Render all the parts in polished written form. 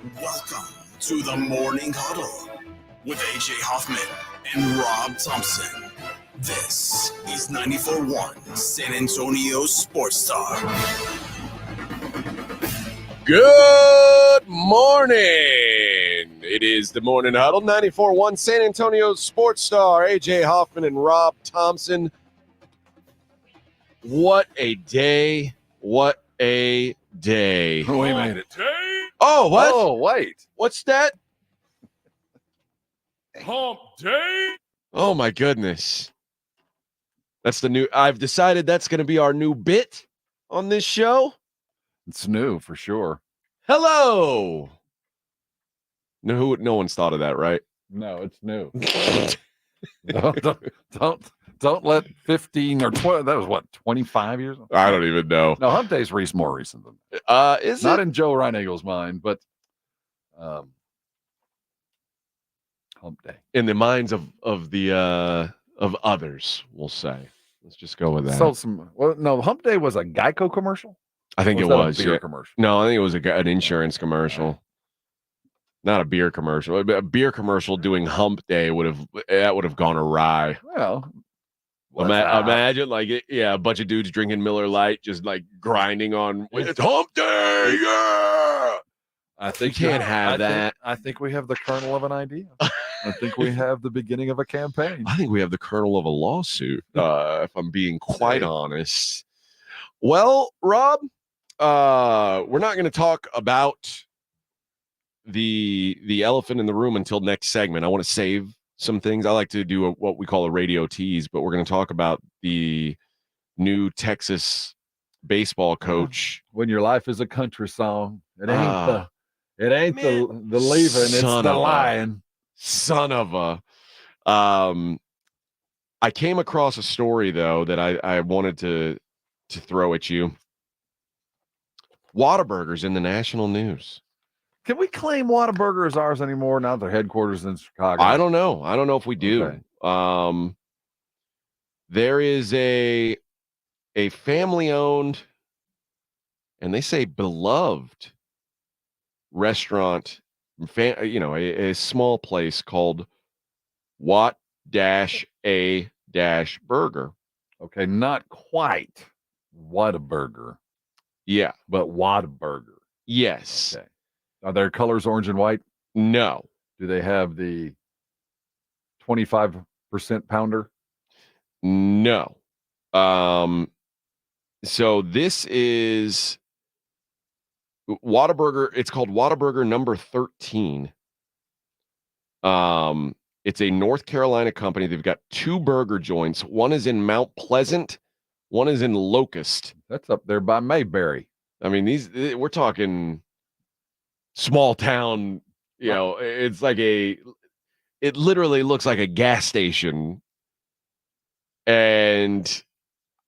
Welcome to the Morning Huddle with AJ Hoffman and Rob Thompson. This is 94.1 San Antonio Sports Star. Good morning. It is the Morning Huddle, 94.1 San Antonio Sports Star. AJ Hoffman and Rob Thompson. What a day. What a day. We made it. Oh, what? Oh, wait. What's that? Hump Day. Oh, my goodness. That's the new, I've decided that's going to be our new bit on this show. It's new for sure. Hello. No one's thought of that, right? No, it's new. don't let 15 or 20, that was what, 25 years? I don't even know. No, Hump Day's more recent than that. Is Not it? in Joe Reinegel's mind, but Hump Day. In the minds of others, we'll say. Let's just go with that. No, Hump Day was a Geico commercial? I think Or it that was a beer yeah. commercial. No, I think it was an insurance commercial, not a beer commercial. A beer commercial doing Hump Day would have gone awry. Well, Imagine a bunch of dudes drinking Miller Lite, just like grinding on. It's Hump Day, yeah. I think you can't have that. I think we have the kernel of an idea. I think we have the beginning of a campaign. I think we have the kernel of a lawsuit, if I'm being quite honest. Well, Rob, we're not going to talk about the elephant in the room until next segment. I want to save some things. I like to do what we call a radio tease, but we're going to talk about the new Texas baseball coach. When your life is a country song, it ain't the leaving, it's the lying. Son of a. I came across a story though that I wanted to throw at you. Whataburger's in the national news. Can we claim Whataburger as ours anymore now that their headquarters in Chicago? I don't know. I don't know if we do. Okay. There is a family-owned, and they say beloved restaurant, a small place called Wat-A-Burger. Okay, not quite Whataburger. Yeah. But Whataburger. Yes. Okay. Are their colors orange and white? No. Do they have the 25% pounder? No. So this is Whataburger. It's called Whataburger number 13. It's a North Carolina company. They've got two burger joints. One is in Mount Pleasant. One is in Locust. That's up there by Mayberry. I mean, we're talking small town. It's like it literally looks like a gas station. And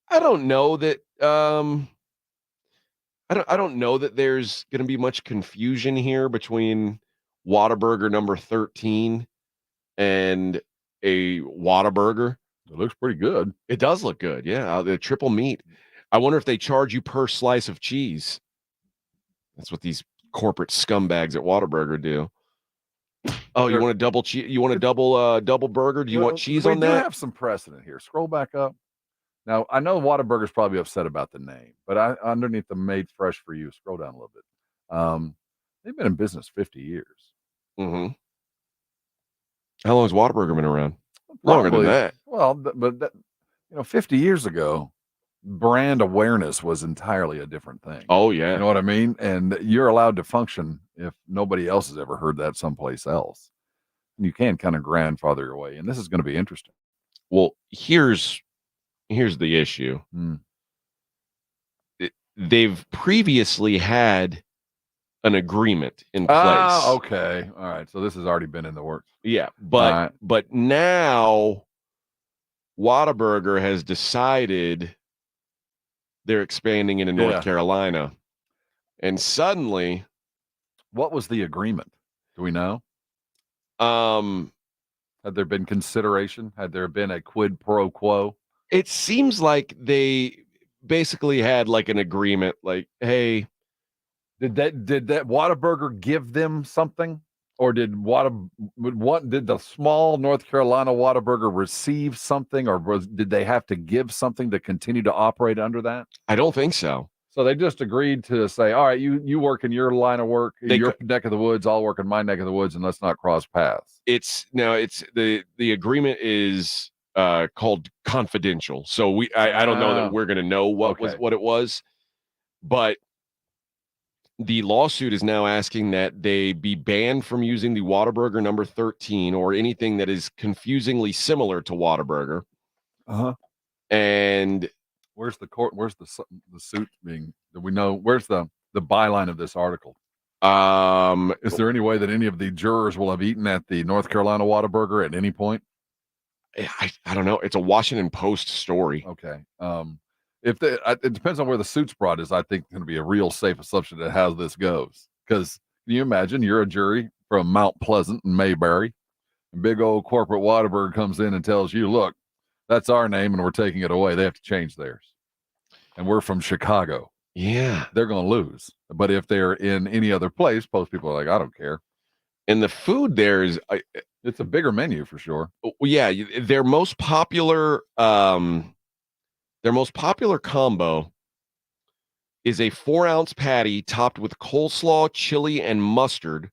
I don't know that I don't know that there's going to be much confusion here between Whataburger number 13 and a Whataburger. It looks pretty good. It does look good. Yeah, the triple meat. I wonder if they charge you per slice of cheese. That's what these corporate scumbags at Whataburger do. Oh, you want a double cheese? You want a double burger? Do you want cheese on that? We do have some precedent here. Scroll back up. Now, I know Whataburger's probably upset about the name, but underneath the made fresh for you, scroll down a little bit. They've been in business 50 years. Mm-hmm. How long has Whataburger been around? Longer than that. Well, but 50 years ago, brand awareness was entirely a different thing. Oh, yeah. You know what I mean? And you're allowed to function if nobody else has ever heard that someplace else. You can kind of grandfather your way, and this is going to be interesting. Well, here's the issue. They've previously had an agreement in place. Okay. All right. So this has already been in the works. Yeah, but now Whataburger has decided they're expanding into North Carolina. And suddenly, what was the agreement? Do we know? Had there been consideration? Had there been a quid pro quo? It seems like they basically had like an agreement, like, hey, Did that Whataburger give them something, or did the small North Carolina Whataburger receive something, or did they have to give something to continue to operate under that? I don't think so. So they just agreed to say, all right, you work in your line of work, your neck of the woods, I'll work in my neck of the woods, and let's not cross paths. It's the agreement is called confidential. So I don't know that we're going to know what it was, but the lawsuit is now asking that they be banned from using the Whataburger number 13 or anything that is confusingly similar to Whataburger. And where's the court? Where's the suit being? Do we know? Where's the byline of this article? Is there any way that any of the jurors will have eaten at the North Carolina Whataburger at any point? I don't know. It's a Washington Post story. Okay. It depends on where the suit's brought is, I think it's going to be a real safe assumption that how this goes. Because can you imagine you're a jury from Mount Pleasant and Mayberry, and big old corporate Whataburger comes in and tells you, look, that's our name and we're taking it away. They have to change theirs. And we're from Chicago. Yeah. They're going to lose. But if they're in any other place, most people are like, I don't care. And the food there is it's a bigger menu for sure. Yeah, their most popular combo is a 4-ounce patty topped with coleslaw, chili, and mustard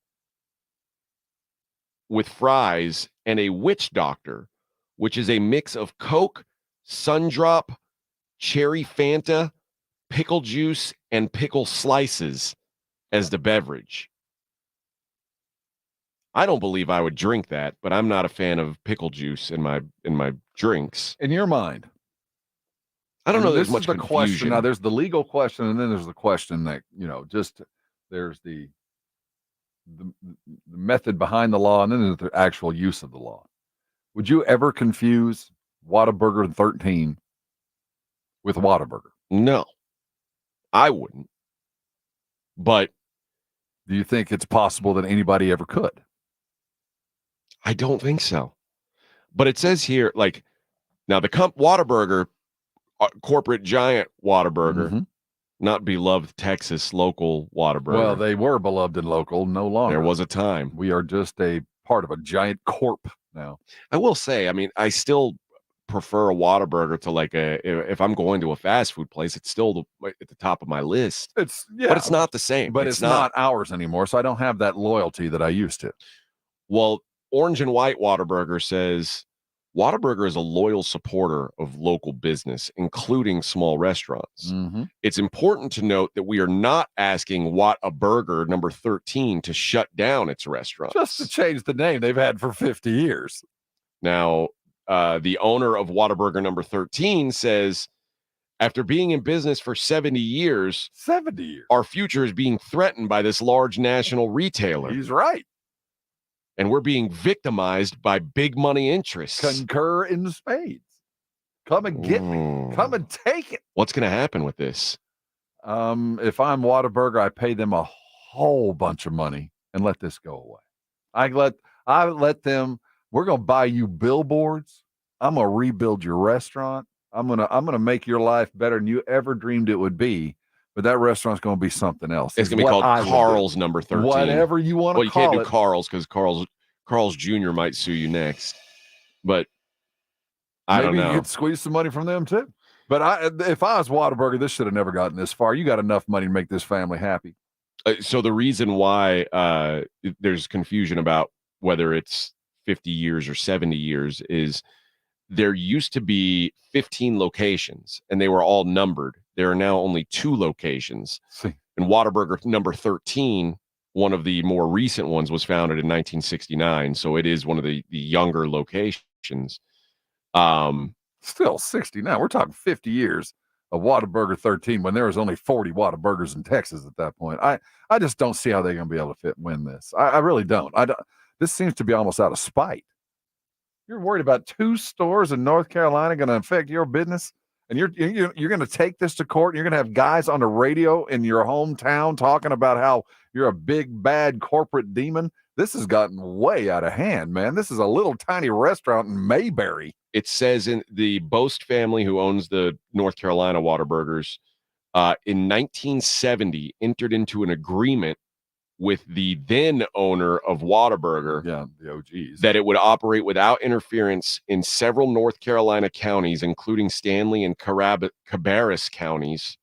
with fries, and a witch doctor, which is a mix of Coke, Sundrop, cherry Fanta, pickle juice, and pickle slices as the beverage. I don't believe I would drink that, but I'm not a fan of pickle juice in my drinks. In your mind, I don't know. There's much the confusion. Question. Now, there's the legal question, and then there's the question that there's the method behind the law, and then there's the actual use of the law. Would you ever confuse Whataburger 13 with Whataburger? No, I wouldn't. But do you think it's possible that anybody ever could? I don't think so. But it says here, now the Whataburger, corporate giant Whataburger, not beloved Texas local Whataburger. Well, they were beloved and local, no longer. There was a time. We are just a part of a giant corp now. I will say, I still prefer a Whataburger to if I'm going to a fast food place, it's still at the top of my list. But it's not the same. But it's not ours anymore, so I don't have that loyalty that I used to. Well, Orange and White Whataburger says Whataburger is a loyal supporter of local business, including small restaurants. It's important to note that we are not asking Whataburger number 13 to shut down its restaurants. Just to change the name they've had for 50 years. Now, the owner of Whataburger number 13 says, after being in business for 70 years, our future is being threatened by this large national retailer. He's right. And we're being victimized by big money interests. Concur in spades. Come and get me. Come and take it. What's going to happen with this? If I'm Whataburger, I pay them a whole bunch of money and let this go away. I let them. We're going to buy you billboards. I'm going to rebuild your restaurant. I'm going to make your life better than you ever dreamed it would be. But that restaurant's going to be something else. It's going to be called Carl's number 13. Whatever you want to call it. Well, you can't do Carl's because Carl's Jr. might sue you next. But I don't know. Maybe you could squeeze some money from them too. But if I was Whataburger, this should have never gotten this far. You got enough money to make this family happy. So the reason why there's confusion about whether it's 50 years or 70 years is there used to be 15 locations and they were all numbered. There are now only 2 locations. And Whataburger number 13, one of the more recent ones, was founded in 1969. So it is one of the younger locations. Still 69. We're talking 50 years of Whataburger 13 when there was only 40 Whataburgers in Texas at that point. I just don't see how they're going to be able to win this. I really don't. This seems to be almost out of spite. You're worried about 2 stores in North Carolina going to affect your business? And you're going to take this to court, and you're going to have guys on the radio in your hometown talking about how you're a big, bad corporate demon. This has gotten way out of hand, man. This is a little tiny restaurant in Mayberry. It says in the Boast family, who owns the North Carolina Whataburgers, in 1970 entered into an agreement with the then owner of Whataburger, the OGs, that it would operate without interference in several North Carolina counties, including Stanley and Cabarrus counties,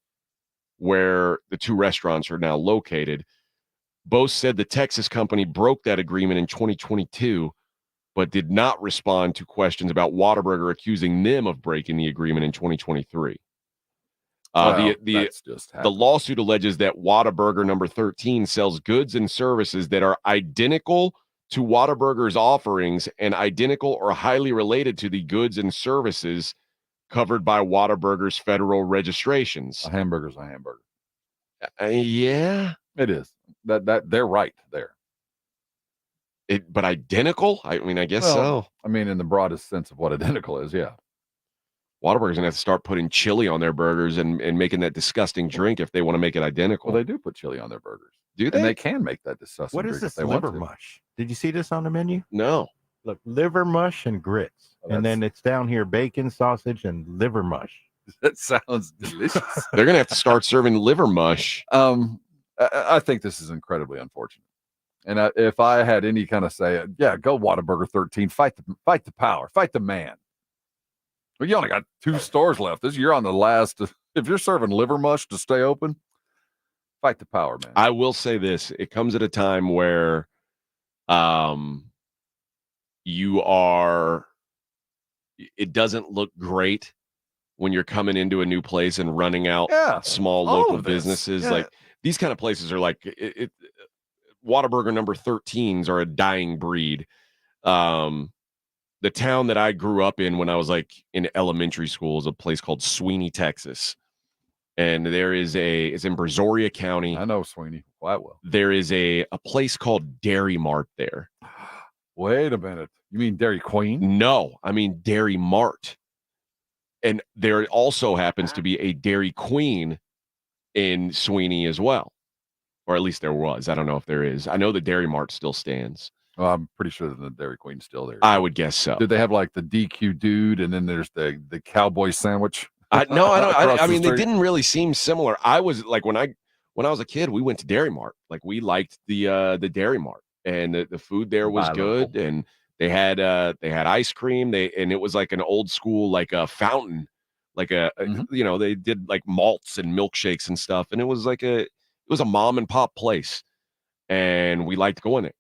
where the two restaurants are now located. Both said the Texas company broke that agreement in 2022, but did not respond to questions about Whataburger accusing them of breaking the agreement in 2023. That's just the lawsuit alleges that Whataburger number 13 sells goods and services that are identical to Whataburger's offerings and identical or highly related to the goods and services covered by Whataburger's federal registrations. A hamburger's a hamburger. Yeah, it is. That they're right there. But identical? I mean, I guess so. I mean, in the broadest sense of what identical is, yeah. Whataburger's gonna have to start putting chili on their burgers and making that disgusting drink if they want to make it identical. Well, they do put chili on their burgers. Do they? And they can make that disgusting What drink is this if they want liver to. mush? Did you see this on the menu? No. Look, liver mush and grits. Oh, and then it's down here, bacon, sausage, and liver mush. That sounds delicious. They're gonna have to start serving liver mush. I think this is incredibly unfortunate. And if I had any kind of say, go Whataburger 13, fight the power, fight the man. Well, you only got 2 stores left. You're on the last. If you're serving liver mush to stay open, fight the power, man. I will say this: it comes at a time where, it doesn't look great when you're coming into a new place and running out small local businesses. Yeah. Like these kind of places are like Whataburger number 13s are a dying breed. The town that I grew up in when I was like in elementary school is a place called Sweeney, Texas. And it's in Brazoria County. I know Sweeney quite well. There is a place called Dairy Mart there. Wait a minute. You mean Dairy Queen? No, I mean Dairy Mart. And there also happens to be a Dairy Queen in Sweeney as well. Or at least there was. I don't know if there is. I know the Dairy Mart still stands. Well, I'm pretty sure that the Dairy Queen's still there. I would guess so. Did they have like the DQ dude and then there's the cowboy sandwich? No, I don't. I mean, they didn't really seem similar. I was like when I was a kid, we went to Dairy Mart. Like we liked the Dairy Mart, and the food there was good, and they had ice cream. And it was like an old school like a fountain, like they did like malts and milkshakes and stuff, and it was a mom and pop place, and we liked going there.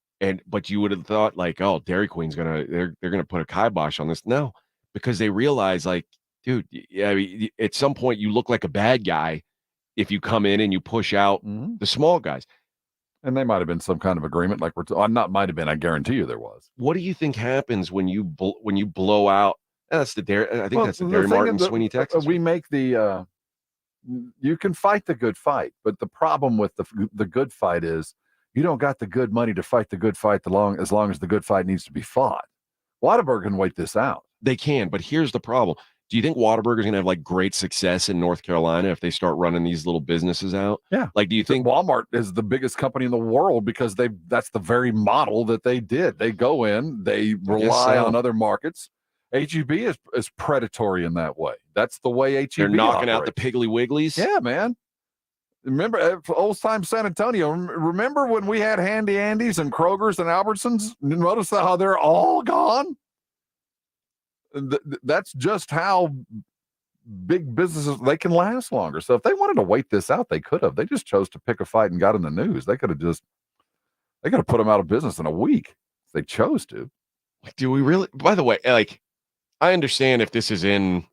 But you would have thought like, oh, Dairy Queen's they're gonna put a kibosh on this. No, because they realize like, dude, I mean, at some point you look like a bad guy if you come in and you push out the small guys. And they might have been some kind of agreement, like not might have been. I guarantee you there was. What do you think happens when you blow out? That's the Dairy. I think that's the Dairy Mart in Sweeney, Texas. We make the. You can fight the good fight, but the problem with the good fight is you don't got the good money to fight the good fight as long as the good fight needs to be fought. Whataburger can wait this out. They can, but here's the problem. Do you think Whataburger's going to have like great success in North Carolina if they start running these little businesses out? Yeah. Like, do you think Walmart is the biggest company in the world because that's the very model that they did. They go in, they rely on other markets. HEB is predatory in that way. That's the way HEB They're knocking operates. out the Piggly Wigglies. Yeah, man. Remember old time San Antonio? Remember when we had Handy Andy's and Kroger's and Albertsons? Notice how they're all gone? That's just how big businesses, they can last longer. So if they wanted to wait this out, they could have. They just chose to pick a fight and got in the news. They could have put them out of business in a week if they chose to. Do we really? By the way, like, I understand if this is in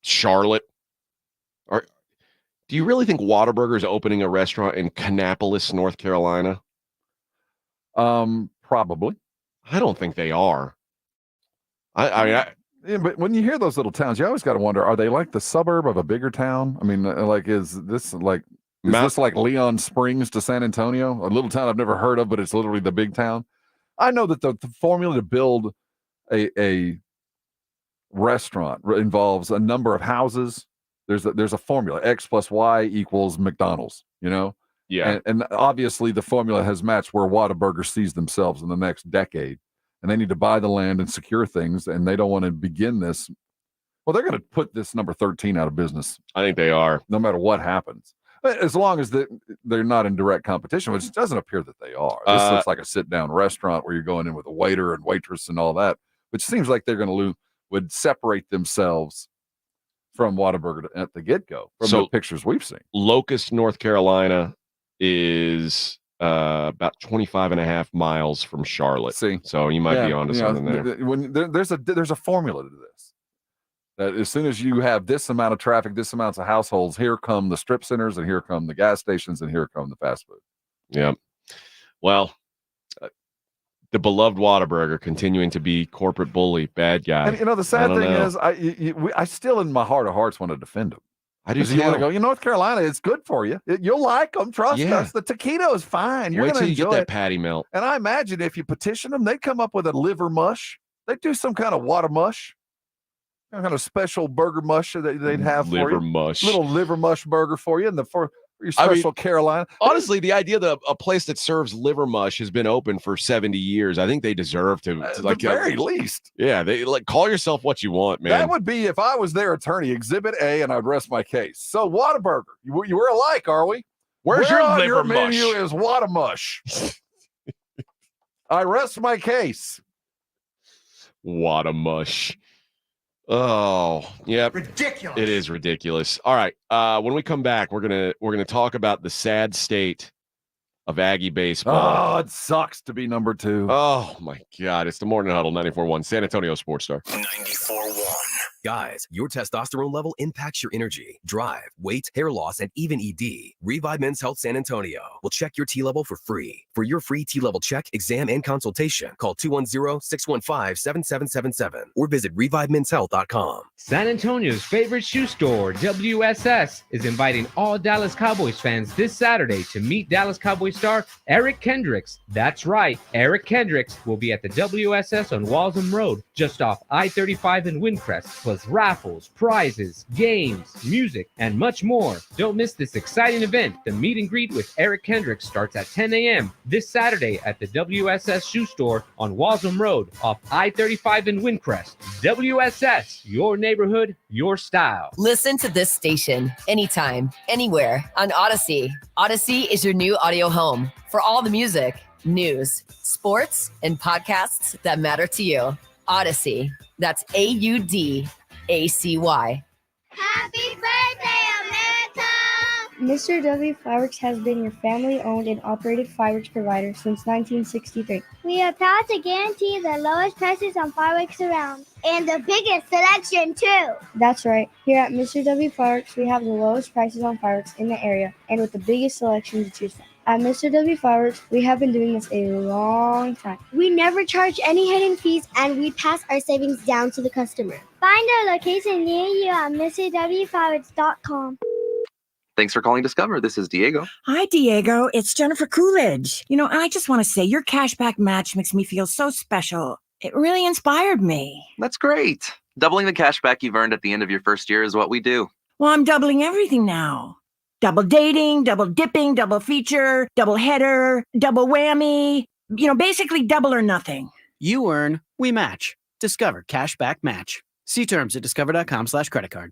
Charlotte, or do you really think Whataburger is opening a restaurant in Kannapolis, North Carolina? Probably. I don't think they are. Yeah, but when you hear those little towns, you always got to wonder: are they like the suburb of a bigger town? I mean, like, is this like Leon Springs to San Antonio, a little town I've never heard of, but it's literally the big town? I know that the formula to build a restaurant involves a number of houses. There's a formula: X plus Y equals McDonald's. Yeah, and obviously the formula has matched where Whataburger sees themselves in the next decade. And they need to buy the land and secure things, and they don't want to begin this Well, they're going to put this number 13 out of business. I think they are. No matter what happens. As long as they're not in direct competition, which doesn't appear that they are. This looks like a sit-down restaurant where you're going in with a waiter and waitress and all that, which seems like they're going to would separate themselves from Whataburger at the get-go from the pictures we've seen. Locust, North Carolina is about 25 and a half miles from Charlotte. See? So you might be onto something there. When there's a formula to this. That as soon as you have this amount of traffic, this amount of households, here come the strip centers, and here come the gas stations, and here come the fast food. Yeah. Well, the beloved Whataburger continuing to be corporate bully, bad guy. And the sad thing is, I still in my heart of hearts want to defend him. I do too. You want to go, North Carolina, it's good for you. You'll like them. Trust us. The taquito is fine. You're going to enjoy get that patty melt. And I imagine if you petition them, they'd come up with a liver mush. They'd do some kind of water mush. Some kind of special burger mush that they'd have for you. Liver mush. Little liver mush burger for you. And for your special Carolina. Honestly, the idea that a place that serves liver mush has been open for 70 years, I think they deserve to at the very least. Yeah, they call yourself what you want, man. That would be if I was their attorney, Exhibit A, and I'd rest my case. So Whataburger, you were alike, are we? Where's your liver your mush? Menu is Whatamush. I rest my case. Whatamush. Oh, yeah. Ridiculous. It is ridiculous. All right. When we come back, we're gonna talk about the sad state of Aggie baseball. Oh, it sucks to be number 2. Oh my God. It's the Morning Huddle 94.1 San Antonio Sports Star. 94.1. Guys, your testosterone level impacts your energy, drive, weight, hair loss, and even ED. Revive Men's Health San Antonio will check your T level for free. For your free T level check, exam, and consultation, call 210-615-7777 or visit revivemenshealth.com. San Antonio's favorite shoe store, WSS, is inviting all Dallas Cowboys fans this Saturday to meet Dallas Cowboys star Eric Kendricks. That's right, Eric Kendricks will be at the WSS on Walsham Road, just off I-35 in Windcrest, plus raffles, prizes, games, music, and much more. Don't miss this exciting event. The meet and greet with Eric Kendricks starts at 10 a.m. this Saturday at the WSS Shoe Store on Walsham Road off I-35 in Windcrest. WSS, your neighborhood, your style. Listen to this station anytime, anywhere on Odyssey. Odyssey is your new audio home for all the music, news, sports, and podcasts that matter to you. Odyssey. That's AUDACY. Happy birthday, America! Mr. W Fireworks has been your family-owned and operated fireworks provider since 1963. We are proud to guarantee the lowest prices on fireworks around. And the biggest selection, too. That's right. Here at Mr. W Fireworks, we have the lowest prices on fireworks in the area and with the biggest selection to choose from. At Mr. W Fireworks, we have been doing this a long time. We never charge any hidden fees, and we pass our savings down to the customer. Find our location near you at MrWFireworks.com. Thanks for calling Discover. This is Diego. Hi, Diego. It's Jennifer Coolidge. I just want to say your cashback match makes me feel so special. It really inspired me. That's great. Doubling the cashback you've earned at the end of your first year is what we do. Well, I'm doubling everything now. Double dating, double dipping, double feature, double header, double whammy. Basically double or nothing. You earn, we match. Discover Cashback Match. See terms at discover.com/creditcard.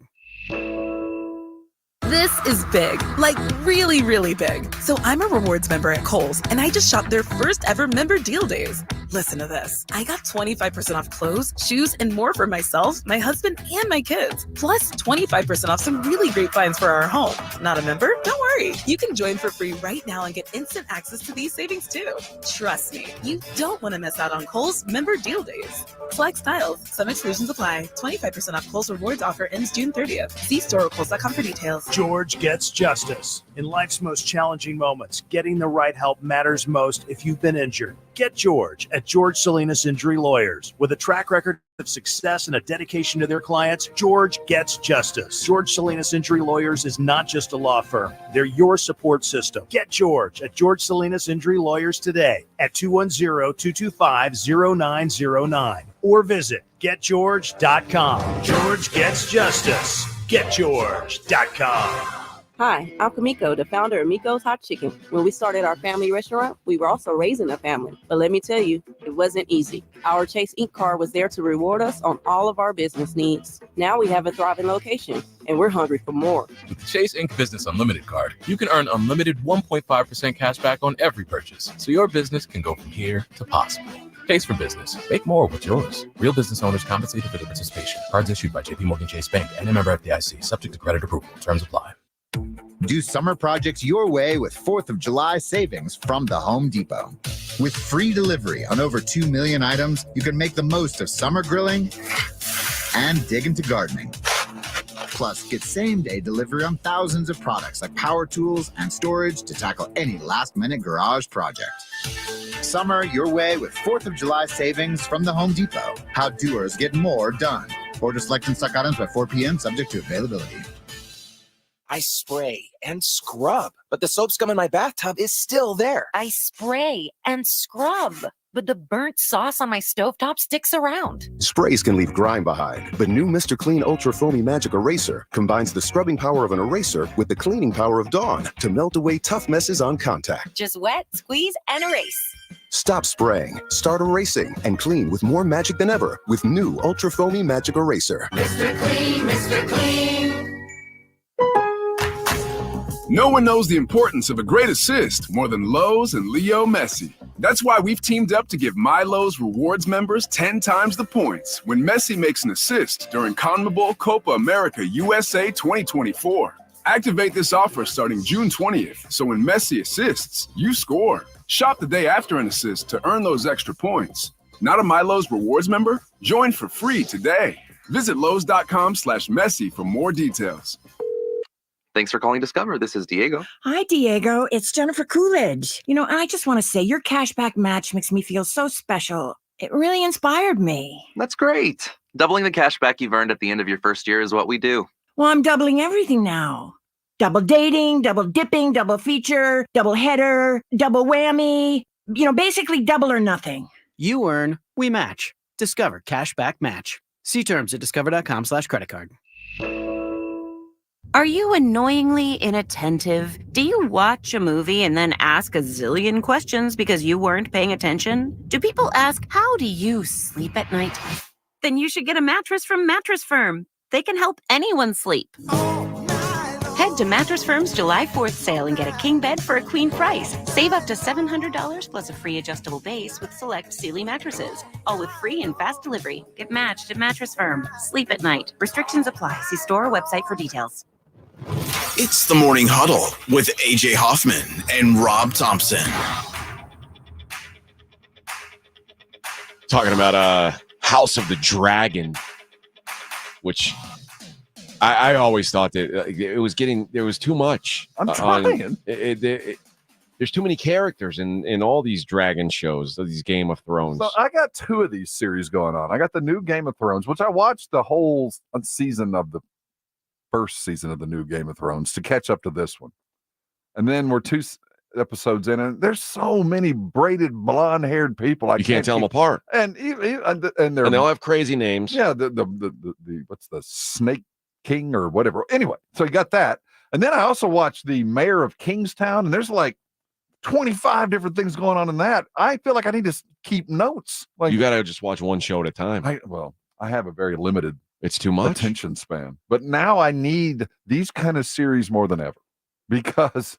This is big, like really, really big. So I'm a rewards member at Kohl's, and I just shopped their first ever member deal days. Listen to this. I got 25% off clothes, shoes, and more for myself, my husband, and my kids. Plus 25% off some really great finds for our home. Not a member? Don't worry. You can join for free right now and get instant access to these savings too. Trust me, you don't want to miss out on Kohl's member deal days. Select styles. Some exclusions apply. 25% off Kohl's rewards offer ends June 30th. See store or Kohl's.com for details. George gets justice. In life's most challenging moments, getting the right help matters most if you've been injured. Get George at George Salinas Injury Lawyers. With a track record of success and a dedication to their clients, George gets justice. George Salinas Injury Lawyers is not just a law firm. They're your support system. Get George at George Salinas Injury Lawyers today at 210-225-0909 or visit getgeorge.com. George gets justice. GetGeorge.com. Hi, I'm Kamiko, the founder of Miko's Hot Chicken. When we started our family restaurant, we were also raising a family. But let me tell you, it wasn't easy. Our Chase Ink card was there to reward us on all of our business needs. Now we have a thriving location, and we're hungry for more. With the Chase Ink Business Unlimited card, you can earn unlimited 1.5% cash back on every purchase, so your business can go from here to possible. Chase for Business. Make more with yours. Real business owners compensated for their participation. Cards issued by JPMorgan Chase Bank and a member FDIC. Subject to credit approval. Terms apply. Do summer projects your way with 4th of July savings from the Home Depot. With free delivery on over 2 million items, you can make the most of summer grilling and dig into gardening. Plus, get same-day delivery on thousands of products like power tools and storage to tackle any last-minute garage project. Summer your way with 4th of July savings from the Home Depot. How doers get more done. Order select and stock items by 4 p.m. subject to availability. I spray and scrub, but the soap scum in my bathtub is still there. I spray and scrub, but the burnt sauce on my stovetop sticks around. Sprays can leave grime behind, but new Mr. Clean Ultra Foamy Magic Eraser combines the scrubbing power of an eraser with the cleaning power of Dawn to melt away tough messes on contact. Just wet, squeeze, and erase. Stop spraying, start erasing, and clean with more magic than ever with new Ultra Foamy Magic Eraser. Mr. Clean, Mr. Clean. No one knows the importance of a great assist more than Lowe's and Leo Messi. That's why we've teamed up to give My Lowe's Rewards members 10 times the points when Messi makes an assist during CONMEBOL Copa America USA 2024. Activate this offer starting June 20th, so when Messi assists, you score. Shop the day after an assist to earn those extra points. Not a My Lowe's Rewards member? Join for free today. Visit Lowe's.com/Messi for more details. Thanks for calling Discover. This is Diego. Hi, Diego. It's Jennifer Coolidge. I just want to say your cashback match makes me feel so special. It really inspired me. That's great. Doubling the cash back you've earned at the end of your first year is what we do. Well, I'm doubling everything now. Double dating, double dipping, double feature, double header, double whammy. Basically double or nothing. You earn, we match. Discover Cashback Match. See terms at discover.com/credit card. Are you annoyingly inattentive? Do you watch a movie and then ask a zillion questions because you weren't paying attention? Do people ask, how do you sleep at night? Then you should get a mattress from Mattress Firm. They can help anyone sleep. Head to Mattress Firm's July 4th sale and get a king bed for a queen price. Save up to $700 plus a free adjustable base with select Sealy mattresses. All with free and fast delivery. Get matched at Mattress Firm. Sleep at night. Restrictions apply. See store or website for details. It's the Morning Huddle with AJ Hoffman and Rob Thompson. Talking about House of the Dragon, which I always thought that there was too much. I'm trying. There's too many characters in all these dragon shows, these Game of Thrones. So I got 2 of these series going on. I got the new Game of Thrones, which I watched the whole season of the first season of the new Game of Thrones to catch up to this one. And then we're 2 episodes in, and there's so many braided blonde-haired people. You can't tell them apart. And they all have crazy names. Yeah, the what's the Snake King or whatever. Anyway, so you got that. And then I also watched the Mayor of Kingstown, and there's like 25 different things going on in that. I feel like I need to keep notes. Like, you got to just watch one show at a time. I have a very limited It's too much attention span. But now I need these kind of series more than ever because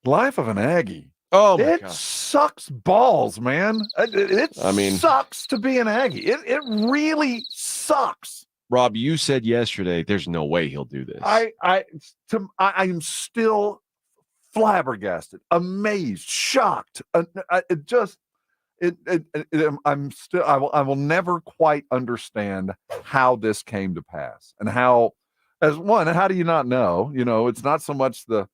Life of an Aggie. Oh my it God. Sucks balls, man. It sucks to be an Aggie. It really sucks. Rob, you said yesterday there's no way he'll do this. I am still flabbergasted, amazed, shocked. I will never quite understand how this came to pass and how do you not know? It's not so much the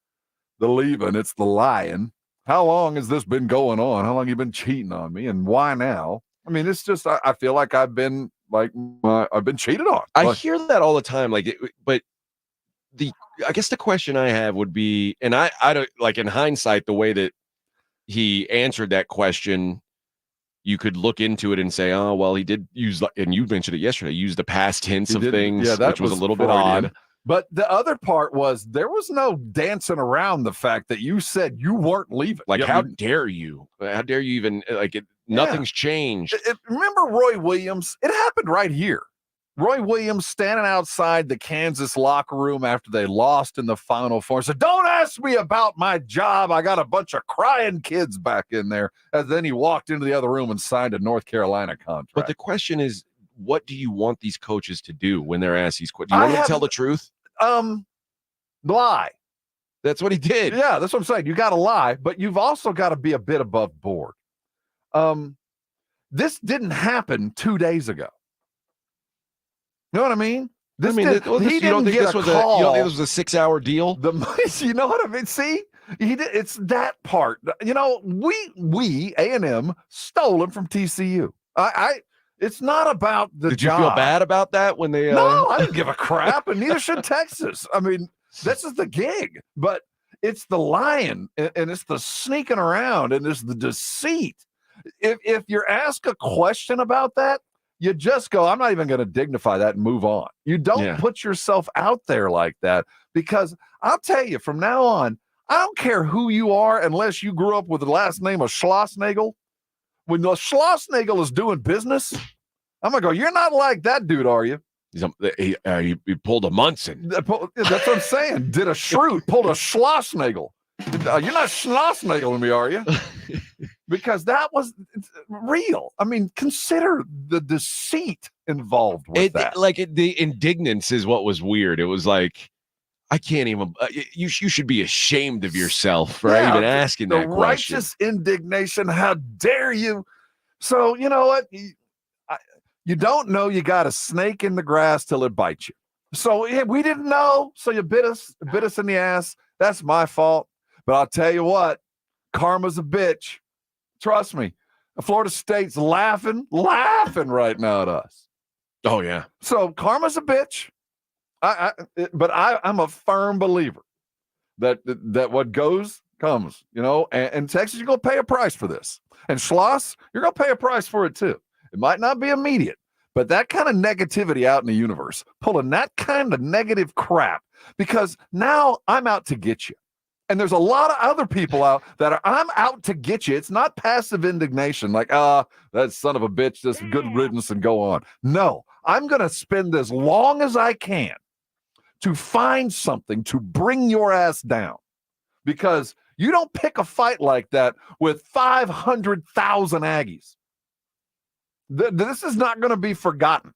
leaving, it's the lying. How long has this been going on? How long have you been cheating on me, and why now? I mean, it's just I feel like I've been cheated on. I hear that all the time. But I guess the question I have would be, and I don't like in hindsight the way that he answered that question. You could look into it and say, oh, well, he did use, and you mentioned it yesterday, use the past tense of things, which was a little bit odd. But the other part was there was no dancing around the fact that you said you weren't leaving. Like, how dare you? How dare you even, like, nothing's changed. Remember Roy Williams? It happened right here. Roy Williams standing outside the Kansas locker room after they lost in the Final Four said, "Don't ask me about my job. I got a bunch of crying kids back in there." And then he walked into the other room and signed a North Carolina contract. But the question is, what do you want these coaches to do when they're asked these questions? Do you want them to tell the truth? Lie. That's what he did. Yeah, that's what I'm saying. You got to lie, but you've also got to be a bit above board. This didn't happen 2 days ago. You know what I mean? You don't think this was a 6-hour deal? You know what I mean? See, he did. It's that part. You know, we A&M stole him from TCU. It's not about the Did job. you feel bad about that when they? No, I didn't give a crap, and neither should Texas. I mean, this is the gig, but it's the lying and it's the sneaking around and it's the deceit. If you're asked a question about that, you just go, "I'm not even going to dignify that," and move on. You don't put yourself out there like that, because I'll tell you from now on, I don't care who you are unless you grew up with the last name of Schlossnagel. When the Schlossnagel is doing business, I'm going to go, "You're not like that dude, are you?" He pulled a Munson. That's what I'm saying. Did a Schrute, pulled a Schlossnagel. You're not Schlossnageling me, are you? Because that was real. I mean, consider the deceit involved with that. The indignance is what was weird. It was like, I can't even. You should be ashamed of yourself for even asking that question. Righteous indignation. How dare you? So you know what? You don't know you got a snake in the grass till it bites you. So we didn't know. So you bit us in the ass. That's my fault. But I'll tell you what, karma's a bitch. Trust me. Florida State's laughing right now at us. Oh yeah. So karma's a bitch. But I'm a firm believer that what goes comes, you know, and Texas, you're going to pay a price for this. And Schloss, you're going to pay a price for it too. It might not be immediate, but that kind of negativity out in the universe, pulling that kind of negative crap, because now I'm out to get you. And there's a lot of other people out that are, I'm out to get you. It's not passive indignation like, that son of a bitch, just good riddance and go on. No, I'm going to spend as long as I can to find something to bring your ass down, because you don't pick a fight like that with 500,000 Aggies. This is not going to be forgotten.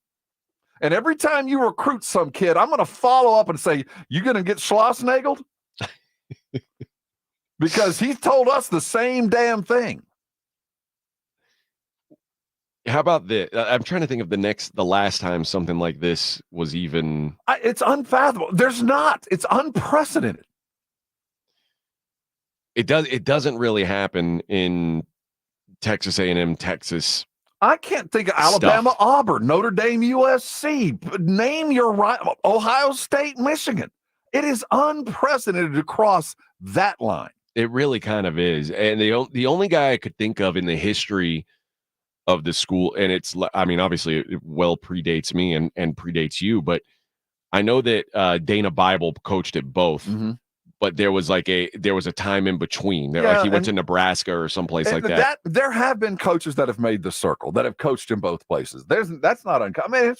And every time you recruit some kid, I'm going to follow up and say, "You going to get Schlossnageled?" Because he told us the same damn thing. How about this? I'm trying to think of the last time something like this was even. It's unfathomable. There's not. It's unprecedented. It doesn't really happen in Texas A&M, Texas. I can't think of Alabama, Auburn, Notre Dame, USC. Name your Ohio State, Michigan. It is unprecedented to cross that line. It really kind of is. And the only guy I could think of in the history of the school, and it's, I mean, obviously it well predates me and predates you, but I know that Dana Bible coached at both. Mm-hmm. But there was a time in between. Like he went to Nebraska or someplace like that. There have been coaches that have made the circle, that have coached in both places. That's not uncommon. I mean,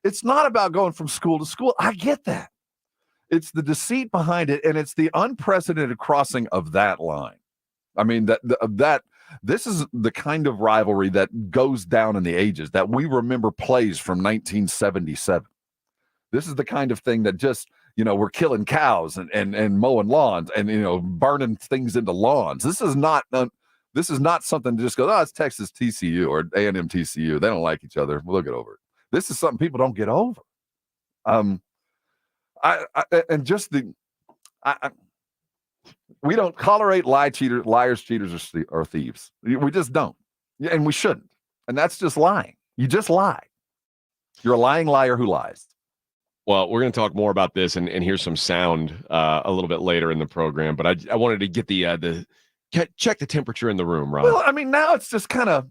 it's not about going from school to school. I get that. It's the deceit behind it, and it's the unprecedented crossing of that line. I mean, this is the kind of rivalry that goes down in the ages, that we remember plays from 1977. This is the kind of thing that just, you know, we're killing cows and mowing lawns and, you know, burning things into lawns. This is not something to just go, "Oh, it's Texas TCU or A&M TCU. They don't like each other. We'll get over it." This is something people don't get over. We don't tolerate liars, cheaters, or thieves. We just don't, and we shouldn't. And that's just lying. You just lie. You're a lying liar who lies. Well, we're going to talk more about this and hear some sound a little bit later in the program. But I wanted to get check the temperature in the room, Rob. Well, I mean, now it's just kind of,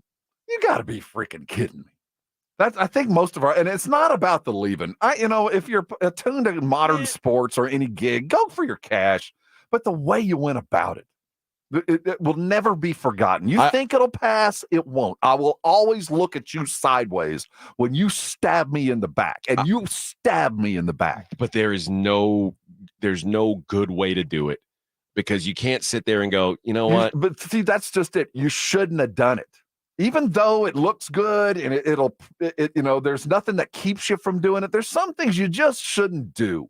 you got to be freaking kidding me. I think most of and it's not about the leaving. If you're attuned to modern sports or any gig, go for your cash. But the way you went about it will never be forgotten. You think it'll pass? It won't. I will always look at you sideways when you stab me in the back, and you stab me in the back. But there's no good way to do it, because you can't sit there and go, you know what? But see, that's just it. You shouldn't have done it. Even though it looks good and it'll there's nothing that keeps you from doing it. There's some things you just shouldn't do.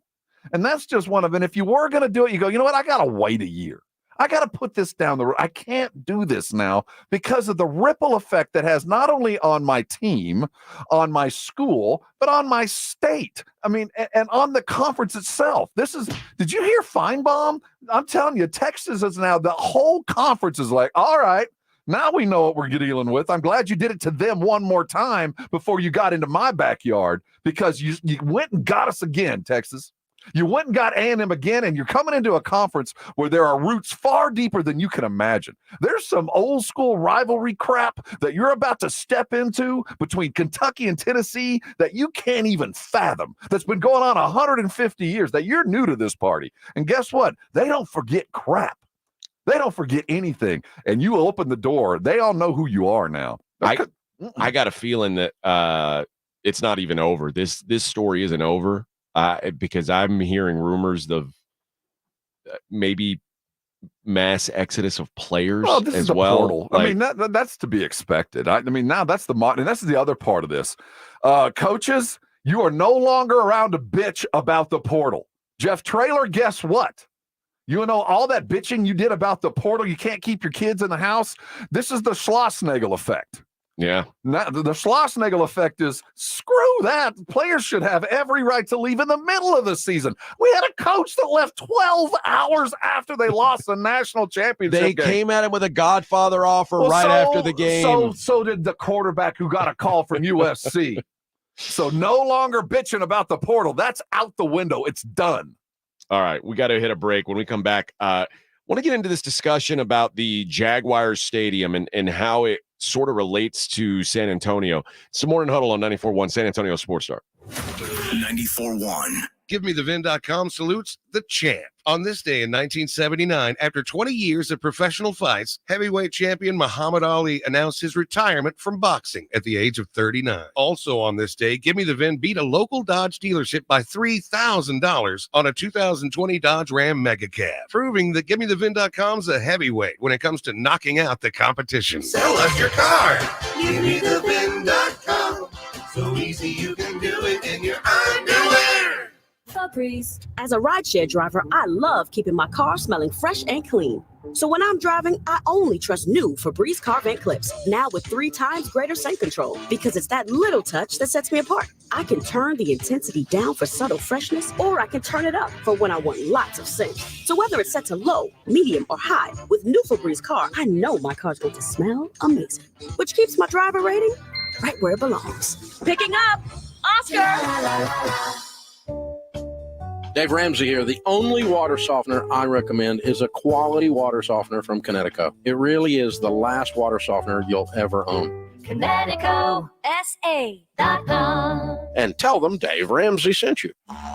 And that's just one of them. And if you were going to do it, you go, you know what? I got to wait a year. I got to put this down the road. I can't do this now because of the ripple effect that has not only on my team, on my school, but on my state. I mean, and on the conference itself. Did you hear Feinbaum? I'm telling you, Texas is now, the whole conference is like, all right, now we know what we're dealing with. I'm glad you did it to them one more time before you got into my backyard, because you went and got us again, Texas. You went and got A&M again, and you're coming into a conference where there are roots far deeper than you can imagine. There's some old school rivalry crap that you're about to step into between Kentucky and Tennessee that you can't even fathom, that's been going on 150 years, that you're new to this party. And guess what? They don't forget crap. They don't forget anything. And you open the door. They all know who you are now. I got a feeling that it's not even over. This story isn't over. Because I'm hearing rumors of maybe mass exodus of players this as is a well. Portal. I mean, that's to be expected. I mean, now that's and that's the other part of this. Coaches, you are no longer around to bitch about the portal. Jeff Traylor, guess what? You know, all that bitching you did about the portal, you can't keep your kids in the house. This is the Schlossnagel effect. Yeah. Now, the Schlossnagel effect is, screw that. Players should have every right to leave in the middle of the season. We had a coach that left 12 hours after they lost the national championship They game. came at him with a Godfather offer after the game. So did the quarterback who got a call from USC. So no longer bitching about the portal. That's out the window. It's done. All right, we got to hit a break. When we come back, want to get into this discussion about the Jaguars Stadium and how it sort of relates to San Antonio. It's the Morning Huddle on 94.1 San Antonio Sports Star. 94.1. GiveMeTheVin.com salutes the champ. On this day in 1979, after 20 years of professional fights, heavyweight champion Muhammad Ali announced his retirement from boxing at the age of 39. Also on this day, Give Me the Vin beat a local Dodge dealership by $3,000 on a 2020 Dodge Ram Mega Cab, proving that GiveMeTheVin.com's a heavyweight when it comes to knocking out the competition. Sell us your car. GiveMeTheVin.com. So easy you can do it in your underwear. Febreze. As a rideshare driver, I love keeping my car smelling fresh and clean. So when I'm driving, I only trust new Febreze car vent clips, now with 3 times greater scent control, because it's that little touch that sets me apart. I can turn the intensity down for subtle freshness, or I can turn it up for when I want lots of scent. So whether it's set to low, medium, or high, with new Febreze car, I know my car's going to smell amazing, which keeps my driver rating right where it belongs. Picking up, Oscar! Dave Ramsey here. The only water softener I recommend is a quality water softener from Connecticut. It really is the last water softener you'll ever own. ConnecticutSA.com. And tell them Dave Ramsey sent you.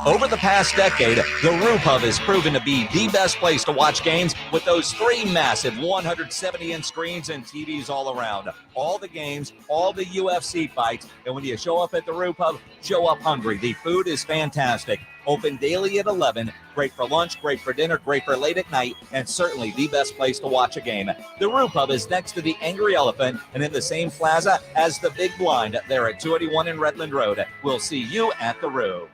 Over the past decade, the Roo Pub has proven to be the best place to watch games with those 3 massive 170-inch screens and TVs all around. All the games, all the UFC fights, and when you show up at the Roo Pub, show up hungry. The food is fantastic. Open daily at 11. Great for lunch, great for dinner, great for late at night, and certainly the best place to watch a game. The Roo Pub is next to the Angry Elephant and in the same plaza as the Big Blind there at 281 in Redland Road. We'll see you at the Roo.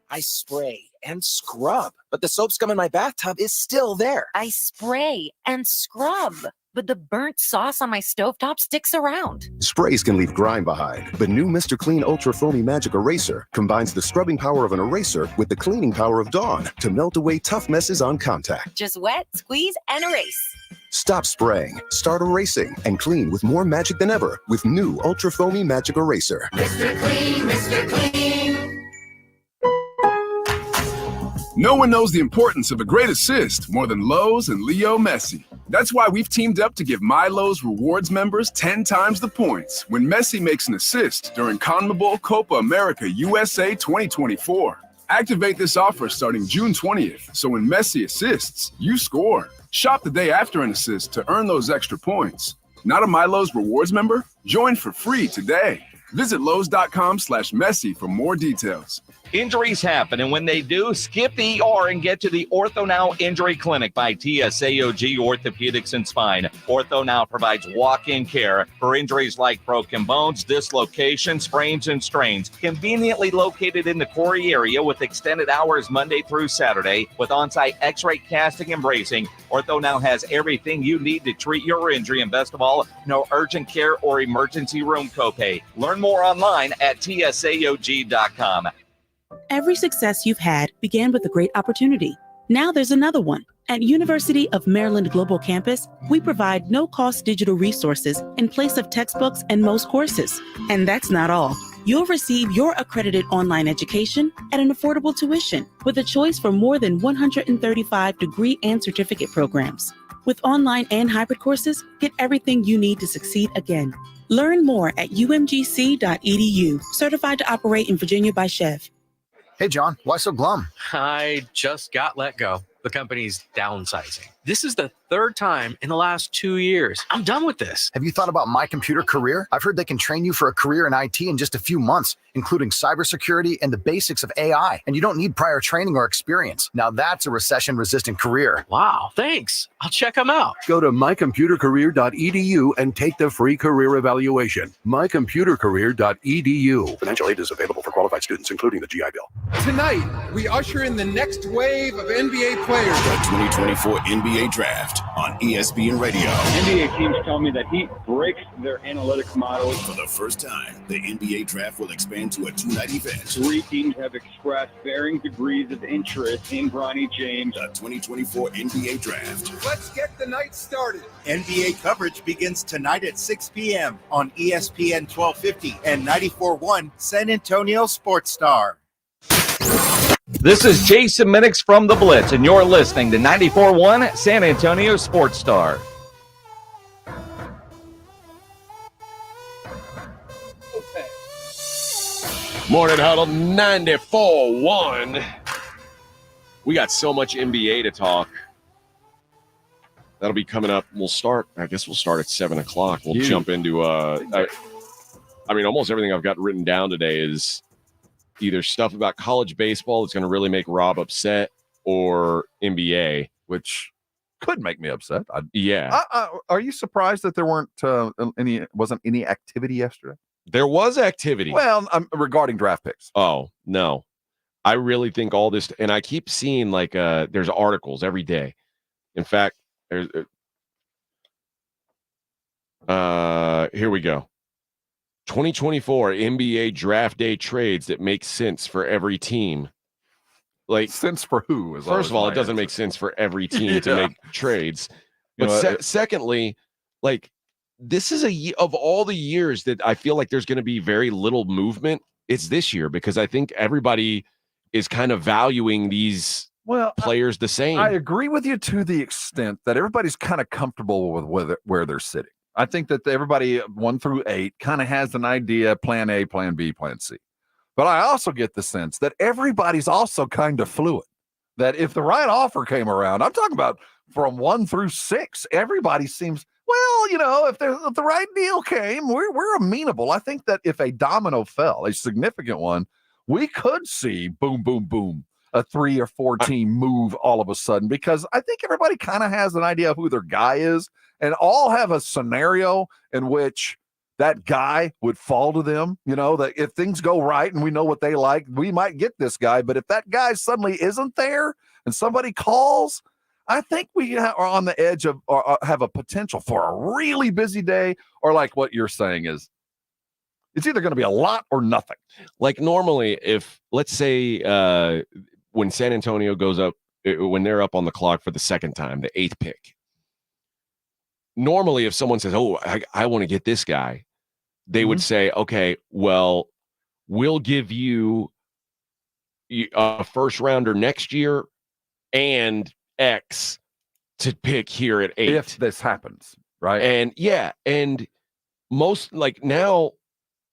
I spray and scrub, but the soap scum in my bathtub is still there. I spray and scrub, but the burnt sauce on my stovetop sticks around. Sprays can leave grime behind, but new Mr. Clean Ultra Foamy Magic Eraser combines the scrubbing power of an eraser with the cleaning power of Dawn to melt away tough messes on contact. Just wet, squeeze, and erase. Stop spraying, start erasing, and clean with more magic than ever with new Ultra Foamy Magic Eraser. Mr. Clean, Mr. Clean. No one knows the importance of a great assist more than Lowe's and Leo Messi. That's why we've teamed up to give My Lowe's Rewards members 10 times the points when Messi makes an assist during CONMEBOL Copa America USA 2024. Activate this offer starting June 20th, so when Messi assists, you score. Shop the day after an assist to earn those extra points. Not a My Lowe's Rewards member? Join for free today. Visit Lowe's.com/Messi for more details. Injuries happen, and when they do, skip the ER and get to the Ortho Now Injury Clinic by TSAOG Orthopedics and Spine. Ortho Now provides walk-in care for injuries like broken bones, dislocations, sprains, and strains. Conveniently located in the Corey area with extended hours Monday through Saturday with on-site x-ray casting and bracing, Ortho Now has everything you need to treat your injury, and best of all, no urgent care or emergency room copay. Learn more online at tsaog.com. Every success you've had began with a great opportunity. Now there's another one. At University of Maryland Global Campus, we provide no-cost digital resources in place of textbooks and most courses. And that's not all. You'll receive your accredited online education at an affordable tuition with a choice for more than 135 degree and certificate programs. With online and hybrid courses, get everything you need to succeed again. Learn more at umgc.edu, certified to operate in Virginia by Chev. Hey, John, why so glum? I just got let go. The company's downsizing. This is the third time in the last 2 years. I'm done with this. Have you thought about My Computer Career? I've heard they can train you for a career in IT in just a few months, including cybersecurity and the basics of AI. And you don't need prior training or experience. Now that's a recession-resistant career. Wow, thanks. I'll check them out. Go to mycomputercareer.edu and take the free career evaluation. mycomputercareer.edu. Financial aid is available for qualified students, including the GI Bill. Tonight, we usher in the next wave of NBA players. The 2024 NBA Draft on ESPN Radio. NBA teams tell me that Heat breaks their analytics models. For the first time, the NBA Draft will expand to a two-night event. 3 teams have expressed varying degrees of interest in Bronny James. The 2024 NBA Draft. Let's get the night started. NBA coverage begins tonight at 6 p.m. on ESPN 1250 and 94.1 San Antonio Sports Star. This is Jason Minix from The Blitz, and you're listening to 94.1 San Antonio Sports Star. Morning Huddle 94.1. We got so much NBA to talk. That'll be coming up. I guess we'll start at 7 o'clock. We'll jump into, almost everything I've got written down today is either stuff about college baseball that's going to really make Rob upset or NBA. Which could make me upset. Yeah. Are you surprised that there wasn't any activity yesterday? There was activity. Well, regarding draft picks. Oh, no. I really think all this, and I keep seeing there's articles every day. In fact, there's here we go. 2024 NBA draft day trades that make sense for every team. Like, sense for who? First of all, it doesn't make sense for every team to make trades. But secondly, this is of all the years that I feel like there's going to be very little movement. It's this year because I think everybody is kind of valuing these players the same. I agree with you to the extent that everybody's kind of comfortable with where they're sitting. I think that everybody 1 through 8 kind of has an idea, plan A, plan B, plan C. But I also get the sense that everybody's also kind of fluid, that if the right offer came around, I'm talking about from 1 through 6, everybody seems, if the right deal came, we're amenable. I think that if a domino fell, a significant one, we could see boom, boom, boom, a 3 or 4 team move all of a sudden, because I think everybody kind of has an idea of who their guy is, and all have a scenario in which that guy would fall to them. That if things go right and we know what they like, we might get this guy. But if that guy suddenly isn't there and somebody calls, I think we are on the edge of or have a potential for a really busy day, or like what you're saying is it's either going to be a lot or nothing. Like normally, if let's say when San Antonio goes up, when they're up on the clock for the second time, the 8th pick, normally if someone says, oh, I want to get this guy, they would say, okay, well, we'll give you a first rounder next year and X to pick here at 8. If this happens, right? And most like now,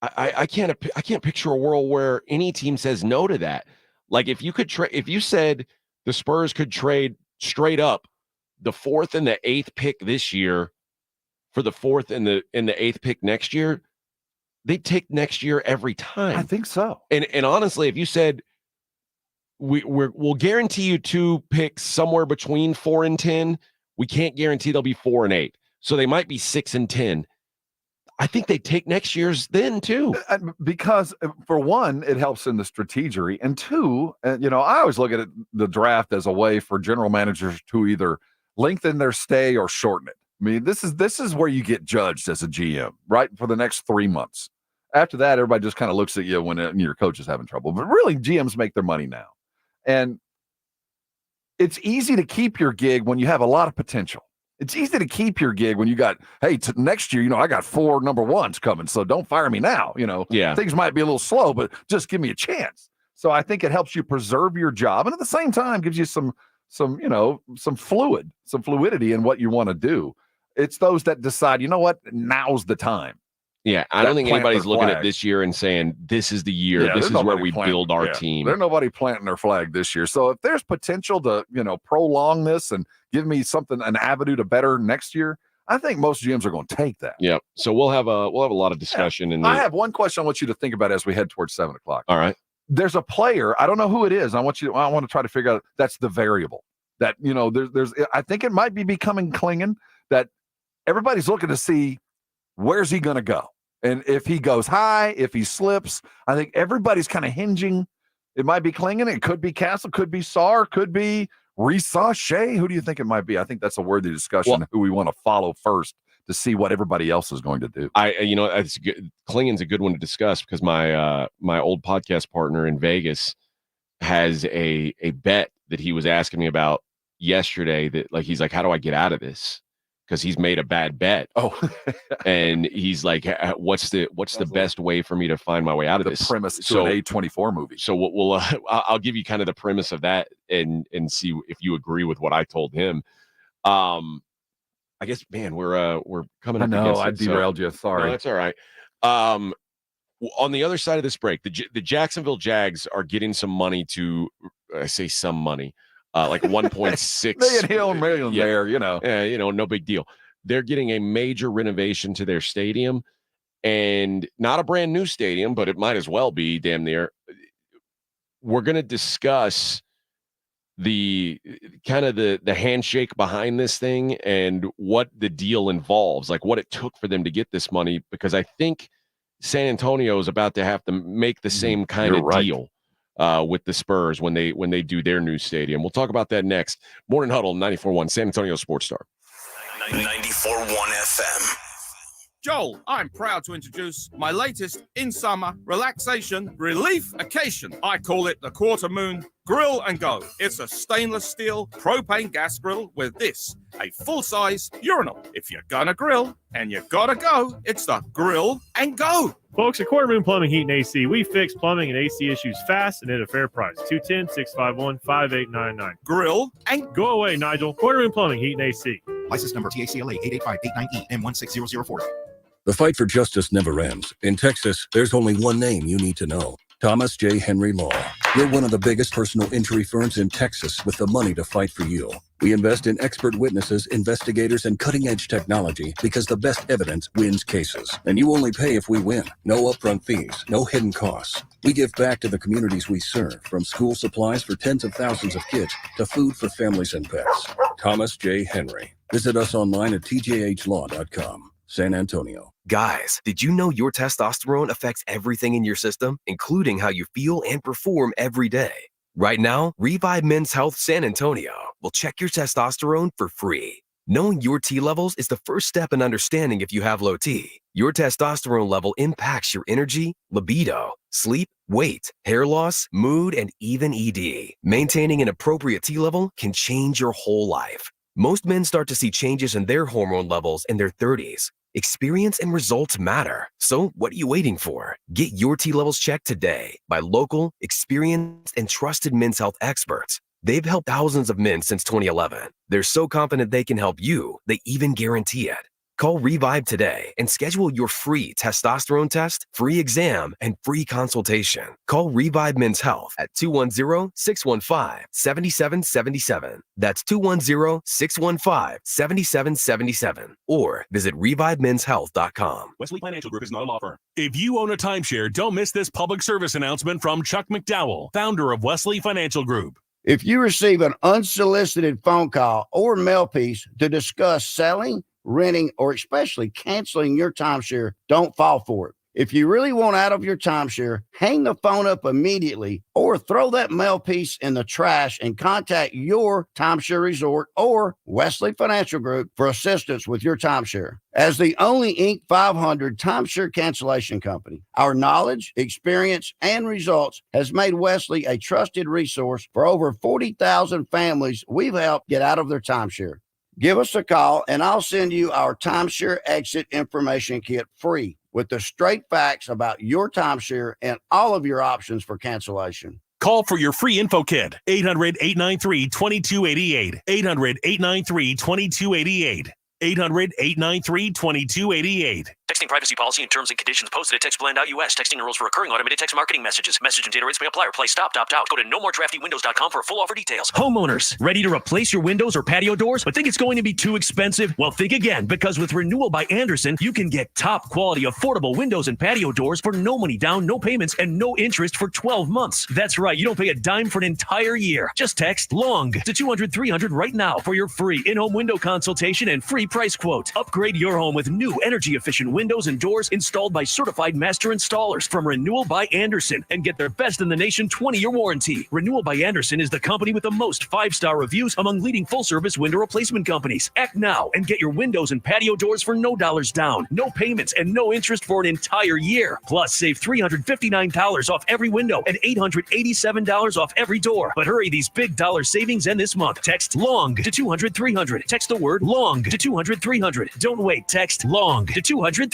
I can't picture a world where any team says no to that. Like if you could if you said the Spurs could trade straight up the 4th and the 8th pick this year for the 4th and the 8th pick next year, they'd take next year every time. I think so. And honestly, if you said we'll guarantee you 2 picks somewhere between 4 and 10, we can't guarantee they'll be 4 and 8. So they might be 6 and 10. I think they take next year's then too. Because for one, it helps in the strategery. And two, I always look at the draft as a way for general managers to either lengthen their stay or shorten it. I mean, this is where you get judged as a GM, right? For the next 3 months. After that, everybody just kind of looks at you when your coach is having trouble. But really, GMs make their money now. And it's easy to keep your gig when you have a lot of potential. It's easy to keep your gig when you got, hey, next year, I got 4 number 1s coming, so don't fire me now. Yeah. Things might be a little slow, but just give me a chance. So I think it helps you preserve your job, and at the same time gives you some fluidity in what you want to do. It's those that decide, now's the time. Yeah, I don't think anybody's looking at this year and saying, this is the year. Yeah, this is where we build our team. There's nobody planting their flag this year. So if there's potential to, prolong this and give me an avenue to better next year, I think most GMs are going to take that. Yeah. So we'll have a lot of discussion. I have one question I want you to think about as we head towards 7 o'clock. All right. There's a player, I don't know who it is. I want to try to figure out that's the variable. That, there's I think it might be becoming Klingon, that everybody's looking to see where's he going to go. And if he goes high, if he slips, I think everybody's kind of hinging. It might be Klingon. It could be Castle, could be Sar, could be Risa Shea. Who do you think it might be? I think that's a worthy discussion, who we want to follow first to see what everybody else is going to do. It's good. Klingon's a good one to discuss because my old podcast partner in Vegas has a bet that he was asking me about yesterday that he's like, how do I get out of this? Because he's made a bad bet. Oh, and he's like, what's the best way for me to find my way out of this? The premise to an A24 movie. So we'll I'll give you kind of the premise of that and see if you agree with what I told him. I guess, man, we're coming up. I derailed you. Sorry. No, that's all right. On the other side of this break, the Jacksonville Jags are getting some money I say some money. Like 1.6 million there, no big deal. They're getting a major renovation to their stadium, and not a brand new stadium, but it might as well be damn near. We're going to discuss the kind of the handshake behind this thing and what the deal involves, like what it took for them to get this money, because I think San Antonio is about to have to make the same kind of deal. With the Spurs when they do their new stadium. We'll talk about that next. Morning Huddle, 94.1 San Antonio Sports Star. 94.1 FM. Joel, I'm proud to introduce my latest in-summer relaxation relief-cation. I call it the Quarter Moon Grill and Go. It's a stainless steel propane gas grill with this, a full-size urinal. If you're gonna grill and you gotta go, it's the Grill and Go. Folks, at Quarter Moon Plumbing, Heat, and AC, we fix plumbing and AC issues fast and at a fair price. 210-651-5899. Grill and go away, Nigel. Quarter Moon Plumbing, Heat, and AC. License number TACLA 88589E and 16004. The fight for justice never ends. In Texas, there's only one name you need to know. Thomas J. Henry Law. We're one of the biggest personal injury firms in Texas with the money to fight for you. We invest in expert witnesses, investigators, and cutting-edge technology because the best evidence wins cases. And you only pay if we win. No upfront fees, no hidden costs. We give back to the communities we serve, from school supplies for tens of thousands of kids to food for families and pets. Thomas J. Henry. Visit us online at tjhlaw.com. San Antonio. Guys, did you know your testosterone affects everything in your system, including how you feel and perform every day? Right now, Revive Men's Health San Antonio will check your testosterone for free. Knowing your T levels is the first step in understanding if you have low T. Your testosterone level impacts your energy, libido, sleep, weight, hair loss, mood, and even ED. Maintaining an appropriate T level can change your whole life. Most men start to see changes in their hormone levels in their 30s. Experience and results matter. So what are you waiting for? Get your T levels checked today by local, experienced, and trusted men's health experts. They've helped thousands of men since 2011. They're so confident they can help you, they even guarantee it. Call Revive today and schedule your free testosterone test, free exam, and free consultation. Call Revive Men's Health at 210-615-7777. That's 210-615-7777. Or visit ReviveMen'sHealth.com. Wesley Financial Group is not a law firm. If you own a timeshare, don't miss this public service announcement from Chuck McDowell, founder of Wesley Financial Group. If you receive an unsolicited phone call or mail piece to discuss selling, renting, or especially canceling your timeshare, don't fall for it. If you really want out of your timeshare, hang the phone up immediately or throw that mail piece in the trash and contact your timeshare resort or Wesley Financial Group for assistance with your timeshare. As the only Inc. 500 timeshare cancellation company, our knowledge, experience, and results has made Wesley a trusted resource for over 40,000 families we've helped get out of their timeshare. Give us a call and I'll send you our timeshare exit information kit free with the straight facts about your timeshare and all of your options for cancellation. Call for your free info kit. 800-893-2288. 800-893-2288. 800-893-2288. Texting privacy policy and terms and conditions posted at textblend.us. Texting enrolls for recurring automated text marketing messages. Message and data rates may apply. Replace stop, opt out. Go to nomoredraftywindows.com for full offer details. Homeowners, ready to replace your windows or patio doors, but think it's going to be too expensive? Well, think again, because with Renewal by Andersen, you can get top quality, affordable windows and patio doors for no money down, no payments, and no interest for 12 months. That's right. You don't pay a dime for an entire year. Just text LONG to 200-300 right now for your free in-home window consultation and free price quote. Upgrade your home with new energy-efficient windows and doors installed by certified master installers from Renewal by Andersen and get their best in the nation 20-year warranty. Renewal by Andersen is the company with the most 5-star reviews among leading full-service window replacement companies. Act now and get your windows and patio doors for no dollars down, no payments, and no interest for an entire year. Plus, save $359 off every window and $887 off every door. But hurry, these big dollar savings end this month. Text LONG to 200-300. Text the word LONG to 200-300. Don't wait. Text LONG to 200-300.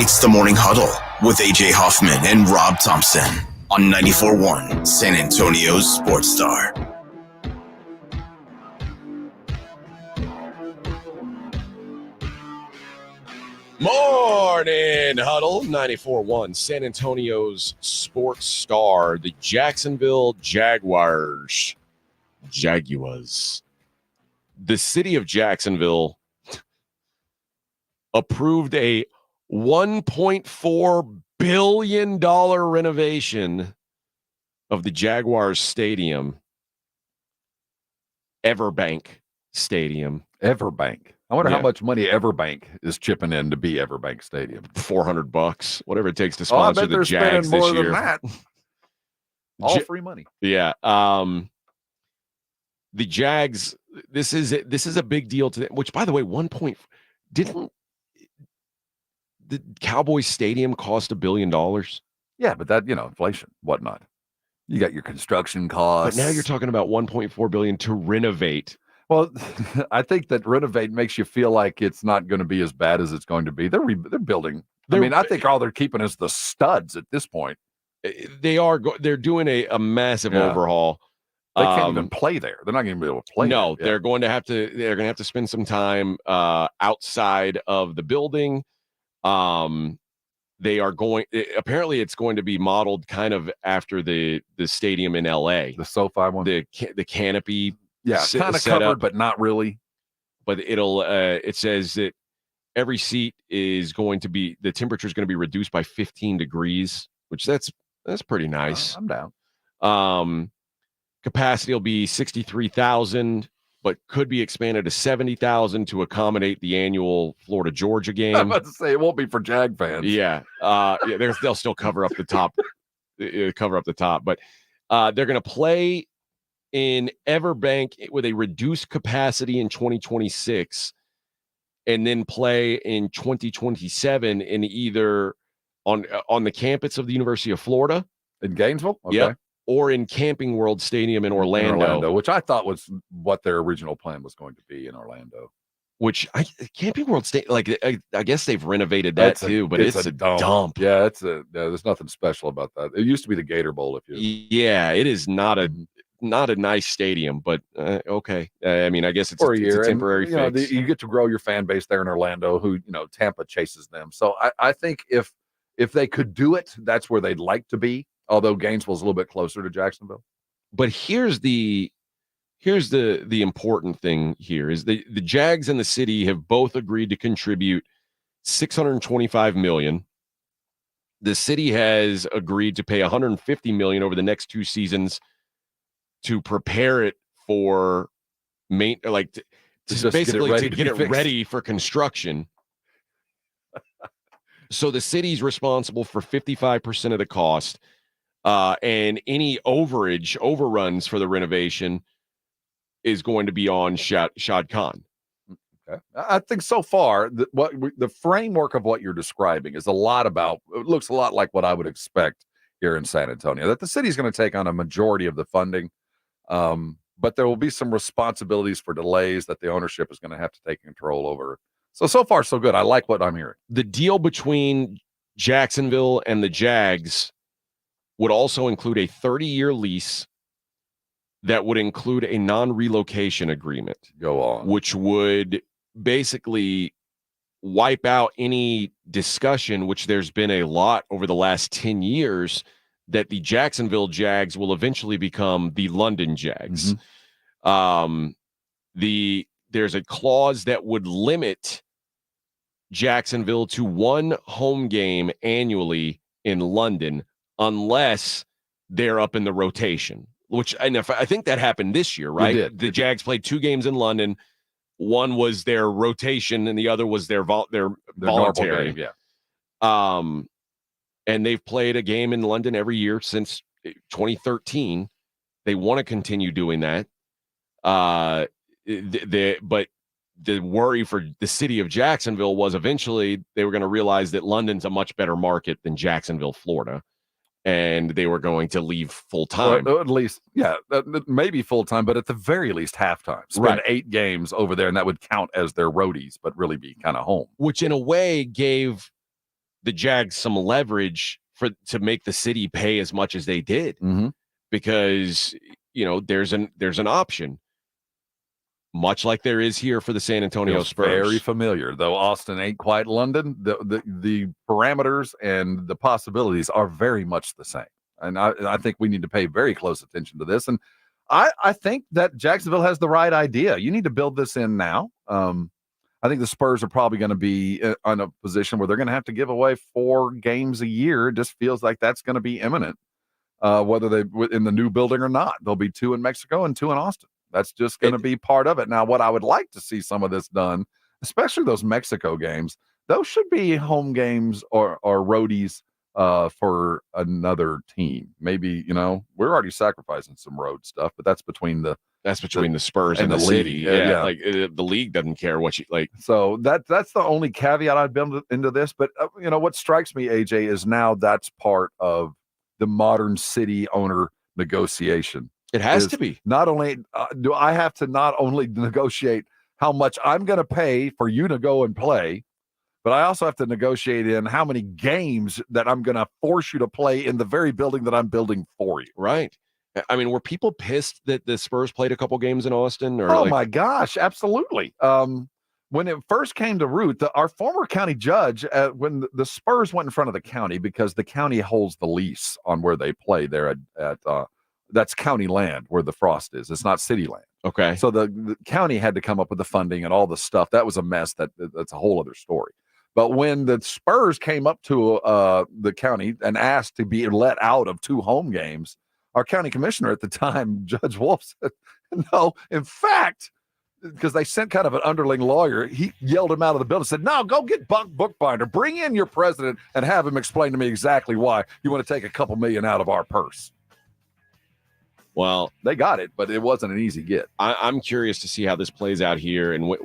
It's the Morning Huddle with AJ Hoffman and Rob Thompson on 94.1 San Antonio's Sports Star. Morning Huddle, 94.1 San Antonio's Sports Star. The Jacksonville Jaguars. The city of Jacksonville approved a $1.4 billion renovation of the Jaguars Stadium, Everbank Stadium. Everbank. I wonder how much money Everbank is chipping in to be Everbank Stadium. $400, whatever it takes to sponsor the Jags this year. Than that. All free money. Yeah. The Jags. This is a big deal to them. Which, by the way, didn't the Cowboys Stadium cost $1 billion? Yeah, but that, inflation, whatnot. You got your construction costs. But now you're talking about $1.4 billion to renovate. Well, I think that renovate makes you feel like it's not going to be as bad as it's going to be. They're building. I think all they're keeping is the studs at this point. They're doing a massive overhaul. They can't even play there. They're not going to be able to play. No, they're going to have to spend some time outside of the building. They are going. Apparently, it's going to be modeled kind of after the stadium in LA, the SoFi one, the canopy. Yeah, kind of covered, but not really. But it says that every seat is going to be, the temperature is going to be reduced by 15 degrees, which that's pretty nice. I'm down. Capacity will be 63,000, but could be expanded to 70,000 to accommodate the annual Florida-Georgia game. I'm about to say it won't be for Jag fans. Yeah. They'll still cover up the top. But they're going to play in Everbank with a reduced capacity in 2026 and then play in 2027 in either on the campus of the University of Florida in Gainesville. Okay. Yep, or in Camping World Stadium in Orlando, which I thought was what their original plan was going to be in Orlando. Which Camping World Stadium, I guess they've renovated that too, but it's a dump. Yeah, there's nothing special about that. It used to be the Gator Bowl. It is not not a nice stadium, but okay. I mean, I guess it's for a year. It's a temporary and, fix. you get to grow your fan base there in Orlando, who, Tampa chases them. So I think if they could do it, that's where they'd like to be, although Gainesville's a little bit closer to Jacksonville. But here's the important thing here is the Jags and the city have both agreed to contribute $625 million. The city has agreed to pay $150 million over the next 2 seasons to prepare it for basically to get it ready for construction. So the city's responsible for 55% of the cost, and any overruns for the renovation is going to be on Shad Khan. Okay. I think so far the framework of what you're describing is it looks a lot like what I would expect here in San Antonio, that the city's going to take on a majority of the funding. But there will be some responsibilities for delays that the ownership is going to have to take control over. So far, so good. I like what I'm hearing. The deal between Jacksonville and the Jags would also include a 30-year lease that would include a non-relocation agreement. Go on. Which would basically wipe out any discussion, which there's been a lot over the last 10 years, that the Jacksonville Jags will eventually become the London Jags. There's a clause that would limit Jacksonville to 1 home game annually in London unless they're up in the rotation, I think that happened this year, right? The Jags played 2 games in London. One was their rotation and the other was their voluntary. Game, yeah. And they've played a game in London every year since 2013. They want to continue doing that. But the worry for the city of Jacksonville was eventually they were going to realize that London's a much better market than Jacksonville, Florida, and they were going to leave full time. Or at least, maybe full time, but at the very least halftime. Spend 8 games over there, and that would count as their roadies, but really be kind of home. Which in a way gave the Jags some leverage to make the city pay as much as they did, because there's an option, much like there is here for the San Antonio Spurs. Very familiar, though Austin ain't quite London. The parameters and the possibilities are very much the same, and I think we need to pay very close attention to this. And I think that Jacksonville has the right idea. You need to build this in now. I think the Spurs are probably going to be in a position where they're going to have to give away 4 games a year. It just feels like that's going to be imminent, whether they in the new building or not. There'll be 2 in Mexico and 2 in Austin. That's just going to be part of it. Now, what I would like to see some of this done, especially those Mexico games, those should be home games or roadies for another team. Maybe, we're already sacrificing some road stuff, but that's between the Spurs and the city. Yeah. Like the league doesn't care what you like. So that's the only caveat I'd build into this. But what strikes me, AJ, is now that's part of the modern city owner negotiation. It has to be. Not only do I have to not only negotiate how much I'm going to pay for you to go and play, but I also have to negotiate in how many games that I'm going to force you to play in the very building that I'm building for you. Right. I mean, were people pissed that the Spurs played a couple games in Austin? My gosh, absolutely. When it first came to root, our former county judge, when the Spurs went in front of the county, because the county holds the lease on where they play there at that's county land where the Frost is. It's not city land. Okay. So the county had to come up with the funding and all the stuff. That was a mess. That's a whole other story. But when the Spurs came up to the county and asked to be let out of 2 home games, our county commissioner at the time, Judge Wolf, said, no, in fact, because they sent kind of an underling lawyer, he yelled him out of the building, said, no, go get Buck Bookbinder, bring in your president and have him explain to me exactly why you want to take a couple million out of our purse. Well, they got it, but it wasn't an easy get. I'm curious to see how this plays out here. And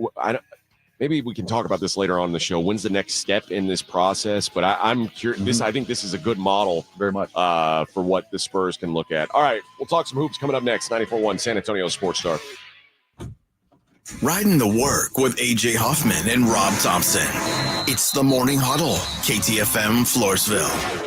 maybe we can talk about this later on in the show. When's the next step in this process? But I'm curious. I think this is a good model very much for what the Spurs can look at. All right, we'll talk some hoops coming up next. 94.1 San Antonio Sports Star. Riding to work with AJ Hoffman and Rob Thompson. It's the Morning Huddle, KTFM Floresville.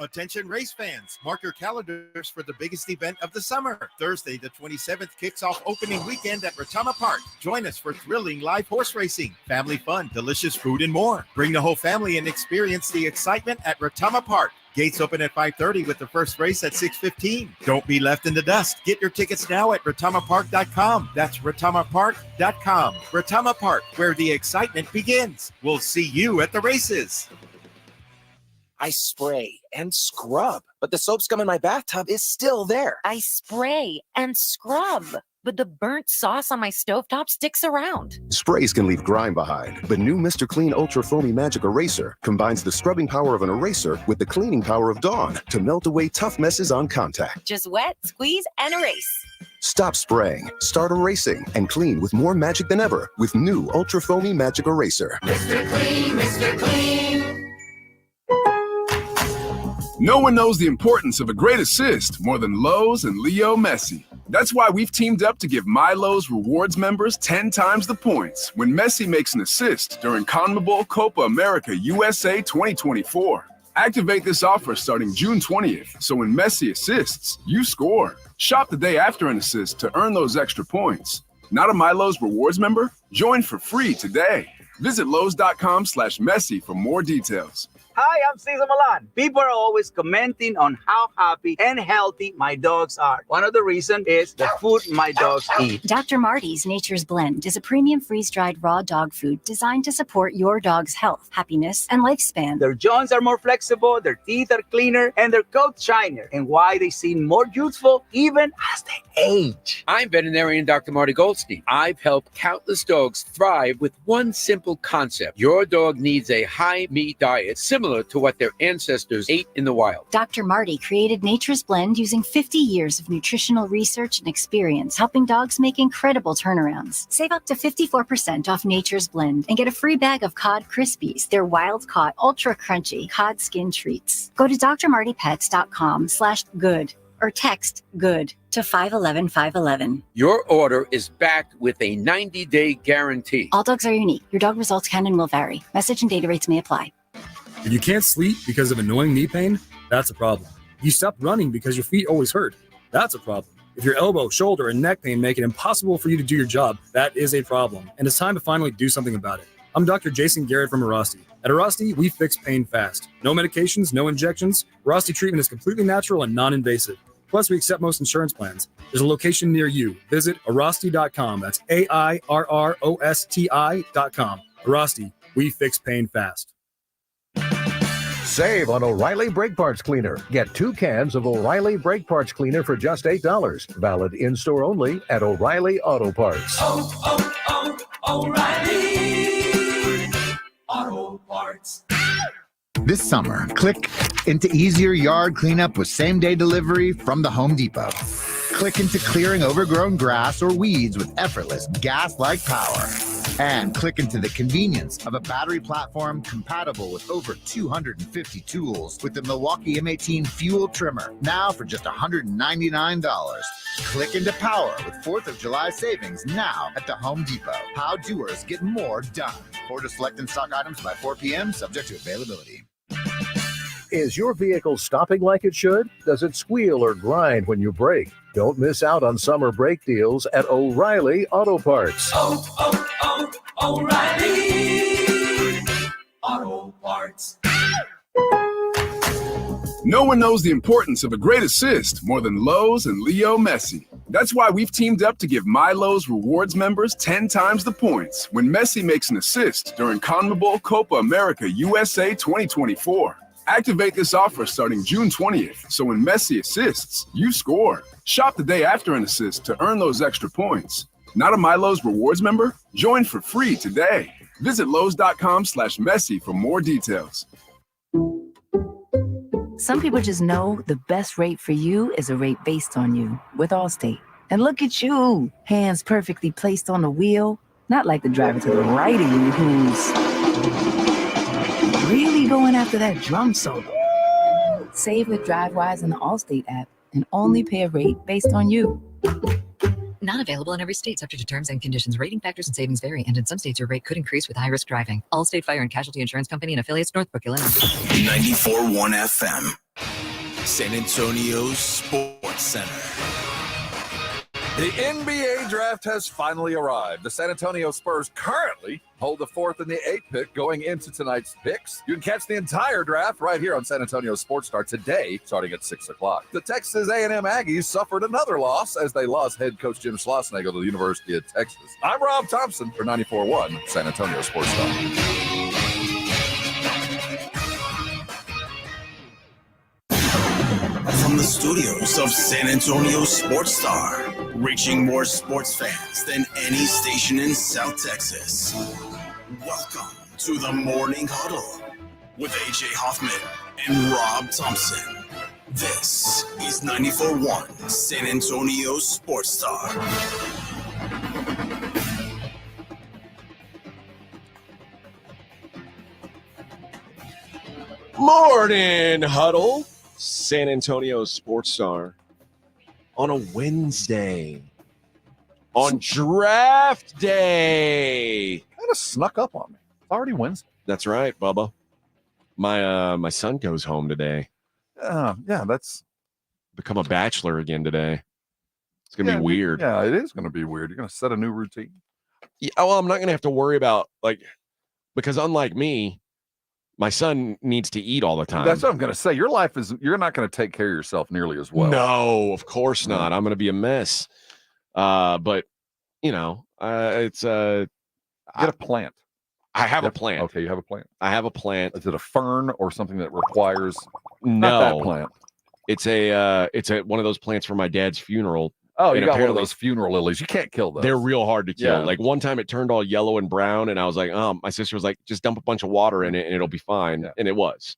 Attention race fans, mark your calendars for the biggest event of the summer. Thursday, the 27th kicks off opening weekend at Retama Park. Join us for thrilling live horse racing, family fun, delicious food, and more. Bring the whole family and experience the excitement at Retama Park. Gates open at 5:30 with the first race at 6:15. Don't be left in the dust. Get your tickets now at retamapark.com. That's retamapark.com. Retama Park, where the excitement begins. We'll see you at the races. I spray and scrub, but the soap scum in my bathtub is still there. I spray and scrub, but the burnt sauce on my stovetop sticks around. Sprays can leave grime behind, but new Mr. Clean Ultra Foamy Magic Eraser combines the scrubbing power of an eraser with the cleaning power of Dawn to melt away tough messes on contact. Just wet, squeeze, and erase. Stop spraying, start erasing, and clean with more magic than ever with new Ultra Foamy Magic Eraser. Mr. Clean, Mr. Clean. No one knows the importance of a great assist more than Lowe's and Leo Messi. That's why we've teamed up to give My Lowe's Rewards members 10 times the points when Messi makes an assist during CONMEBOL Copa America USA 2024. Activate this offer starting June 20th, so when Messi assists, you score. Shop the day after an assist to earn those extra points. Not a My Lowe's Rewards member? Join for free today. Visit Lowe's.com/Messi for more details. Hi, I'm Cesar Milan. People are always commenting on how happy and healthy my dogs are. One of the reasons is the food my dogs eat. Dr. Marty's Nature's Blend is a premium freeze-dried raw dog food designed to support your dog's health, happiness, and lifespan. Their joints are more flexible, their teeth are cleaner, and their coats shinier, and why they seem more youthful even as they age. I'm veterinarian Dr. Marty Goldstein. I've helped countless dogs thrive with one simple concept. Your dog needs a high-meat diet similar to what their ancestors ate in the wild. Dr. Marty created Nature's Blend using 50 years of nutritional research and experience, helping dogs make incredible turnarounds. Save up to 54% off Nature's Blend and get a free bag of Cod Krispies, their wild-caught, ultra-crunchy cod skin treats. Go to drmartypets.com/good or text GOOD to 511-511. Your order is backed with a 90-day guarantee. All dogs are unique. Your dog results can and will vary. Message and data rates may apply. If you can't sleep because of annoying knee pain, that's a problem. If you stop running because your feet always hurt, that's a problem. If your elbow, shoulder, and neck pain make it impossible for you to do your job, that is a problem. And it's time to finally do something about it. I'm Dr. Jason Garrett from Arasti. At Arasti, we fix pain fast. No medications, no injections. Arasti treatment is completely natural and non-invasive. Plus, we accept most insurance plans. There's a location near you. Visit Arasti.com. That's AIRROSTI.com. Arasti, we fix pain fast. Save on O'Reilly Brake Parts Cleaner. Get 2 cans of O'Reilly Brake Parts Cleaner for just $8. Valid in-store only at O'Reilly Auto Parts. O'Reilly Auto Parts. This summer, click into easier yard cleanup with same-day delivery from the Home Depot. Click into clearing overgrown grass or weeds with effortless gas-like power. And click into the convenience of a battery platform compatible with over 250 tools with the Milwaukee M18 fuel trimmer, now for just $199. Click into power with 4th of July savings now at the Home Depot. How doers get more done. Order select and stock items by 4 p.m. subject to availability. Is your vehicle stopping like it should? Does it squeal or grind when you brake? Don't miss out on summer brake deals at O'Reilly Auto Parts. O'Reilly Auto Parts. No one knows the importance of a great assist more than Lowe's and Leo Messi. That's why we've teamed up to give My Lowe's Rewards members 10 times the points when Messi makes an assist during CONMEBOL Copa America USA 2024. Activate this offer starting June 20th, so when Messi assists, you score. Shop the day after an assist to earn those extra points. Not a My Lowe's Rewards member? Join for free today. Visit Lowe's.com/Messi for more details. Some people just know the best rate for you is a rate based on you with Allstate. And look at you, hands perfectly placed on the wheel, not like the driver to the right of you who's really going after that drum solo. Save with DriveWise in the Allstate app and only pay a rate based on you. Not available in every state, subject to terms and conditions. Rating factors and savings vary, and in some states your rate could increase with high-risk driving. Allstate Fire and Casualty Insurance Company and affiliates, Northbrook, Illinois. 94.1 FM. San Antonio's Sports Center. The NBA draft has finally arrived. The San Antonio Spurs currently hold the 4th and the 8th pick going into tonight's picks. You can catch the entire draft right here on San Antonio Sports Star today, starting at 6 o'clock. The Texas A&M Aggies suffered another loss as they lost head coach Jim Schlossnagle to the University of Texas. I'm Rob Thompson for 94.1 San Antonio Sports Star. From the studios of San Antonio Sports Star, reaching more sports fans than any station in South Texas. Welcome to the Morning Huddle with AJ Hoffman and Rob Thompson. This is 94.1 San Antonio Sports Star. Morning Huddle, San Antonio Sports Star, on a Wednesday, on draft day. Kind of snuck up on me. It's already Wednesday. That's right, Bubba. My son goes home today. Yeah, that's become a bachelor again today. It's gonna be weird. Yeah, it is gonna be weird. You're gonna set a new routine. Yeah, well, I'm not gonna have to worry about because unlike me, my son needs to eat all the time. That's what I'm going to say. You're not going to take care of yourself nearly as well. No, of course not. I'm going to be a mess. But it's get a plant. I have a plant. Okay, you have a plant. I have a plant. Is it a fern or something that requires not that plant? It's one of those plants for my dad's funeral. Oh, you got one of those funeral lilies. You can't kill those. They're real hard to kill. Yeah. Like one time it turned all yellow and brown, and I was like, my sister was like, just dump a bunch of water in it and it'll be fine. Yeah. And it was.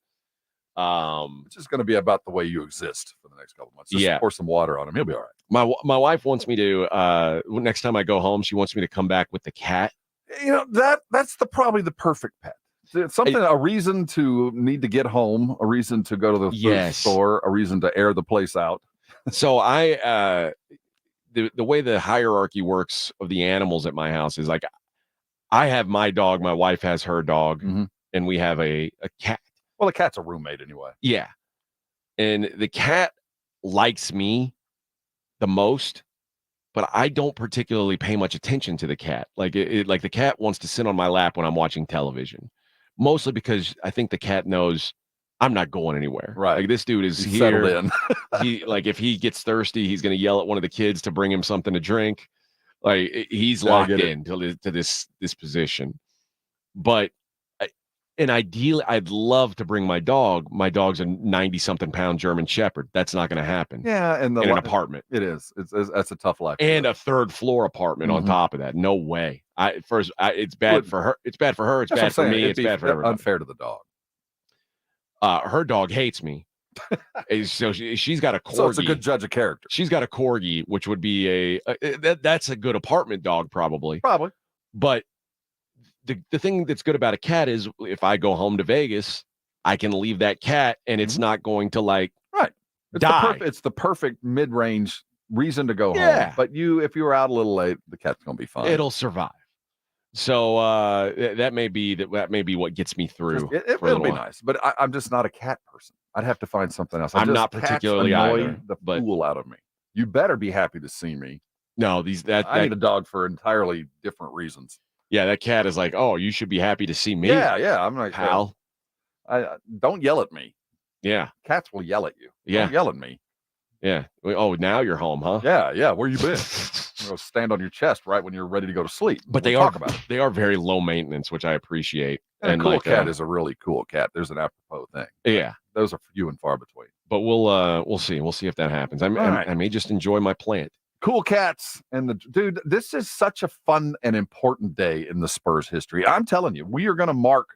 It's just going to be about the way you exist for the next couple of months. Just pour some water on him. He'll be all right. My wife wants me to, next time I go home, she wants me to come back with the cat. That's probably the perfect pet. It's something, a reason to need to get home, a reason to go to the food store, a reason to air the place out. So the way the hierarchy works of the animals at my house is like, I have my dog, my wife has her dog, and we have a cat. Well, the cat's a roommate anyway. Yeah. And the cat likes me the most, but I don't particularly pay much attention to the cat. Like like the cat wants to sit on my lap when I'm watching television, mostly because I think the cat knows I'm not going anywhere. Right. Like this dude is He's here. settled in. If he gets thirsty, he's going to yell at one of the kids to bring him something to drink. Like he's locked in to this position. But ideally, I'd love to bring my dog. My dog's a 90-something pound German Shepherd. That's not going to happen. Yeah, in an apartment. It is. That's a tough life. And a third floor apartment on top of that. No way. It's bad for her. It's bad for her. It's bad for me. It's bad for everybody. Unfair to the dog. Her dog hates me. So she's got a corgi. So it's a good judge of character. She's got a corgi, which would be that's a good apartment dog, probably. But the thing that's good about a cat is if I go home to Vegas, I can leave that cat and it's not going to die. It's the perfect mid-range reason to go home. But if you were out a little late, the cat's gonna be fine. It'll survive. So that may be what gets me through. It'll be nice, but I'm just not a cat person. I'd have to find something else. I'm not particularly either. The fool out of me. You better be happy to see me. No, I need a dog for entirely different reasons. Yeah, that cat is like, oh, you should be happy to see me. Yeah. I'm like, pal. Don't yell at me. Yeah, cats will yell at you. Yeah, don't yell at me. Yeah. Oh, now you're home, huh? Yeah. Where you been? Stand on your chest right when you're ready to go to sleep. But they are very low maintenance, which I appreciate. And a cool cat is a really cool cat. There's an apropos thing. Yeah. Those are few and far between. But we'll see. We'll see if that happens. I may just enjoy my plant. Cool cats. And dude, this is such a fun and important day in the Spurs history. I'm telling you, we are going to mark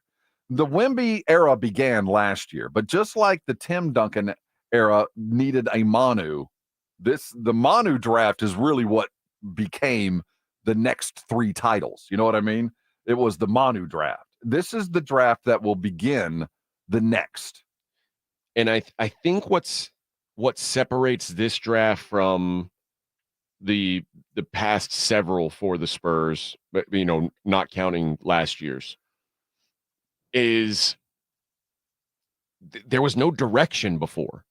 the Wemby era began last year, but just like the Tim Duncan era needed a Manu, the Manu draft is really what became the next three titles. You know what I mean? It was the Manu draft. This is the draft that will begin the next. And I think what separates this draft from the past several for the Spurs, but not counting last year's, is there was no direction before.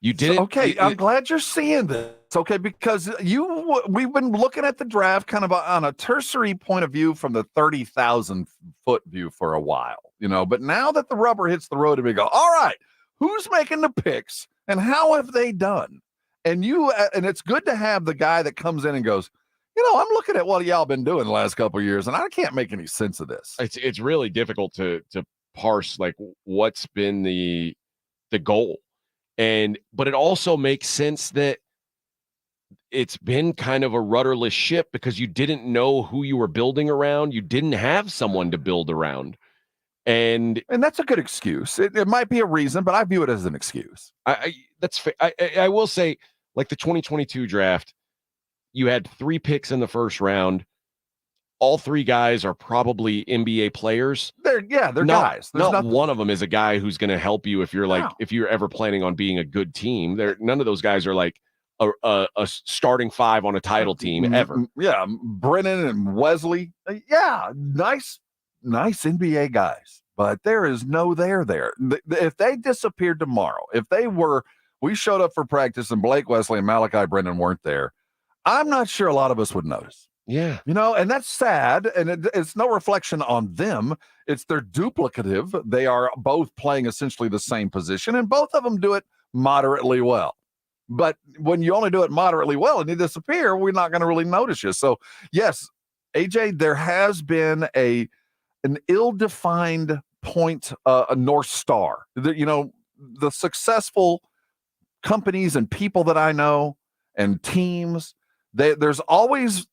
You didn't. Okay, I'm glad you're seeing this. Okay, because we've been looking at the draft kind of on a tertiary point of view from the 30,000 foot view for a while, but now that the rubber hits the road and we go, all right, who's making the picks and how have they done? And it's good to have the guy that comes in and goes, I'm looking at what y'all been doing the last couple of years and I can't make any sense of this. It's really difficult to parse like what's been the goal. But it also makes sense that it's been kind of a rudderless ship because you didn't know who you were building around. You didn't have someone to build around. And that's a good excuse. It might be a reason, but I view it as an excuse. That's fair. I will say, like the 2022 draft, you had 3 picks in the first round. All 3 guys are probably NBA players. They're guys. Not one of them is a guy who's going to help you if you're if you're ever planning on being a good team. None of those guys are like a starting 5 on a title team ever. Yeah, Brennan and Wesley. Yeah, nice NBA guys. But there is no there. If they disappeared tomorrow, we showed up for practice and Blake Wesley and Malachi Brennan weren't there, I'm not sure a lot of us would notice. Yeah. And that's sad. And it's no reflection on them. It's they're duplicative. They are both playing essentially the same position, and both of them do it moderately well. But when you only do it moderately well and you disappear, we're not going to really notice you. So, yes, AJ, there has been an ill-defined point, a North Star. The successful companies and people that I know and teams, there's always...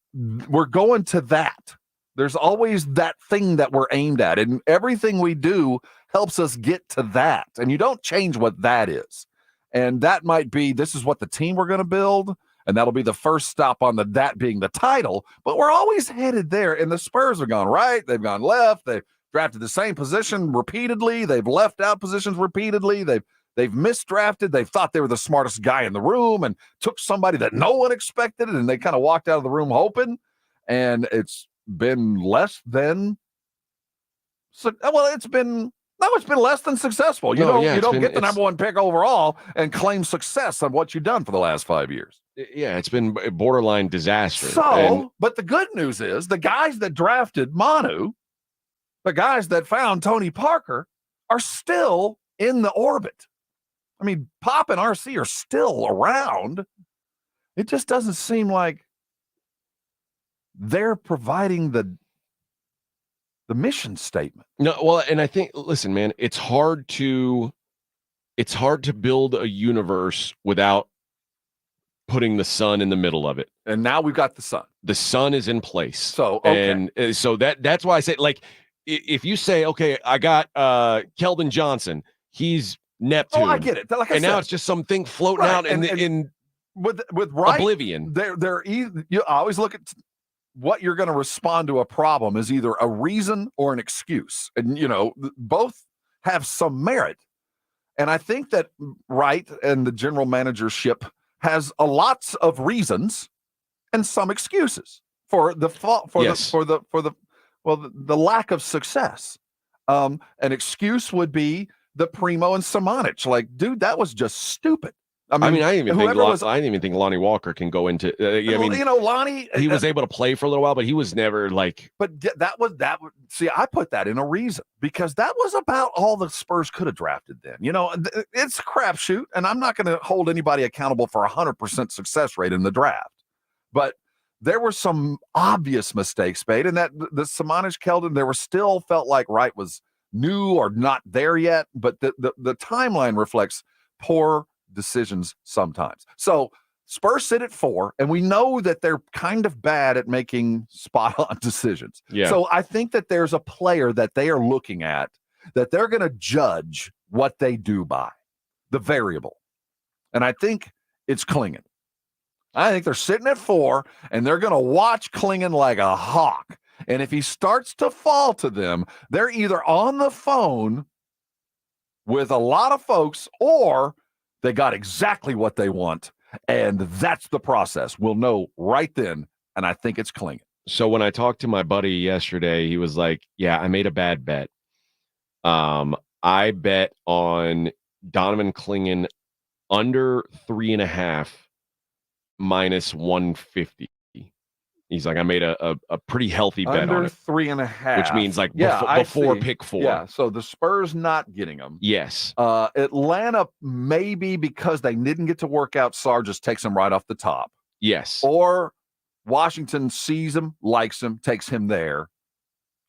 we're going to that. There's always that thing that we're aimed at, and everything we do helps us get to that. And you don't change what that is. And that might be, this is what the team we're going to build, and that'll be the first stop on that being the title. But we're always headed there, and the Spurs have gone right. They've gone left. They've drafted the same position repeatedly. They've left out positions repeatedly. They've misdrafted. They thought they were the smartest guy in the room and took somebody that no one expected, and they kind of walked out of the room hoping. And it's been less than. It's been less than successful. You don't get the number 1 pick overall and claim success on what you've done for the last 5 years. Yeah, it's been borderline disaster. But the good news is the guys that drafted Manu, the guys that found Tony Parker, are still in the orbit. I mean, Pop and RC are still around. It just doesn't seem like they're providing the mission statement. No, well, and I think, listen, man, it's hard to build a universe without putting the sun in the middle of it. And now we've got the sun. The sun is in place. So, okay. And so that's why I say, like, if you say, okay, I got Keldon Johnson, he's Neptune. Oh, I get it. Like I said, now it's just something floating out in with Wright, oblivion. You always look at what you're going to respond to a problem is either a reason or an excuse, and both have some merit. And I think that Wright and the general managership has a lots of reasons and some excuses for the lack of success. An excuse would be the Primo and Samanic. Like, dude, that was just stupid. I didn't even think Lonnie Walker can go into. Lonnie, he was able to play for a little while, but he was never like. But that was. See, I put that in a reason because that was about all the Spurs could have drafted then. It's a crapshoot, and I'm not going to hold anybody accountable for 100% success rate in the draft. But there were some obvious mistakes made, and that the Samanic Keldon, there were still felt like Wright was new or not there yet, but the timeline reflects poor decisions sometimes. So Spurs sit at 4, and we know that they're kind of bad at making spot-on decisions. Yeah. So I think that there's a player that they are looking at that they're going to judge what they do by, the variable. And I think it's Klingon. I think they're sitting at 4, and they're going to watch Klingon like a hawk. And if he starts to fall to them, they're either on the phone with a lot of folks or they got exactly what they want. And that's the process. We'll know right then. And I think it's Klingon. So when I talked to my buddy yesterday, he was like, yeah, I made a bad bet. I bet on Donovan Klingon under 3.5 minus 150. He's like, I made a pretty healthy bet under on it. 3.5. Which means like I before see. pick 4. Yeah, so the Spurs not getting them. Yes. Atlanta, maybe because they didn't get to work out Sarr, just takes him right off the top. Yes. Or Washington sees him, likes him, takes him there.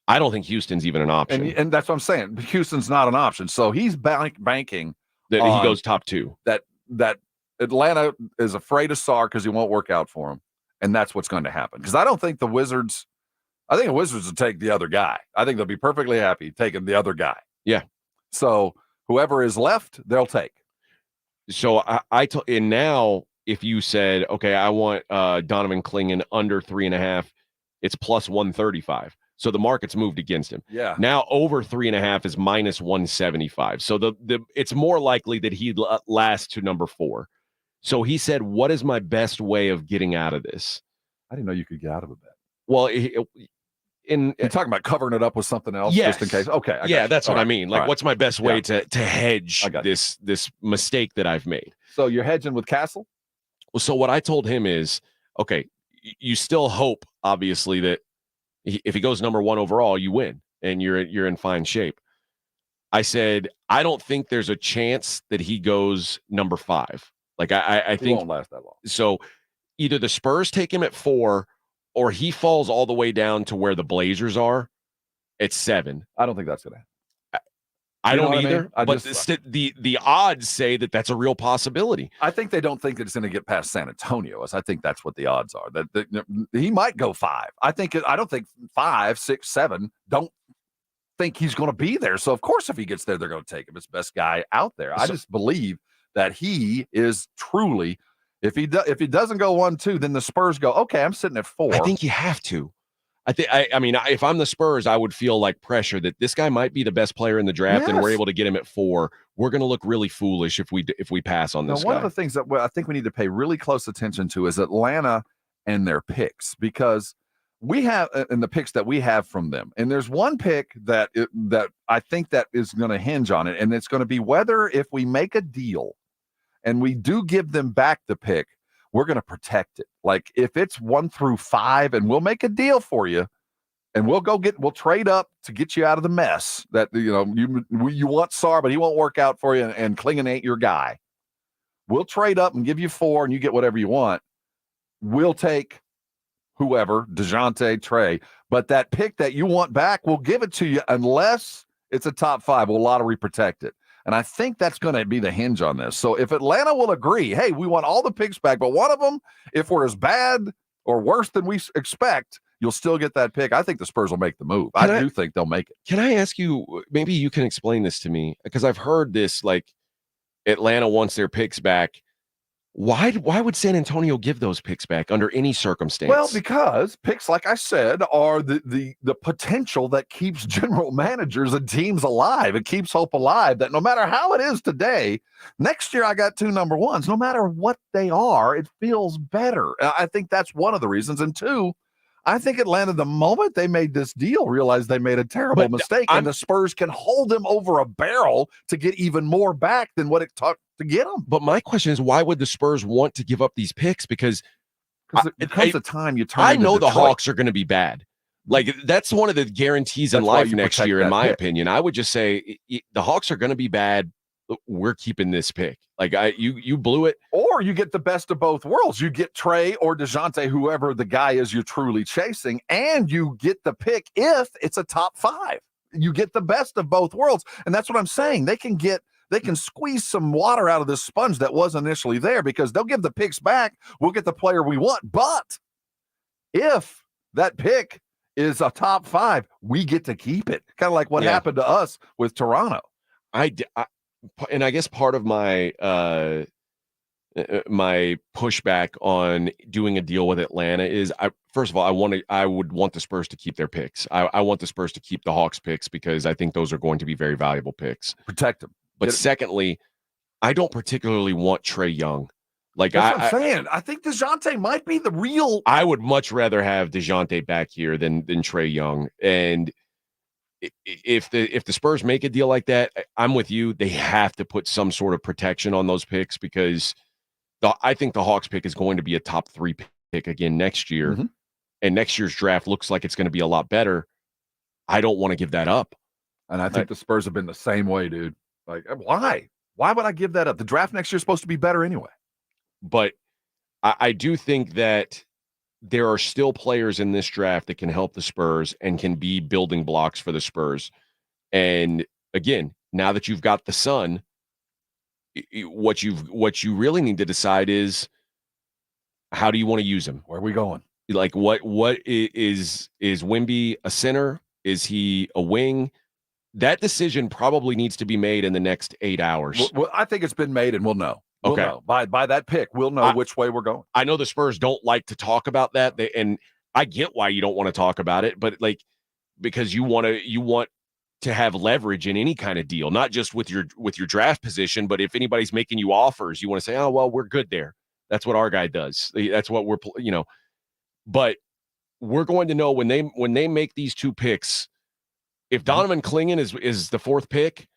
I don't think Houston's even an option. And that's what I'm saying. Houston's not an option. So he's banking that he goes top 2. That Atlanta is afraid of Sarr because he won't work out for him. And that's what's going to happen. Because I think the Wizards will take the other guy. I think they'll be perfectly happy taking the other guy. Yeah. So whoever is left, they'll take. So and now if you said, okay, I want Donovan Clingan under 3.5, it's plus 135. So the market's moved against him. Yeah. Now over 3.5 is minus 175. So the it's more likely that he lasts to number 4. So he said, what is my best way of getting out of this? I didn't know you could get out of a bet. Well, you're talking about covering it up with something else yes. just in case. Okay. That's what I mean. Like, what's my best way to hedge this mistake that I've made? So you're hedging with Castle? Well, so what I told him is, okay, you still hope, obviously, that if he goes number 1 overall, you win and you're in fine shape. I said, I don't think there's a chance that he goes number 5. Like I think he won't last that long. So either the Spurs take him at 4 or he falls all the way down to where the Blazers are at 7. I don't think that's going to happen. I don't either. I mean? But the odds say that that's a real possibility. I think they don't think that it's going to get past San Antonio. I think that's what the odds are. That he might go 5. I don't think 5, 6, 7 don't think he's going to be there. So of course, if he gets there, they're going to take him. It's the best guy out there. I just believe that he is truly. If he doesn't go 1-2, then the Spurs go, okay, I'm sitting at 4. I think you have to. I mean, if I'm the Spurs, I would feel like pressure that this guy might be the best player in the draft, and we're able to get him at 4. We're going to look really foolish if we pass on this. Now, one of the things that I think we need to pay really close attention to is Atlanta and their picks, because we have and the picks that we have from them, and there's one pick that I think that is going to hinge on it, and it's going to be whether if we make a deal and we do give them back the pick, we're going to protect it. Like if it's 1 through 5 and we'll make a deal for you and we'll trade up to get you out of the mess that, you want Sarr, but he won't work out for you. And Clingan ain't your guy. We'll trade up and give you 4 and you get whatever you want. We'll take whoever, DeJounte, Trey, but that pick that you want back, we'll give it to you unless it's a top 5. We'll lottery protect it. And I think that's going to be the hinge on this. So if Atlanta will agree, hey, we want all the picks back, but one of them, if we're as bad or worse than we expect, you'll still get that pick. I think the Spurs will make the move. I do think they'll make it. Can I ask you, maybe you can explain this to me, because I've heard this, like Atlanta wants their picks back. Why would San Antonio give those picks back under any circumstance? Well, because picks, like I said, are the potential that keeps general managers and teams alive. It keeps hope alive that no matter how it is today, next year I got 2 number 1s. No matter what they are, it feels better. I think that's one of the reasons. And 2, I think Atlanta, the moment they made this deal, realized they made a terrible mistake, and the Spurs can hold them over a barrel to get even more back than what it took to get them. But my question is, why would the Spurs want to give up these picks? Because it comes a time you turn. I know the Hawks are going to be bad. Like that's one of the guarantees in life next year, in my opinion. I would just say the Hawks are going to be bad. We're keeping this pick. Like you blew it. Or you get the best of both worlds. You get Trey or DeJounte, whoever the guy is you're truly chasing, and you get the pick if it's a top 5. You get the best of both worlds. And that's what I'm saying. They can squeeze some water out of this sponge that was initially there, because they'll give the picks back. We'll get the player we want. But if that pick is a top 5, we get to keep it. Kind of like what happened to us with Toronto. And I guess part of my my pushback on doing a deal with Atlanta is, first of all, I would want the Spurs to keep their picks. I want the Spurs to keep the Hawks picks, because I think those are going to be very valuable picks. Protect them. But secondly, I don't particularly want Trey Young. Like that's what I'm saying. I think DeJounte might be the real. I would much rather have DeJounte back here than Trey Young. And if the Spurs make a deal like that, I'm with you. They have to put some sort of protection on those picks because I think the Hawks pick is going to be a top 3 pick again next year. Mm-hmm. And next year's draft looks like it's going to be a lot better. I don't want to give that up. And I think the Spurs have been the same way, dude. Like, why? Why would I give that up? The draft next year is supposed to be better anyway. But I do think that there are still players in this draft that can help the Spurs and can be building blocks for the Spurs. And again, now that you've got the Sun, what you really need to decide is how do you want to use him? Where are we going? Like what is Wemby a center? Is he a wing? That decision probably needs to be made in the next 8 hours. Well, I think it's been made, and we'll know. We'll know. By that pick, we'll know which way we're going. I know the Spurs don't like to talk about that, and I get why you don't want to talk about it, but because you want to have leverage in any kind of deal, not just with your draft position, but if anybody's making you offers, you want to say, oh well, we're good there. That's what our guy does. That's what we're But we're going to know when they make these 2 picks. If Donovan Clingan is the 4th pick,